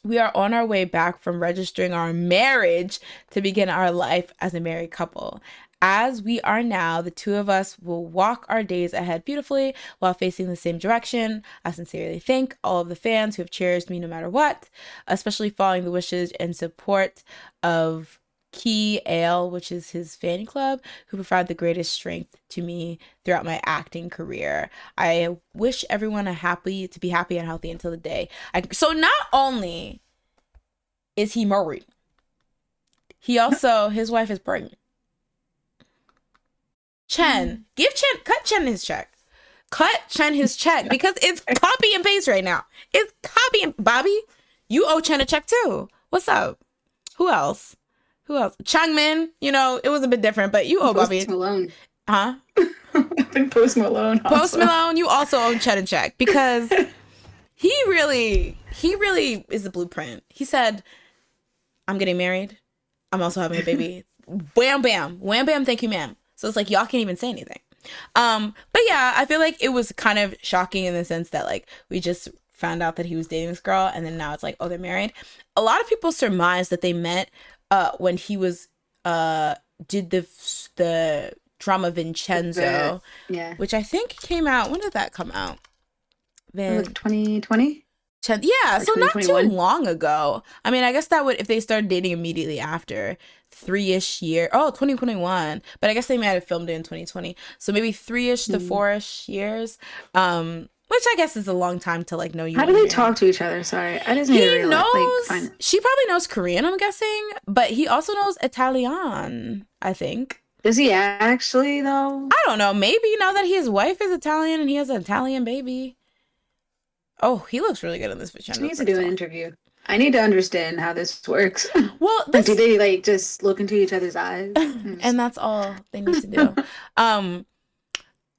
we are on our way back from registering our marriage to begin our life as a married couple. As we are now, the two of us will walk our days ahead beautifully while facing the same direction. I sincerely thank all of the fans who have cherished me no matter what, especially following the wishes and support of Key Ale, which is his fan club, who provide the greatest strength to me throughout my acting career. I wish everyone to be happy and healthy until the day. So not only is he married, he also, his wife is pregnant. Cut Chen his check. Cut Chen his check because it's copy and paste right now. It's copy and Bobby, you owe Chen a check too. What's up? Who else? Changmin, it was a bit different, but you owe Bobby. Post Malone. Huh? I think Post Malone. Also. Post Malone, you also owe Chen a check because he really is the blueprint. He said, I'm getting married. I'm also having a baby. Wham bam. Wham bam, thank you, ma'am. So it's like y'all can't even say anything. But yeah, I feel like it was kind of shocking in the sense that like we just found out that he was dating this girl and then now it's like, oh, they're married. A lot of people surmised that they met when he was did the drama Vincenzo, which I think came out. When did that come out? 2020. Yeah, so not too long ago. I mean, I guess that would, if they started dating immediately after, 3-ish year. Oh, 2021. But I guess they might have filmed it in 2020. So maybe 3-ish to 4-ish years. Which I guess is a long time to like know you. How do they talk to each other? Sorry, I just need to realize. She probably knows Korean, I'm guessing, but he also knows Italian, I think. Does he actually though? I don't know. Maybe now that his wife is Italian and he has an Italian baby. Oh, he looks really good in this video. He needs to do an interview. I need to understand how this works. Well, do they like just look into each other's eyes? And that's all they need to do.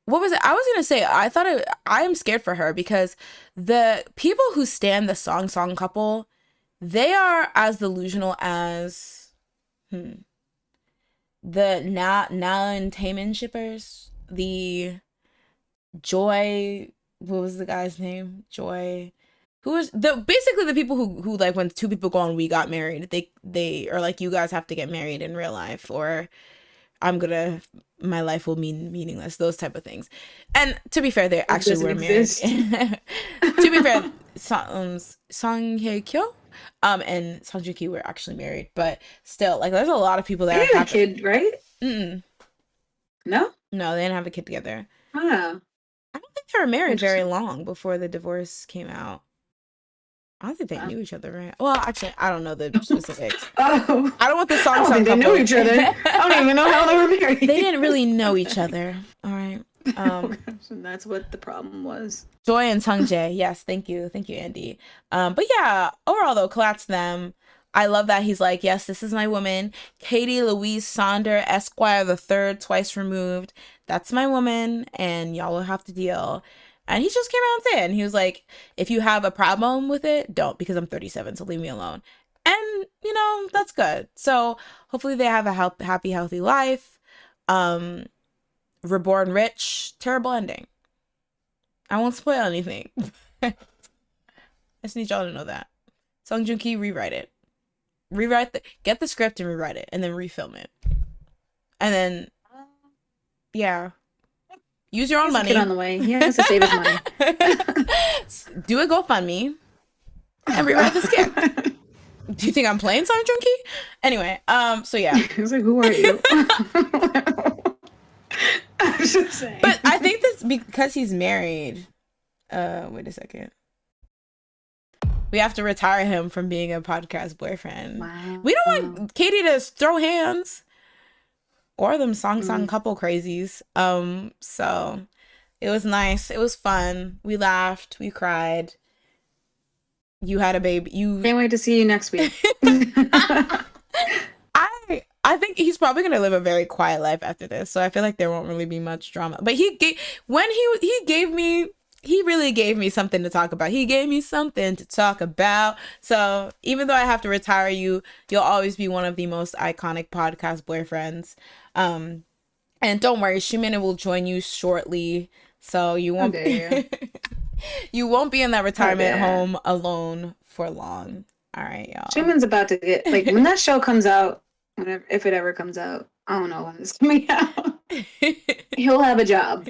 What was it? I was gonna say, I am scared for her because the people who stand the song couple, they are as delusional as the Nala and Taemin shippers, the Joy. What was the guy's name? Joy. Who was basically the people who like when two people go on We Got Married, they are like, you guys have to get married in real life or my life will mean meaningless, those type of things. And to be fair, they actually were married. To be fair, Song Hye-kyo and Song Joong-ki were actually married, but still, like, there's a lot of people that have a kid, right? No, they didn't have a kid together. Oh. I don't think they were married very long before the divorce came out. I don't think they knew each other, right? Well, actually, I don't know the specifics. Oh, I don't want the song. I don't think they knew each other. I don't even know how they were married. They didn't really know each other. All right. And that's what the problem was. Joy and Sungjae. Yes, thank you, Andy. But yeah, overall though, congrats to them. I love that he's like, yes, this is my woman, Katie Louise Saunders, Esquire the Third, twice removed. That's my woman, and y'all will have to deal. And he just came out and said, and he was like, if you have a problem with it, don't, because I'm 37, so leave me alone. And, that's good. So hopefully they have a happy, healthy life. Reborn rich, terrible ending. I won't spoil anything. I just need y'all to know that. Song Joong-ki, rewrite it. Get the script and rewrite it, and then refilm it. And then, yeah. Use your own money. Get on the way. He has to save his money. Do a GoFundMe and rewrite the script. Do you think I'm playing Song Joong-ki? Anyway, so yeah. He was like, who are you? I was just saying. But I think that's because he's married. Wait a second. We have to retire him from being a podcast boyfriend. Wow. We don't want Katie to throw hands or them song couple crazies. So it was nice. It was fun. We laughed. We cried. You had a baby. Can't wait to see you next week. I think he's probably gonna live a very quiet life after this. So I feel like there won't really be much drama. But he really gave me something to talk about. He gave me something to talk about. So even though I have to retire you, you'll always be one of the most iconic podcast boyfriends. And don't worry, Shumina will join you shortly. So you won't you won't be in that retirement home alone for long. All right, y'all. Shumin's about to get, like, when that show comes out, if it ever comes out, I don't know when it's coming out. He'll have a job.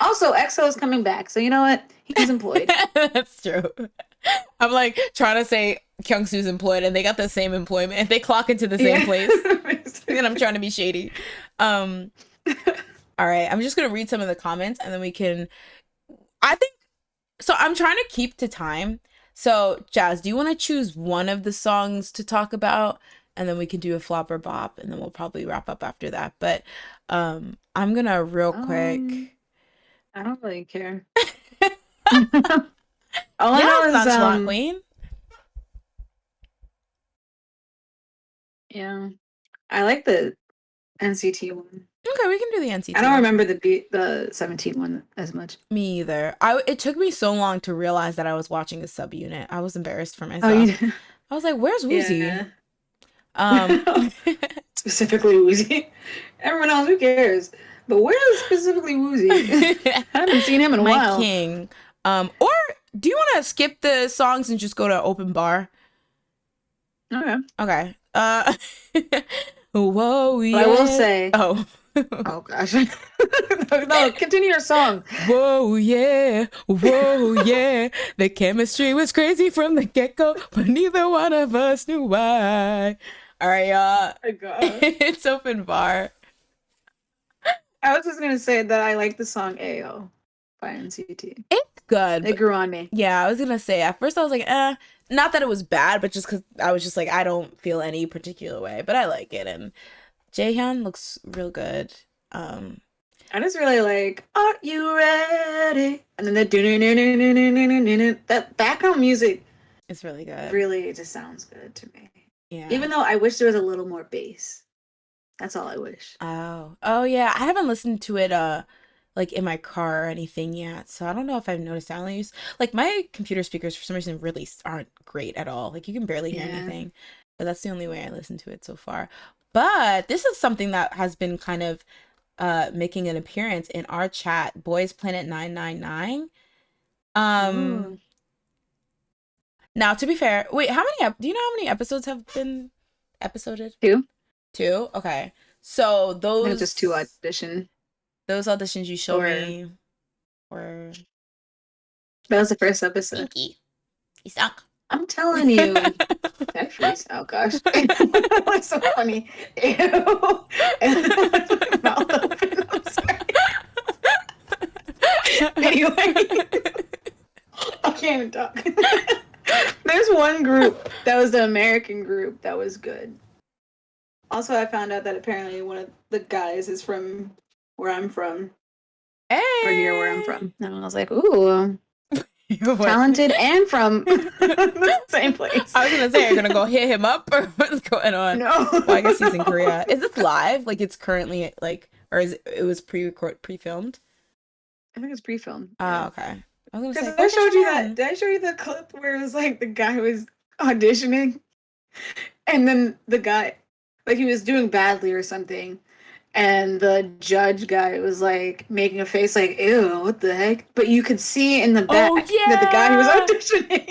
Also, EXO is coming back, so you know what? He's employed. That's true. I'm like trying to say Kyungsu's employed, and they got the same employment, and they clock into the same place. And I'm trying to be shady. All right, I'm just gonna read some of the comments, and then we can. I think so. I'm trying to keep to time. So, Jazz, do you want to choose one of the songs to talk about? And then we can do a flop or bop, and then we'll probably wrap up after that. But I'm gonna real quick. I don't really care. All I know is Queen. Yeah, I like the NCT one. Okay, we can do the NCT. I don't remember the 17 one as much. Me either. It took me so long to realize that I was watching a subunit. I was embarrassed for myself. I was like, "Where's Woozy?" Yeah. Specifically Woozy. Everyone else, who cares? But where's specifically Woozy? I haven't seen him in a while. My king. Or do you want to skip the songs and just go to open bar? Okay. Whoa, yeah. But I will say. Oh. Oh gosh. No, continue your song. Whoa, yeah. Whoa, yeah. The chemistry was crazy from the get-go, but neither one of us knew why. All right, y'all. Oh my God. It's open bar. I was just gonna say that I like the song AO by NCT. It's good. It grew on me. Yeah, I was gonna say at first I was like, not that it was bad, but just because I was just like, I don't feel any particular way, but I like it. And Jaehyun looks real good. I just really like, "Are you ready?" And then the that background music. It's really good. Really, it just sounds good to me. Yeah. Even though I wish there was a little more bass. That's all I wish. Oh yeah. I haven't listened to it like in my car or anything yet, so I don't know if I've noticed. I only use like my computer speakers for some reason really aren't great at all. Like you can barely hear anything, but that's the only way I listen to it so far. But this is something that has been kind of making an appearance in our chat, Boys Planet 999. Now to be fair, wait, do you know how many episodes have been episoded? 2. Okay. So those just 2 audition. Those auditions you showed me were that was the first episode. Stinky. You suck. I'm telling you. That freeze. Oh gosh. That's so funny. Ew. Mouth open. I'm sorry. Anyway. I can't even talk. There's one group that was the American group that was good. Also, I found out that apparently one of the guys is from where I'm from. Hey. Or near where I'm from. And I was like, ooh. Talented and from the same place. I was gonna say, you're gonna go hit him up, or what's going on? No. Well, I guess he's in Korea. Is this live? Like it's currently like, or it was pre-filmed? I think it's pre-filmed. Oh, okay. I was gonna say, I showed you that. Did I show you the clip where it was like the guy was auditioning, and then the guy, like he was doing badly or something, and the judge guy was like making a face like, ew, what the heck? But you could see in the back that the guy who was auditioning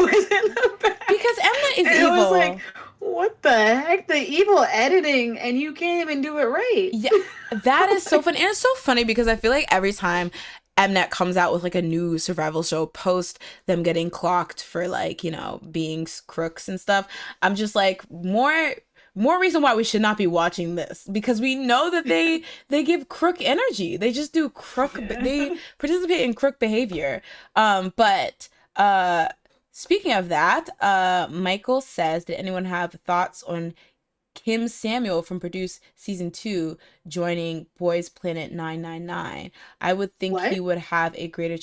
was in the back. Because Mnet is and evil. It was like, what the heck? The evil editing, and you can't even do it right. Yeah, that is so funny. And it's so funny because I feel like every time Mnet comes out with like a new survival show post them getting clocked for like, you know, being crooks and stuff, I'm just like, more more reason why we should not be watching this, because we know that they give crook energy. They just do crook. They participate in crook behavior. But speaking of that, Michael says, did anyone have thoughts on Kim Samuel from Produce Season 2 joining Boys Planet 999? I would think he would have a greater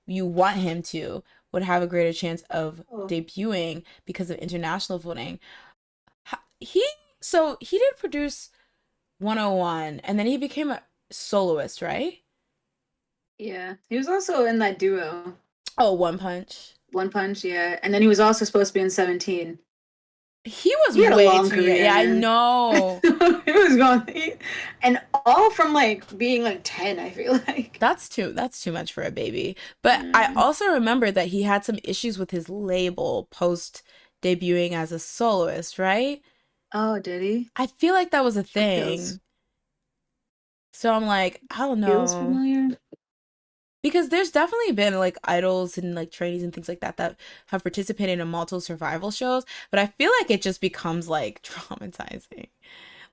you want him to would have a greater chance of debuting because of international voting. He did Produce 101 and then he became a soloist, right? Yeah. He was also in that duo. Oh, One Punch. One Punch, yeah. And then he was also supposed to be in 17. He had way a long career. Yeah, I know. He was going, and all from like being like 10. I feel like that's too much for a baby. But I also remember that he had some issues with his label post debuting as a soloist, right? Oh, did he? I feel like that was a thing. So I'm like, I don't know. Feels familiar. Because there's definitely been like idols and like trainees and things like that that have participated in multiple survival shows, but I feel like it just becomes like traumatizing.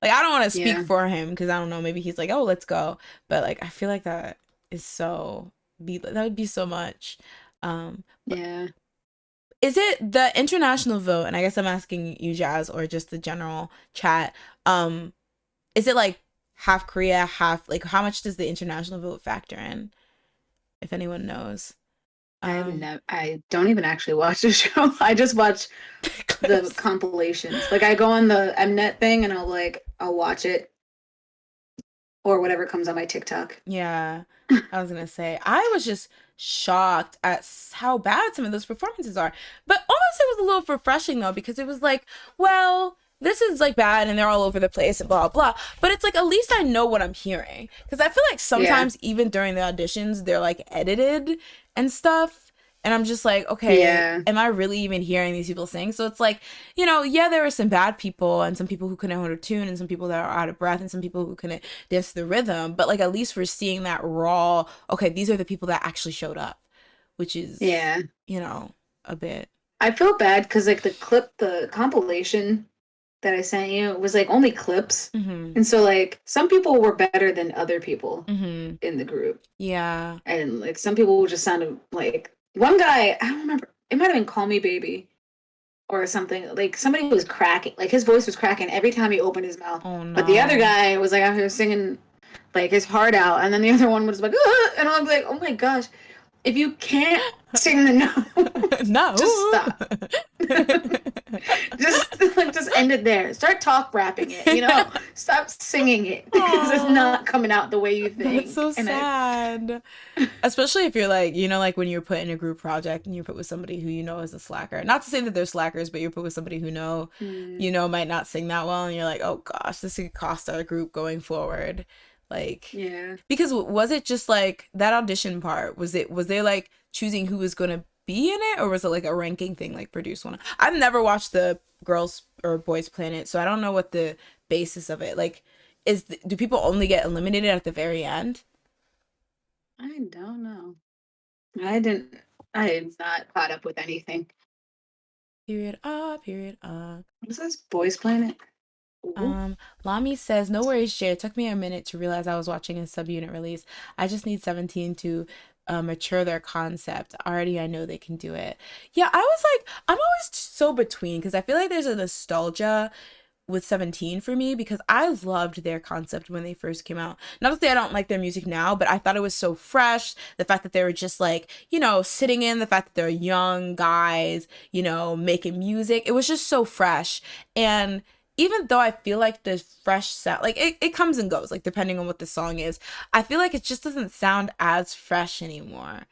Like, I don't want to speak for him because I don't know, maybe he's like, oh, let's go. But like, I feel like that would be so much. Yeah. Is it the international vote? And I guess I'm asking you, Jazz, or just the general chat. Is it like half Korea, half, like, how much does the international vote factor in? If anyone knows. I don't even actually watch the show. I just watch the compilations. Like, I go on the Mnet thing and I'll watch it, or whatever comes on my TikTok. Yeah, I was gonna say, I was just shocked at how bad some of those performances are, but almost it was a little refreshing though, because it was like, well, this is like bad and they're all over the place and blah blah, but it's like, at least I know what I'm hearing, because I feel like sometimes even during the auditions they're like edited and stuff, and I'm just like, okay, am I really even hearing these people sing? So it's like, you know, there were some bad people and some people who couldn't hold a tune and some people that are out of breath and some people who couldn't dance to the rhythm, but like, at least we're seeing that raw, okay, these are the people that actually showed up, which is, you know, a bit. I feel bad because like the compilation that I sent you was like only clips. And so like some people were better than other people in the group. Yeah. And like some people just sounded like, one guy, I don't remember, it might have been Call Me Baby or something. Like, somebody was cracking, like his voice was cracking every time he opened his mouth. Oh, no. But the other guy was like out here singing like his heart out, and then the other one was like, and I was like, oh my gosh, if you can't sing the note, no, just stop. just end it there. Start talk rapping it, you know. Stop singing it, because it's not coming out the way you think. That's so sad. Especially if you're like, you know, like when you're put in a group project and you're put with somebody who you know is a slacker. Not to say that they're slackers, but you're put with somebody who you know might not sing that well, and you're like, oh gosh, this could cost our group going forward. Like, because was it just like that audition part? Was they like choosing who was gonna be in it, or was it like a ranking thing like Produce One? I've never watched the Girls or Boys Planet, so I don't know what the basis of it like is. Do people only get eliminated at the very end? I don't know. I am not caught up with anything. Period. Up. What is this, Boys Planet? Lami says, no worries, Jay. It took me a minute to realize I was watching a subunit release. I just need 17 to mature their concept. Already I know they can do it. Yeah, I was like, I'm always so between, because I feel like there's a nostalgia with 17 for me, because I loved their concept when they first came out. Not to say I don't like their music now, but I thought it was so fresh. The fact that they were just like, you know, sitting in, the fact that they're young guys, you know, making music, it was just so fresh. And even though I feel like the fresh sound, like it comes and goes, like depending on what the song is, I feel like it just doesn't sound as fresh anymore,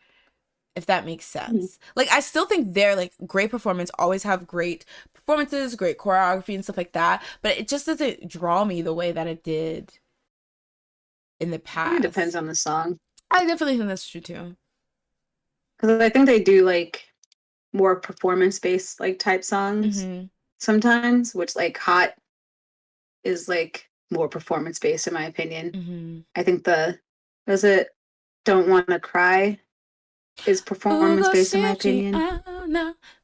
if that makes sense. Like, I still think they're like great performance, always have great performances, great choreography and stuff like that, but it just doesn't draw me the way that it did in the past. It depends on the song. I definitely think that's true too. Because I think they do like more performance-based like type songs sometimes, which like Hot is like more performance-based in my opinion. I think Don't Wanna Cry is performance-based in my opinion.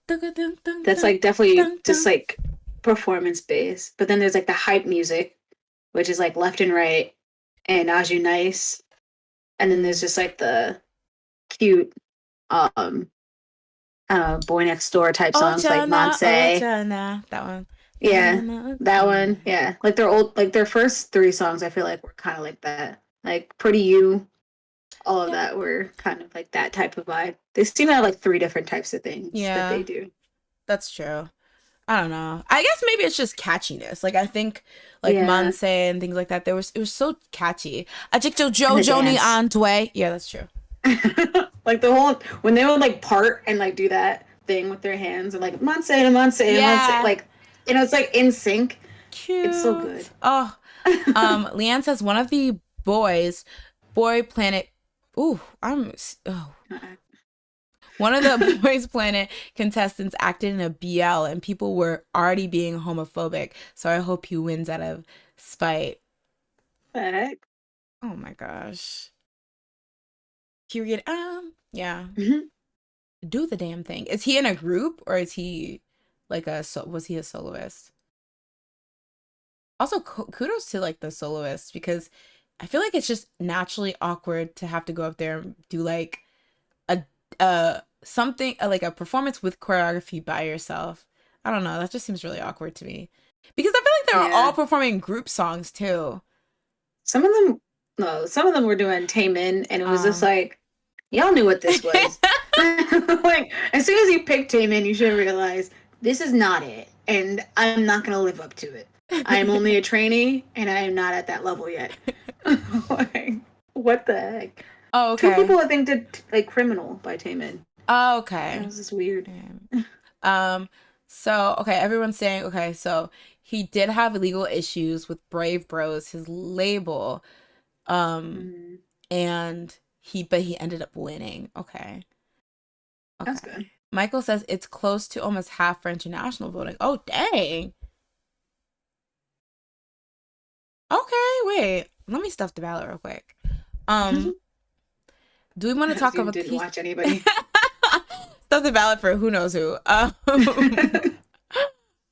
That's like definitely just like performance based, but then there's like the hype music, which is like Left and Right and As You Nice, and then there's just like the cute boy next door type Oh songs like Chana, Monse. oh Chana, that one. Yeah, Chana, that one. Chana. Yeah, like their old, like their first three songs, I feel like were kind of like that. Like Pretty You, all of Yeah, that were kind of like that type of vibe. They seem to have like three different types of things that they yeah, do. that's true. I don't know. I guess maybe it's just catchiness. Like I think like Yeah, Manse and things like that. It was so catchy. Adjecto and the Jojo ni dance. Antwe. Yeah, that's true. Like the whole when they would like part and like do that thing with their hands and like Monse and Monse and Monse, Yeah. like it's like in sync. It's so good. Cute. Oh, Leanne says one of the boy planet. Ooh, oh. One of the Boys Planet contestants acted in a BL and people were already being homophobic. So I hope he wins out of spite. Heck. Oh my gosh. Period. Yeah. Mhm. Do the damn thing. Is he in a group or is he like was he a soloist? Also, kudos to like the soloist because I feel like it's just naturally awkward to have to go up there and do like a something like a performance with choreography by yourself. I don't know. That just seems really awkward to me because I feel like they were all Yeah. performing group songs too. Some of them, no, some of them were doing Taemin, and it was just like, y'all knew what this was. Like, as soon as you picked Taemin, you should have realized this is not it, and I'm not gonna live up to it. I am only a trainee, and I am not at that level yet. Like, what the heck? Oh, Two okay. people, I think, did like Criminal by Taemin. Oh, okay. That was just weird. So okay, everyone's saying okay, so he did have legal issues with Brave Bros, his label. Mm, And he ended up winning. Okay. that's Okay. good. Michael says it's close to almost half for international voting. Oh dang. Okay, wait. Let me stuff the ballot real quick. Do we want to talk You about didn't the watch anybody. stuff the ballot for who knows who?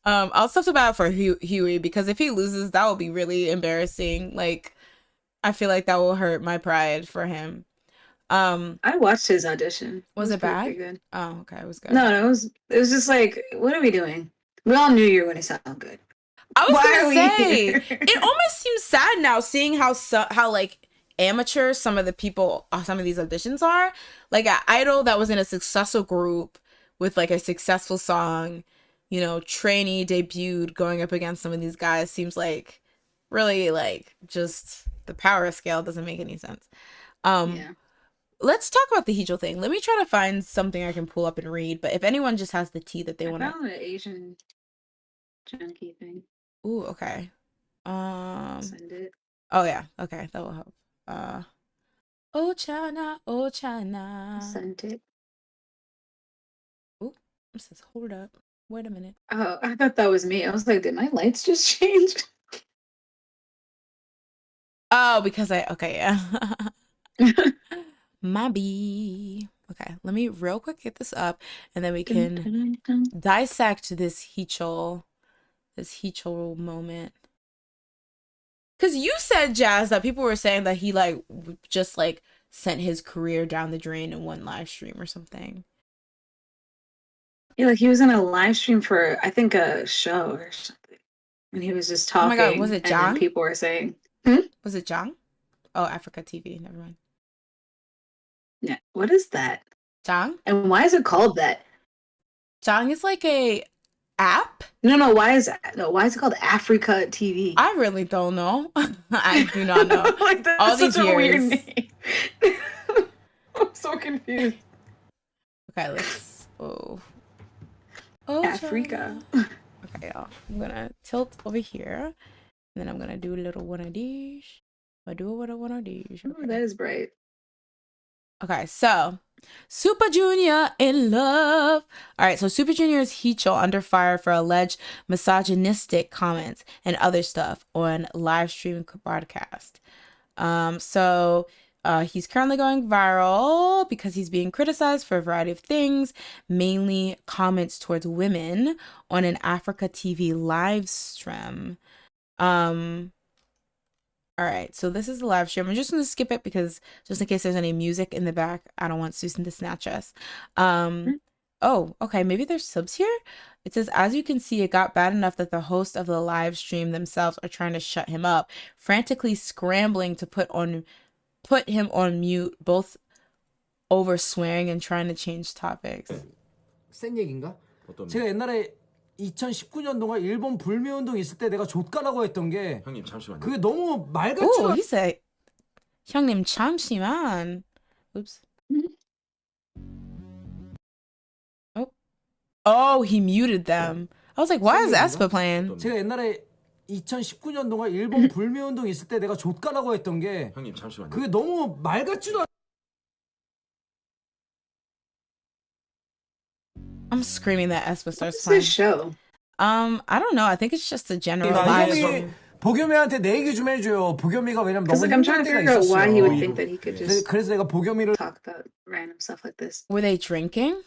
I'll stuff the ballot for Huey because if he loses, that will be really embarrassing. Like, I feel like that will hurt my pride for him. I watched his audition. Was it bad? Pretty good. Oh, okay, it was good. No, it was just like, what are we doing? We all knew you were going to sound good. I was Why are gonna we say here? it almost seems sad now seeing how like amateur some of the people some of these auditions are. Like an idol that was in a successful group with like a successful song, you know, trainee debuted going up against some of these guys seems like really like just the power scale doesn't make any sense. Yeah. Let's talk about the Hijol thing. Let me try to find something I can pull up and read. But if anyone just has the tea that they I want to, found an Asian junkie thing. ooh, okay. Send it. Oh yeah, okay, that will help. Oh China, oh China. Sent it. Ooh, it says hold up. Wait a minute. Oh, I thought that was me. I was like, did my lights just change? Oh, because okay, yeah. My bee. Okay, let me real quick get this up, and then we can dissect this Hichol moment. Because you said, Jazz, that people were saying that he like just like sent his career down the drain in one live stream or something. Yeah, like he was in a live stream for I think a show or something, and he was just Oh talking. my God, was it and then Jang? people were saying, Was it Jang? Oh, Africa TV. Never mind. "Yeah, what is that? Jang? And why is it called that? Jang is like a app. No, why is it called Africa TV? I really don't know. I do not know. Like that's All these such a weird years. name. I'm so confused. Okay, let's. Oh, Africa. China. Okay, y'all. I'm gonna tilt over here, and then I'm gonna do a little one of these. I do a little one of these. Oh, that is bright. Okay, so Super Junior in love. All right, so Super Junior's Hicho under fire for alleged misogynistic comments and other stuff on live stream broadcast. So He's currently going viral because he's being criticized for a variety of things, mainly comments towards women on an Africa TV live stream. All right, so this is the live stream. I'm just gonna skip it because just in case there's any music in the back, I don't want Susan to snatch us. Oh, okay, maybe there's subs here. It says, as you can see, it got bad enough that the host of the live stream themselves are trying to shut him up, frantically scrambling to put him on mute, both over swearing and trying to change topics. 센 얘기인가? 어떤 제가 옛날에 2019년도가 일본 불매 운동 있을 때 내가 좆가라고 했던 게 형님 잠시만요. 그게 너무 말 같지도 Oh, he said, 형님 잠시만. Oops. Oh, he muted them. I was like, why is aespa playing? 제가 옛날에 2019년도가 일본 불매 운동 있을 때 내가 좆가라고 했던 게 형님 잠시만요. 그게 너무 말 같지도 않... I'm screaming that aespa starts What's playing. this show? I don't know. I think it's just a general 아, live 형이 stream. 보겸이한테 내 얘기 좀 해줘요. 보겸이가 왜냐면 Because 너무 like I'm 힘들 trying to 때가 figure out why he would 있었어. think that he could just 그래서 내가 보겸이를 talk about random stuff like this. Were they drinking?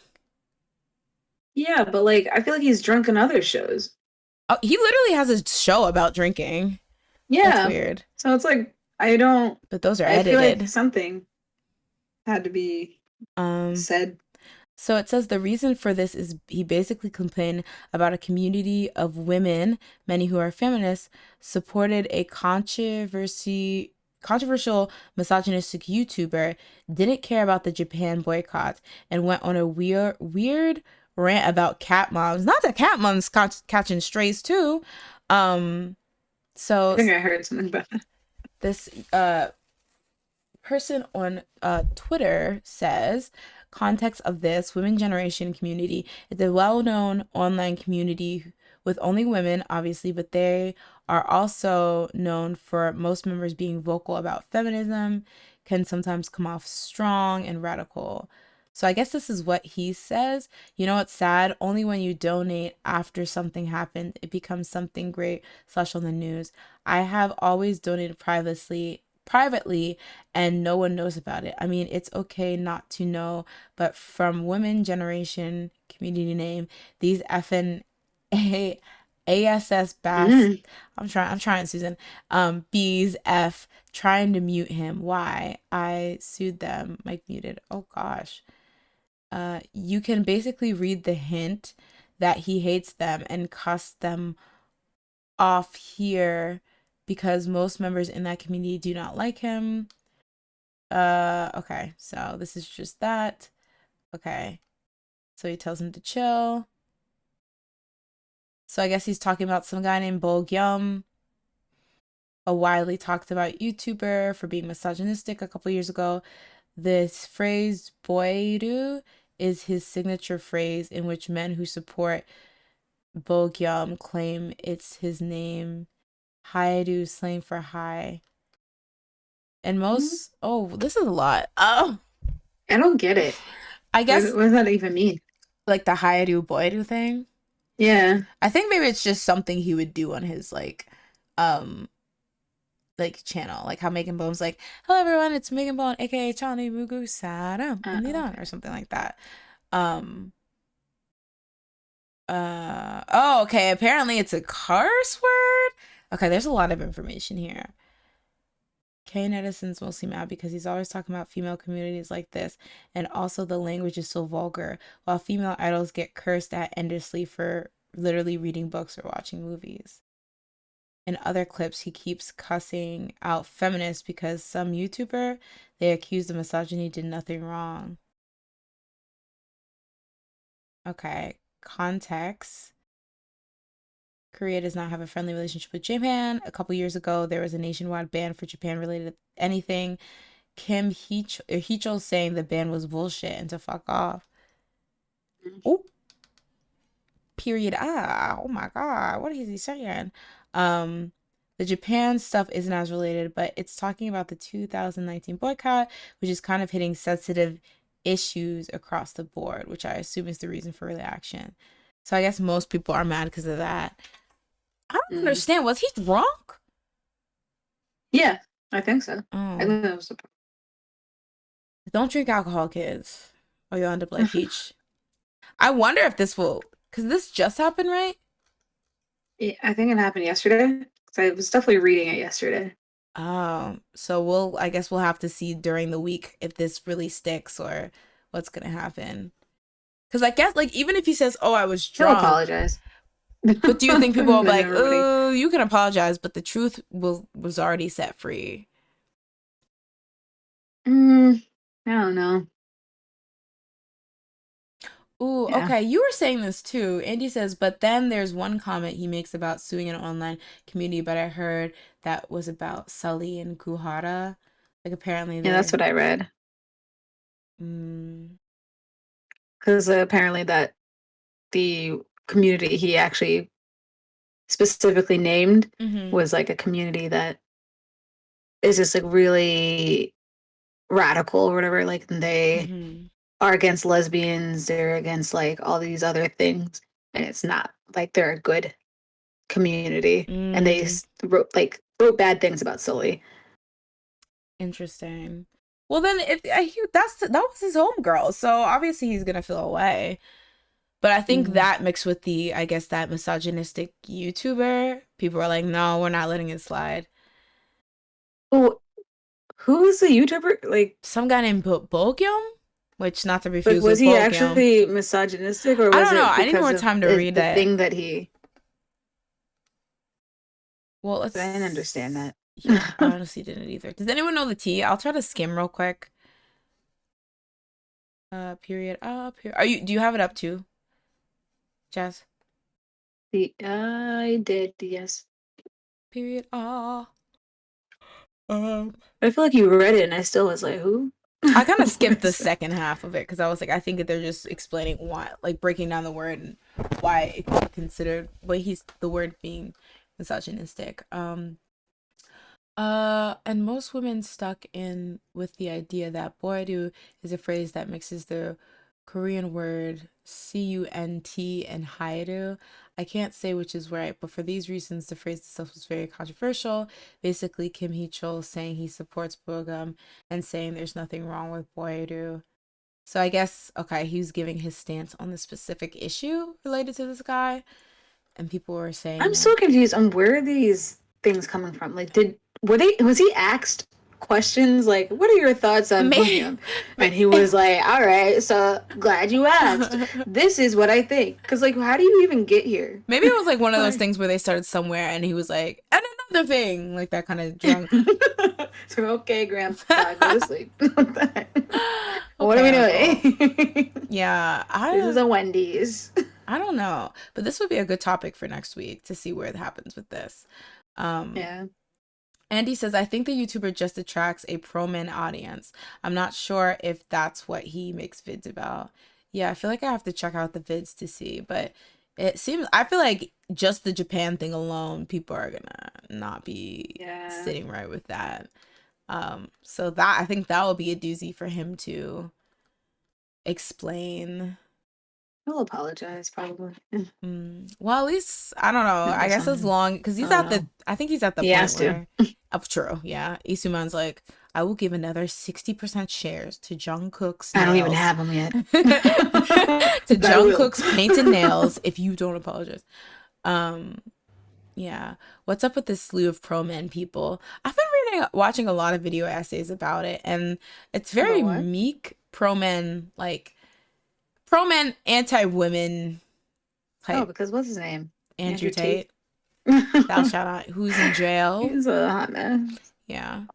Yeah, but like I feel like he's drunk in other shows. Oh, he literally has a show about drinking. Yeah. That's weird. So it's like I don't. But those are I feel edited. like something had to be said. So it says the reason for this is he basically complained about a community of women, many who are feminists, supported a controversial misogynistic YouTuber, didn't care about the Japan boycott, and went on a weird rant about cat moms. Not that cat moms catching strays too. So I think I heard something about that. this person on Twitter says, context of this women generation community is a well-known online community with only women, obviously, but they are also known for most members being vocal about feminism, can sometimes come off strong and radical. So I guess this is what he says. You know what's sad? Only when you donate after something happened, it becomes something great / on the news. I have always donated privately and no one knows about it. I mean, it's okay not to know, but from women generation community name, these effing ASS bass. I'm trying, Susan. B's F trying to mute him. Why? I sued them. Mike muted. Oh gosh. You can basically read the hint that he hates them and cuss them off here because most members in that community do not like him. Okay, so this is just that. Okay, so he tells him to chill. So I guess he's talking about some guy named Baekhyun, a widely talked about YouTuber for being misogynistic a couple years ago. This phrase "boiru" is his signature phrase in which men who support Baekhyun claim it's his name. HYBE, slang for high. And most oh, this is a lot. Oh, I don't get it. I guess What does that even mean? like the HYBE boiru thing. Yeah. I think maybe it's just something he would do on his like channel, like how Megan Bone's like, hello everyone, it's Megan Bone, aka Chani Mugu Saram or something like that. Oh, okay, apparently it's a curse word. Okay, there's a lot of information here. K netizens mostly mad because he's always talking about female communities like this, and also the language is so vulgar, while female idols get cursed at endlessly for literally reading books or watching movies. In other clips, he keeps cussing out feminists because some YouTuber they accused of misogyny did nothing wrong. Okay, context. Korea does not have a friendly relationship with Japan. A couple years ago, there was a nationwide ban for Japan-related anything. Kim Heechul saying the ban was bullshit and to fuck off. Oh, period. Oh my God, what is he saying? The Japan stuff isn't as related, but it's talking about the 2019 boycott, which is kind of hitting sensitive issues across the board, which I assume is the reason for reaction. So I guess most people are mad because of that. I don't understand. Was he drunk? Yeah, I think so. Oh. I think that was the problem. Don't drink alcohol, kids, or you'll end up like Peach. I wonder if this will, because this just happened, right? Yeah, I think it happened yesterday. 'Cause I was definitely reading it yesterday. So I guess we'll have to see during the week if this really sticks or what's gonna happen. Because I guess, like, even if he says, "Oh, I was He'll drunk," apologize. but do you think people will be Then like, everybody. "Oh, you can apologize," but the truth was already set free? I don't know. Ooh, Yeah. okay. You were saying this too. Andy says, but then there's one comment he makes about suing an online community, but I heard that was about Sully and Kuhara. Like apparently Yeah, that's they what I read. mm, Because apparently that the community he actually specifically named mm-hmm, was like a community that is just like really radical or whatever. Like they mm-hmm. are against lesbians, they're against like all these other things, and it's not like they're a good community. And they Mm, wrote bad things about Sully. interesting. Well, then if that was his homegirl, so obviously he's gonna feel away. But I think Mm. that mixed with the, I guess, that misogynistic YouTuber, people are like, no, we're not letting it slide. Oh, who is the YouTuber? Like, Some guy named Baekhyun, which not to like refuse was with he Baekhyun. actually misogynistic or I was don't know. it I need because more of time to read the it. thing that he? Well, I didn't understand let's. that. Yeah, I honestly didn't either. Does anyone know the tea? I'll try to skim real quick. Period. Are you? Do you have it up too, Jazz? I did, yes. Period. Um. I feel like you read it and I still was like, who? I kind of skipped What the is that? second half of it because I was like, I think that they're just explaining why, like breaking down the word and why it could be considered, why he's the word being misogynistic. And most women stuck in with the idea that boydu is a phrase that mixes the Korean word cunt and haidu. I can't say which is right, but for these reasons, the phrase itself was very controversial. Basically, Kim Hee-chul saying he supports Bogum and saying there's nothing wrong with boydu. So I guess, okay, he was giving his stance on the specific issue related to this guy, and people were saying I'm so that confused on where are these things coming from. Like, was he asked questions like, "What are your thoughts on maybe, Booyum?" And he was like, "All right, so glad you asked. This is what I think." Because like, how do you even get here? maybe it was like one of those Like, things where they started somewhere and he was like, and another thing, like that kind of drunk. so okay, Grandpa, go to sleep. What are we Okay, uncle. doing? Yeah, This is a Wendy's. I don't know, but this would be a good topic for next week to see where it happens with this. Um, Yeah. Andy says, I think the YouTuber just attracts a pro-men audience. I'm not sure if that's what he makes vids about. Yeah, I feel like I have to check out the vids to see, but it seems, I feel like just the Japan thing alone, people are gonna not be Yeah. sitting right with that. So that, I think that will be a doozy for him to explain. He'll apologize probably. Well, at least I don't know. I Or guess as something. long because he's I don't at the. know. I think he's at the He point has to. where. True. Yeah. Isuman's like, I will give another 60% shares to Jungkook's I don't even nails. have them yet. To But I will. Jungkook's painted nails if you don't apologize. Um. Yeah. What's up with this slew of pro men people? I've been watching a lot of video essays about it, and it's very About what? meek pro men, like pro men anti women Oh, type. because what's his name? Andrew Andrew Tate. Tate. Thou shalt not, who's in jail. He's a hot mess. Yeah.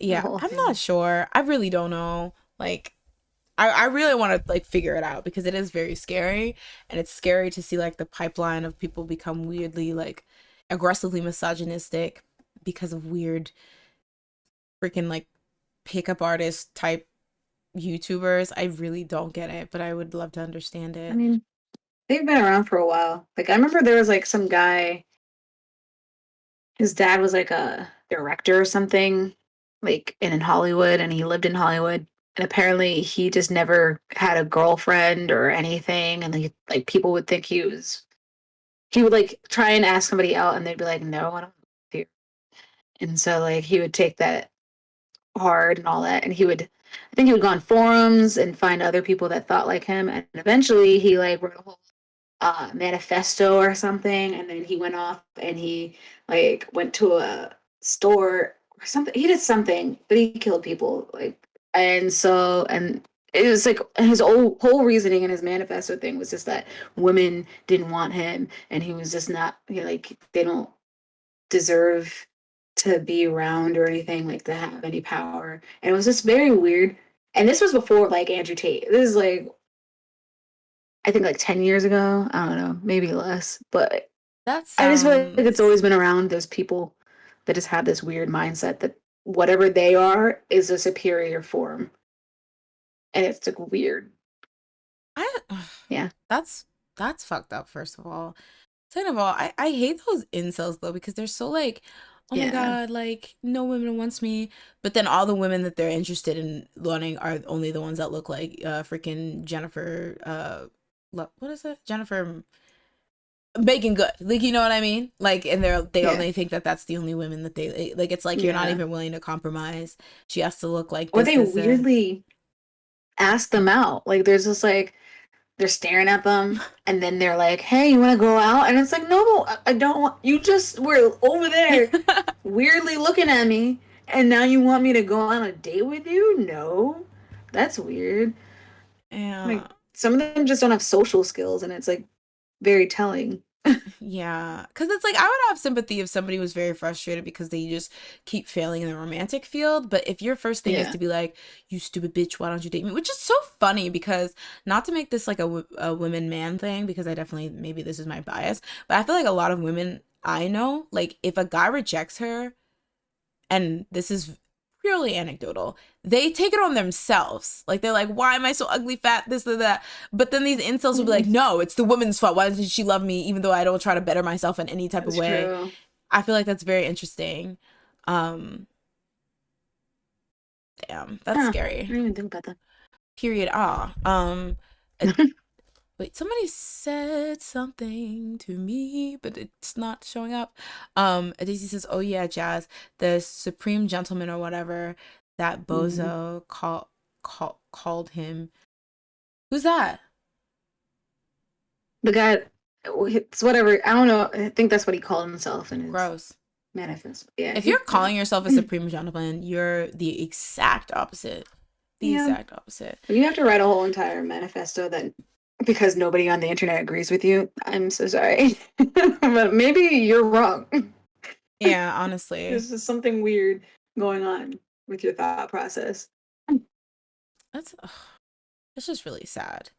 The whole I'm thing. not sure. I really don't know. Like I really want to like figure it out because it is very scary, and it's scary to see like the pipeline of people become weirdly like aggressively misogynistic because of weird freaking like pickup artist type YouTubers. I really don't get it, but I would love to understand I it. mean, they've been around for a while. Like I remember there was like some guy, his dad was like a director or something, like in Hollywood, and he lived in Hollywood. And apparently he just never had a girlfriend or anything. And like people would think he would like try and ask somebody out and they'd be like, no, I don't want you. And so like he would take that hard and all that. And he would I think he would go on forums and find other people that thought like him, and eventually he like wrote a whole manifesto or something, and then he went off and he like went to a store or something. He did something, but he killed people like, and it was like his whole reasoning in his manifesto thing was just that women didn't want him, and he was just not, like, they don't deserve to be around or anything, like to have any power. And it was just very weird. And this was before like Andrew Tate. This is like, I think like 10 years ago. I don't know, maybe less. But I just feel like it's always been around. There's people that just have this weird mindset that whatever they are is a superior form. And it's like weird. Yeah. That's fucked up, first of all. Second of all, I hate those incels though, because they're so like, oh my God, like no woman wants me. But then all the women that they're interested in learning are only the ones that look like freaking Jennifer, what is it? Jennifer Bacon Good. Like, you know what I mean? Like, and they only think that that's the only women that they like. It's like you're not even willing to compromise. She has to look like this. Or they weirdly ask them out. Like there's this like, they're staring at them, and then they're like, hey, you want to go out? And it's like, no, I don't want, you just were over there weirdly looking at me, and now you want me to go on a date with you? No, that's weird. Yeah. Like, some of them just don't have social skills, and it's like very telling. Yeah, because it's like I would have sympathy if somebody was very frustrated because they just keep failing in the romantic field. But if your first thing is to be like, you stupid bitch, why don't you date me? Which is so funny, because not to make this like a women man thing, because I definitely, maybe this is my bias, but I feel like a lot of women I know, like if a guy rejects her, and this is purely anecdotal, they take it on themselves. Like they're like, why am I so ugly, fat, this or that? But then these incels will be like, no, it's the woman's fault. Why didn't she love me, even though I don't try to better myself in any type of way? True. I feel like that's very interesting. Damn, that's scary. I didn't even think about that. Period. Wait, somebody said something to me, but it's not showing up. Daisy says, oh yeah, Jazz, the supreme gentleman or whatever that bozo called him. Who's that? The guy, it's whatever, I don't know, I think that's what he called himself in his gross manifest. Yeah. If you're calling yourself a supreme gentleman, you're the exact opposite. Exact opposite. You have to write a whole entire manifesto that, because nobody on the internet agrees with you. I'm so sorry. But maybe you're wrong. Yeah, honestly. There's just something weird going on with your thought process. It's just really sad.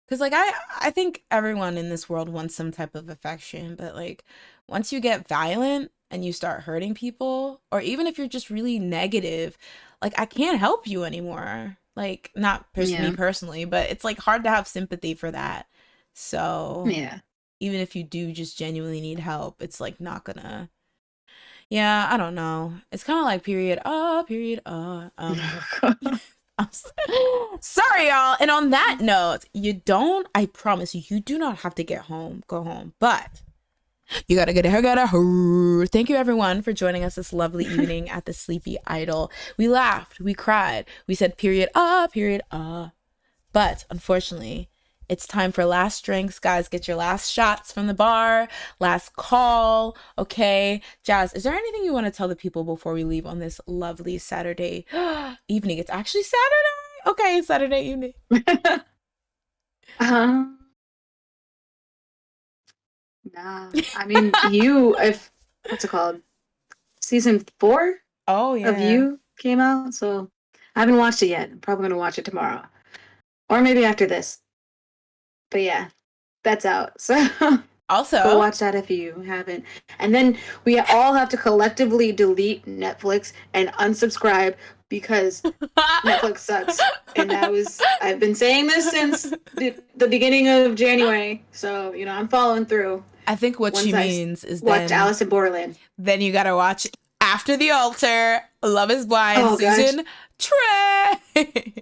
Because like I think everyone in this world wants some type of affection, but like once you get violent and you start hurting people, or even if you're just really negative, like I can't help you anymore. Like not me personally, but it's like hard to have sympathy for that. So even if you do just genuinely need help, it's like not gonna. Yeah, I don't know. It's kind of like period. I'm sorry, y'all. And on that note, I promise you do not have to go home, but you gotta get a haircut. Thank you everyone for joining us this lovely evening at the Sleepy Idol. We laughed, we cried, we said period. But unfortunately, it's time for last drinks. Guys, get your last shots from the bar, last call. Okay, Jazz, is there anything you want to tell the people before we leave on this lovely Saturday evening? It's actually Saturday. Okay, Saturday evening. Nah, I mean, what's it called? Season 4 of You came out, so I haven't watched it yet. I'm probably gonna watch it tomorrow, or maybe after this. But yeah, that's out. So also go watch that if you haven't. And then we all have to collectively delete Netflix and unsubscribe because Netflix sucks. And I've been saying this since the beginning of January. So, I'm following through. I think what she means is watch Alice in Borderland. Then you gotta watch After the Altar, Love is Blind, Susan Trace.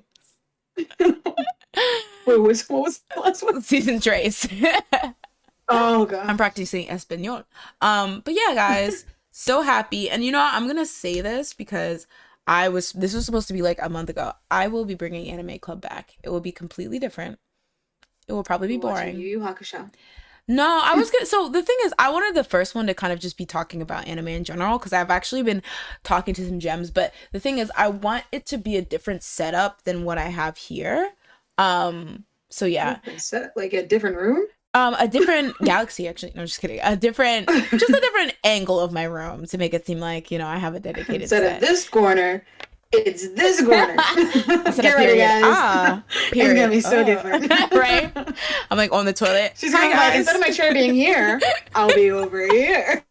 Wait, what was the last one? Susan Trace. Oh god. I'm practicing Espanol. But yeah, guys, so happy. And I'm gonna say this because this was supposed to be like a month ago. I will be bringing Anime Club back. It will be completely different. It will probably be boring. Yu Yu Hakusho. No, I was gonna. So the thing is, I wanted the first one to kind of just be talking about anime in general because I've actually been talking to some gems. But the thing is, I want it to be a different setup than what I have here. So yeah, Like a different room. A different galaxy. Actually, no, just kidding. Just a different angle of my room to make it seem like I have a dedicated Instead set. of this corner, it's this corner. Get ready, guys. Period. It's gonna be so different, right? I'm like on the toilet. She's gonna be like, instead of my chair being here, I'll be over here.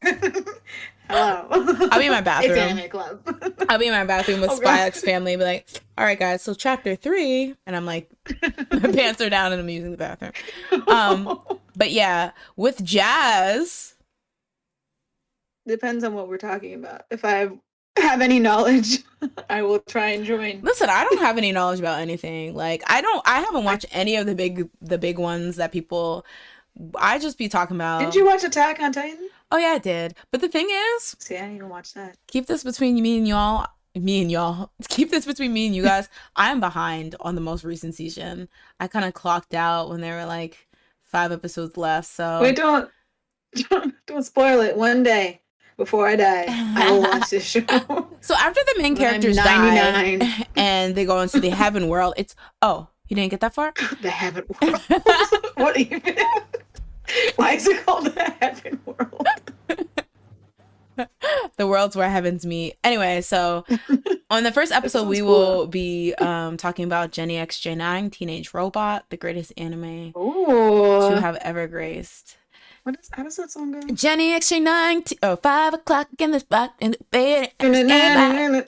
Hello. I'll be in my bathroom. It's Anime Club. I'll be in my bathroom with Spy X Family. Be like, all right, guys. So chapter 3, and I'm like, my pants are down, and I'm using the bathroom. But yeah, with Jazz, depends on what we're talking about. If I have any knowledge, I will try and join. Listen, I don't have any knowledge about anything. Like, I haven't watched any of the big ones that people. I just be talking about. Didn't you watch Attack on Titan? Oh yeah, I did. But the thing is, see, I didn't even watch that. Keep this between me and y'all. Keep this between me and you guys. I'm behind on the most recent season. I kind of clocked out when there were like 5 episodes left. So wait, don't spoil it. One day before I die, I will watch this show. So after the main characters die and they go into the heaven world, it's you didn't get that far? The heaven world. What even? Why is it called the heaven world? The worlds where heavens meet. Anyway, so on the first episode, we will be talking about Jenny X J9, Teenage Robot, the greatest anime to have ever graced. How does that song go? Jenny X J9, 5 o'clock in the spot in the bed. Annihilating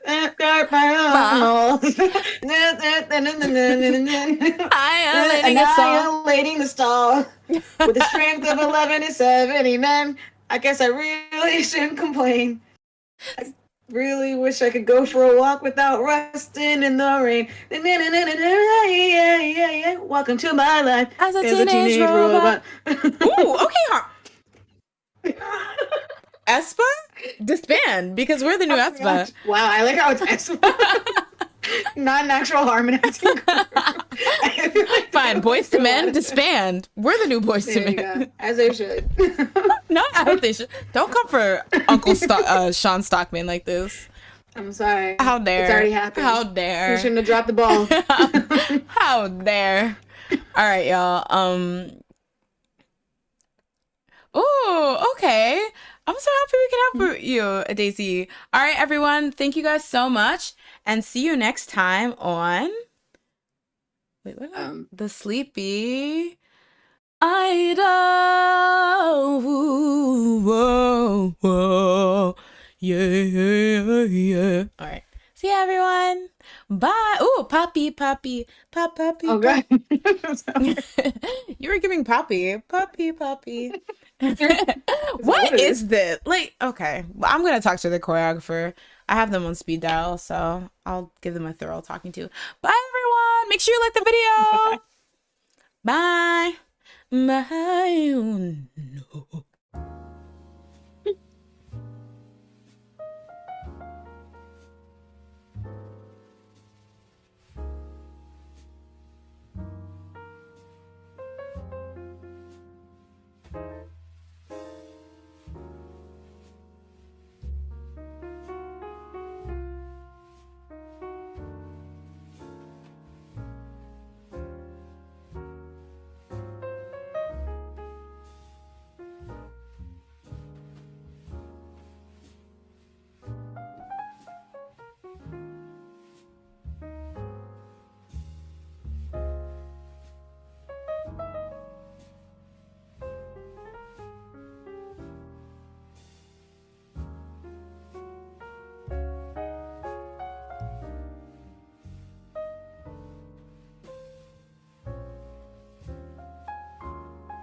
the star with the strength of 11 and 79. I guess I really shouldn't complain. I really wish I could go for a walk without rusting in the rain. Welcome to my life as a teenage robot. Ooh, okay, Aespa? Disband, because we're the new Aespa. Wow, I like how it's Aespa. Not an actual harmonizing group. Fine, Boys to Men, disband. We're the new Boys to Men. As they should. No, as they should. Don't come for Uncle Sean Stockman like this. I'm sorry. How dare. It's already happened. How dare. You shouldn't have dropped the ball. How dare. All right, y'all. Oh, okay. I'm so happy we can help you, Daisy. All right, everyone. Thank you guys so much. And see you next time on... Wait, what? The Sleepy Idol. Whoa, whoa. Yeah. All right. See you, everyone. Bye. Ooh, Poppy. Oh, God. You were giving Poppy. What is this? Like, okay. Well, I'm going to talk to the choreographer. I have them on speed dial, so I'll give them a thorough talking to. Bye, everyone. Make sure you like the video. Bye. Bye.